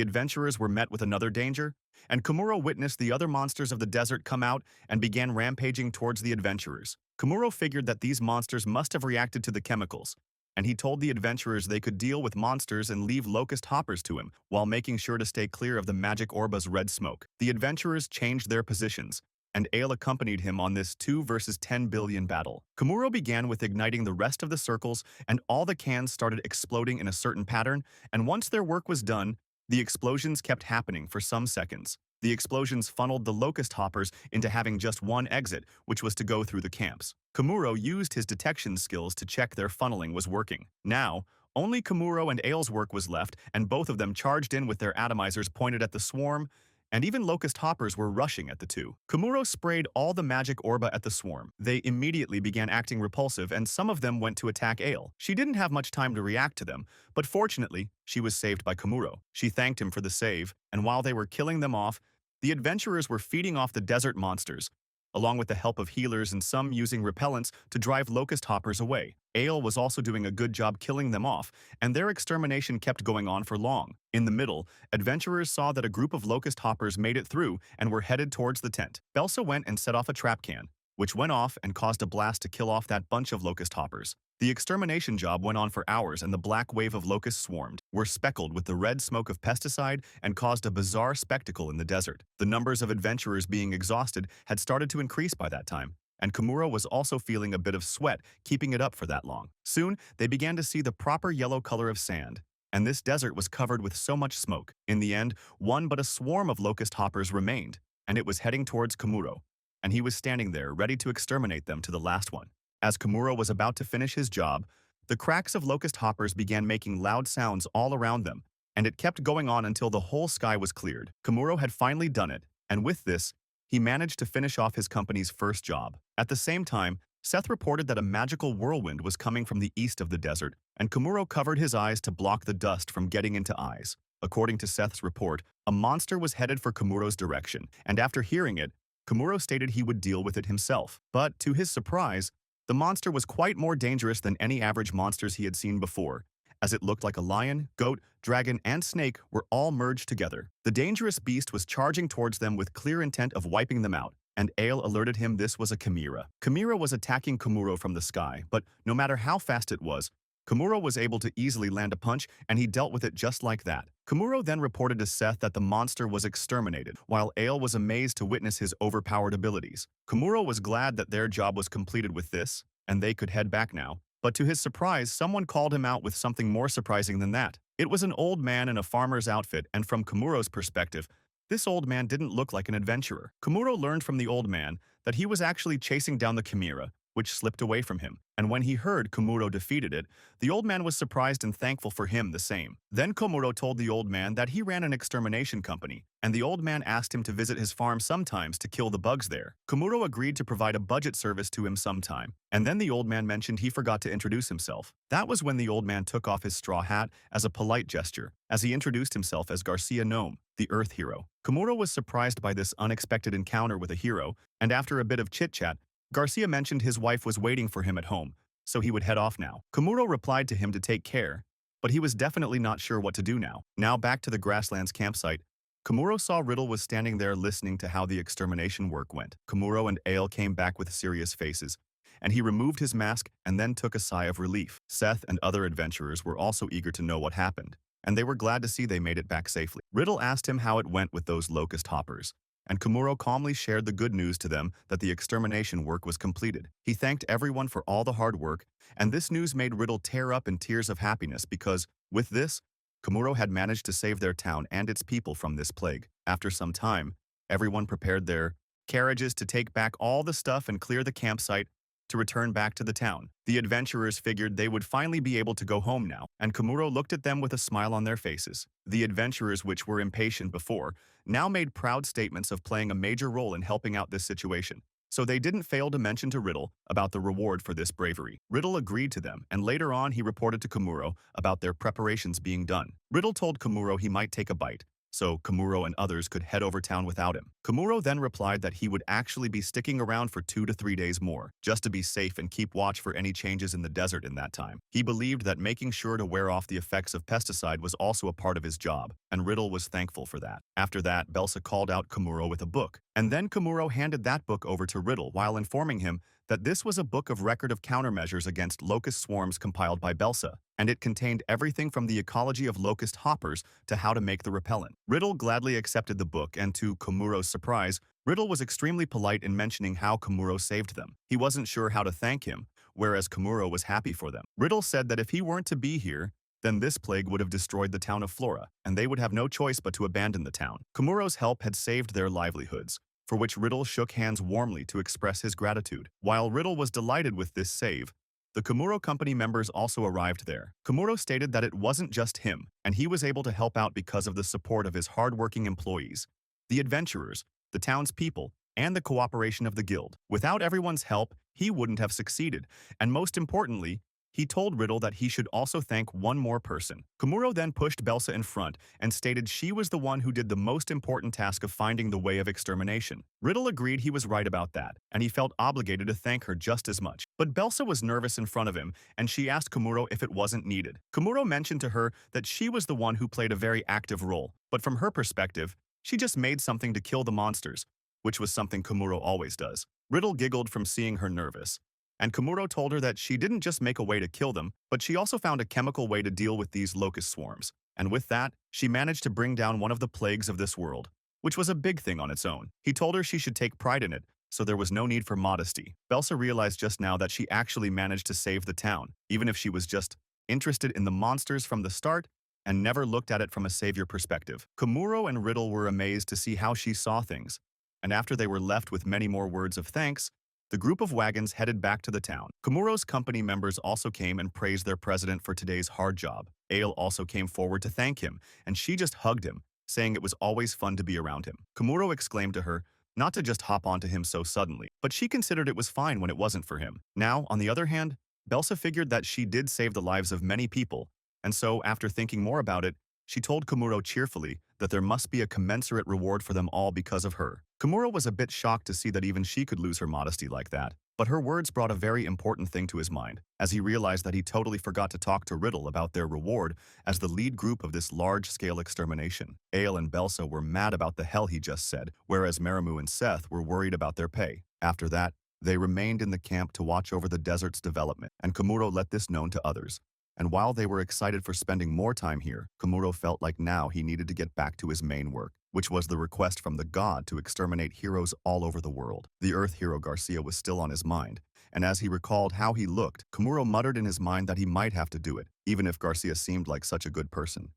adventurers were met with another danger, and Kamuro witnessed the other monsters of the desert come out and began rampaging towards the adventurers. Kamuro figured that these monsters must have reacted to the chemicals, and he told the adventurers they could deal with monsters and leave locust hoppers to him, while making sure to stay clear of the magic orba's red smoke. The adventurers changed their positions, and Ale accompanied him on this 2 versus 10 billion battle. Kamuro began with igniting the rest of the circles, and all the cans started exploding in a certain pattern, and once their work was done, the explosions kept happening for some seconds. The explosions funneled the Locust hoppers into having just one exit, which was to go through the camps. Kamuro used his detection skills to check their funneling was working. Now, only Kamuro and Aile's work was left, and both of them charged in with their atomizers pointed at the swarm, and even Locust hoppers were rushing at the two. Kamuro sprayed all the magic orba at the swarm. They immediately began acting repulsive, and some of them went to attack Aile. She didn't have much time to react to them, but fortunately, she was saved by Kamuro. She thanked him for the save, and while they were killing them off, the adventurers were feeding off the desert monsters, along with the help of healers and some using repellents to drive Locust hoppers away. Aile was also doing a good job killing them off, and their extermination kept going on for long. In the middle, adventurers saw that a group of Locust hoppers made it through and were headed towards the tent. Belsa went and set off a trap can, which went off and caused a blast to kill off that bunch of Locust hoppers. The extermination job went on for hours, and the black wave of locusts swarmed, were speckled with the red smoke of pesticide, and caused a bizarre spectacle in the desert. The numbers of adventurers being exhausted had started to increase by that time, and Kamuro was also feeling a bit of sweat keeping it up for that long. Soon, they began to see the proper yellow color of sand, and this desert was covered with so much smoke. In the end, one but a swarm of locust hoppers remained, and it was heading towards Kamuro, and he was standing there ready to exterminate them to the last one. As Kamuro was about to finish his job, the cracks of locust hoppers began making loud sounds all around them, and it kept going on until the whole sky was cleared. Kamuro had finally done it, and with this, he managed to finish off his company's first job. At the same time, Seth reported that a magical whirlwind was coming from the east of the desert, and Kamuro covered his eyes to block the dust from getting into eyes. According to Seth's report, a monster was headed for Kamuro's direction, and after hearing it, Kamuro stated he would deal with it himself. But to his surprise, the monster was quite more dangerous than any average monsters he had seen before, as it looked like a lion, goat, dragon, and snake were all merged together. The dangerous beast was charging towards them with clear intent of wiping them out, and Aile alerted him this was a chimera. Chimera was attacking Kamuro from the sky, but no matter how fast it was, Kamuro was able to easily land a punch, and he dealt with it just like that. Kamuro then reported to Seth that the monster was exterminated, while Aile was amazed to witness his overpowered abilities. Kamuro was glad that their job was completed with this, and they could head back now. But to his surprise, someone called him out with something more surprising than that. It was an old man in a farmer's outfit, and from Kamuro's perspective, this old man didn't look like an adventurer. Kamuro learned from the old man that he was actually chasing down the chimera, which slipped away from him, and when he heard Kamuro defeated it, the old man was surprised and thankful for him the same. Then Kamuro told the old man that he ran an extermination company, and the old man asked him to visit his farm sometimes to kill the bugs there. Kamuro agreed to provide a budget service to him sometime, and then the old man mentioned he forgot to introduce himself. That was when the old man took off his straw hat as a polite gesture, as he introduced himself as Garcia Gnome, the Earth Hero. Kamuro was surprised by this unexpected encounter with a hero, and after a bit of chit-chat, Garcia mentioned his wife was waiting for him at home, so he would head off now. Kamuro replied to him to take care, but he was definitely not sure what to do now. Now back to the grasslands campsite, Kamuro saw Riddle was standing there listening to how the extermination work went. Kamuro and Aile came back with serious faces, and he removed his mask and then took a sigh of relief. Seth and other adventurers were also eager to know what happened, and they were glad to see they made it back safely. Riddle asked him how it went with those locust hoppers, and Kamuro calmly shared the good news to them that the extermination work was completed. He thanked everyone for all the hard work, and this news made Riddle tear up in tears of happiness because, with this, Kamuro had managed to save their town and its people from this plague. After some time, everyone prepared their carriages to take back all the stuff and clear the campsite to return back to the town. The adventurers figured they would finally be able to go home now, and Kamuro looked at them with a smile on their faces. The adventurers, which were impatient before, now made proud statements of playing a major role in helping out this situation, so they didn't fail to mention to Riddle about the reward for this bravery. Riddle agreed to them, and later on he reported to Kamuro about their preparations being done. Riddle told Kamuro he might take a bite, so Kamuro and others could head over town without him. Kamuro then replied that he would actually be sticking around for 2 to 3 days more, just to be safe and keep watch for any changes in the desert in that time. He believed that making sure to wear off the effects of pesticide was also a part of his job, and Riddle was thankful for that. After that, Belsa called out Kamuro with a book, and then Kamuro handed that book over to Riddle while informing him that this was a book of record of countermeasures against locust swarms compiled by Belsa, and it contained everything from the ecology of locust hoppers to how to make the repellent. Riddle gladly accepted the book, and to Kamuro's surprise, Riddle was extremely polite in mentioning how Kamuro saved them. He wasn't sure how to thank him, whereas Kamuro was happy for them. Riddle said that if he weren't to be here, then this plague would have destroyed the town of Flora, and they would have no choice but to abandon the town. Kamuro's help had saved their livelihoods, for which Riddle shook hands warmly to express his gratitude. While Riddle was delighted with this save, the Kamuro Company members also arrived there. Kamuro stated that it wasn't just him, and he was able to help out because of the support of his hard-working employees, the adventurers, the townspeople, and the cooperation of the guild. Without everyone's help, he wouldn't have succeeded, and most importantly, he told Riddle that he should also thank one more person. Kamuro then pushed Belsa in front and stated she was the one who did the most important task of finding the way of extermination. Riddle agreed he was right about that, and he felt obligated to thank her just as much. But Belsa was nervous in front of him, and she asked Kamuro if it wasn't needed. Kamuro mentioned to her that she was the one who played a very active role, but from her perspective, she just made something to kill the monsters, which was something Kamuro always does. Riddle giggled from seeing her nervous, and Kamuro told her that she didn't just make a way to kill them, but she also found a chemical way to deal with these locust swarms. And with that, she managed to bring down one of the plagues of this world, which was a big thing on its own. He told her she should take pride in it, so there was no need for modesty. Belsa realized just now that she actually managed to save the town, even if she was just interested in the monsters from the start and never looked at it from a savior perspective. Kamuro and Riddle were amazed to see how she saw things, and after they were left with many more words of thanks, the group of wagons headed back to the town. Kamuro's company members also came and praised their president for today's hard job. Ale also came forward to thank him, and she just hugged him, saying it was always fun to be around him. Kamuro exclaimed to her not to just hop onto him so suddenly, but she considered it was fine when it wasn't for him. Now, on the other hand, Belsa figured that she did save the lives of many people, and so, after thinking more about it, she told Kamuro cheerfully that there must be a commensurate reward for them all because of her. Kamuro was a bit shocked to see that even she could lose her modesty like that, but her words brought a very important thing to his mind, as he realized that he totally forgot to talk to Riddle about their reward as the lead group of this large-scale extermination. Ale and Belsa were mad about the hell he just said, whereas Maramu and Seth were worried about their pay. After that, they remained in the camp to watch over the desert's development, and Kamuro let this known to others. And while they were excited for spending more time here, Kamuro felt like now he needed to get back to his main work, which was the request from the god to exterminate heroes all over the world. The Earth hero Garcia was still on his mind, and as he recalled how he looked, Kamuro muttered in his mind that he might have to do it, even if Garcia seemed like such a good person.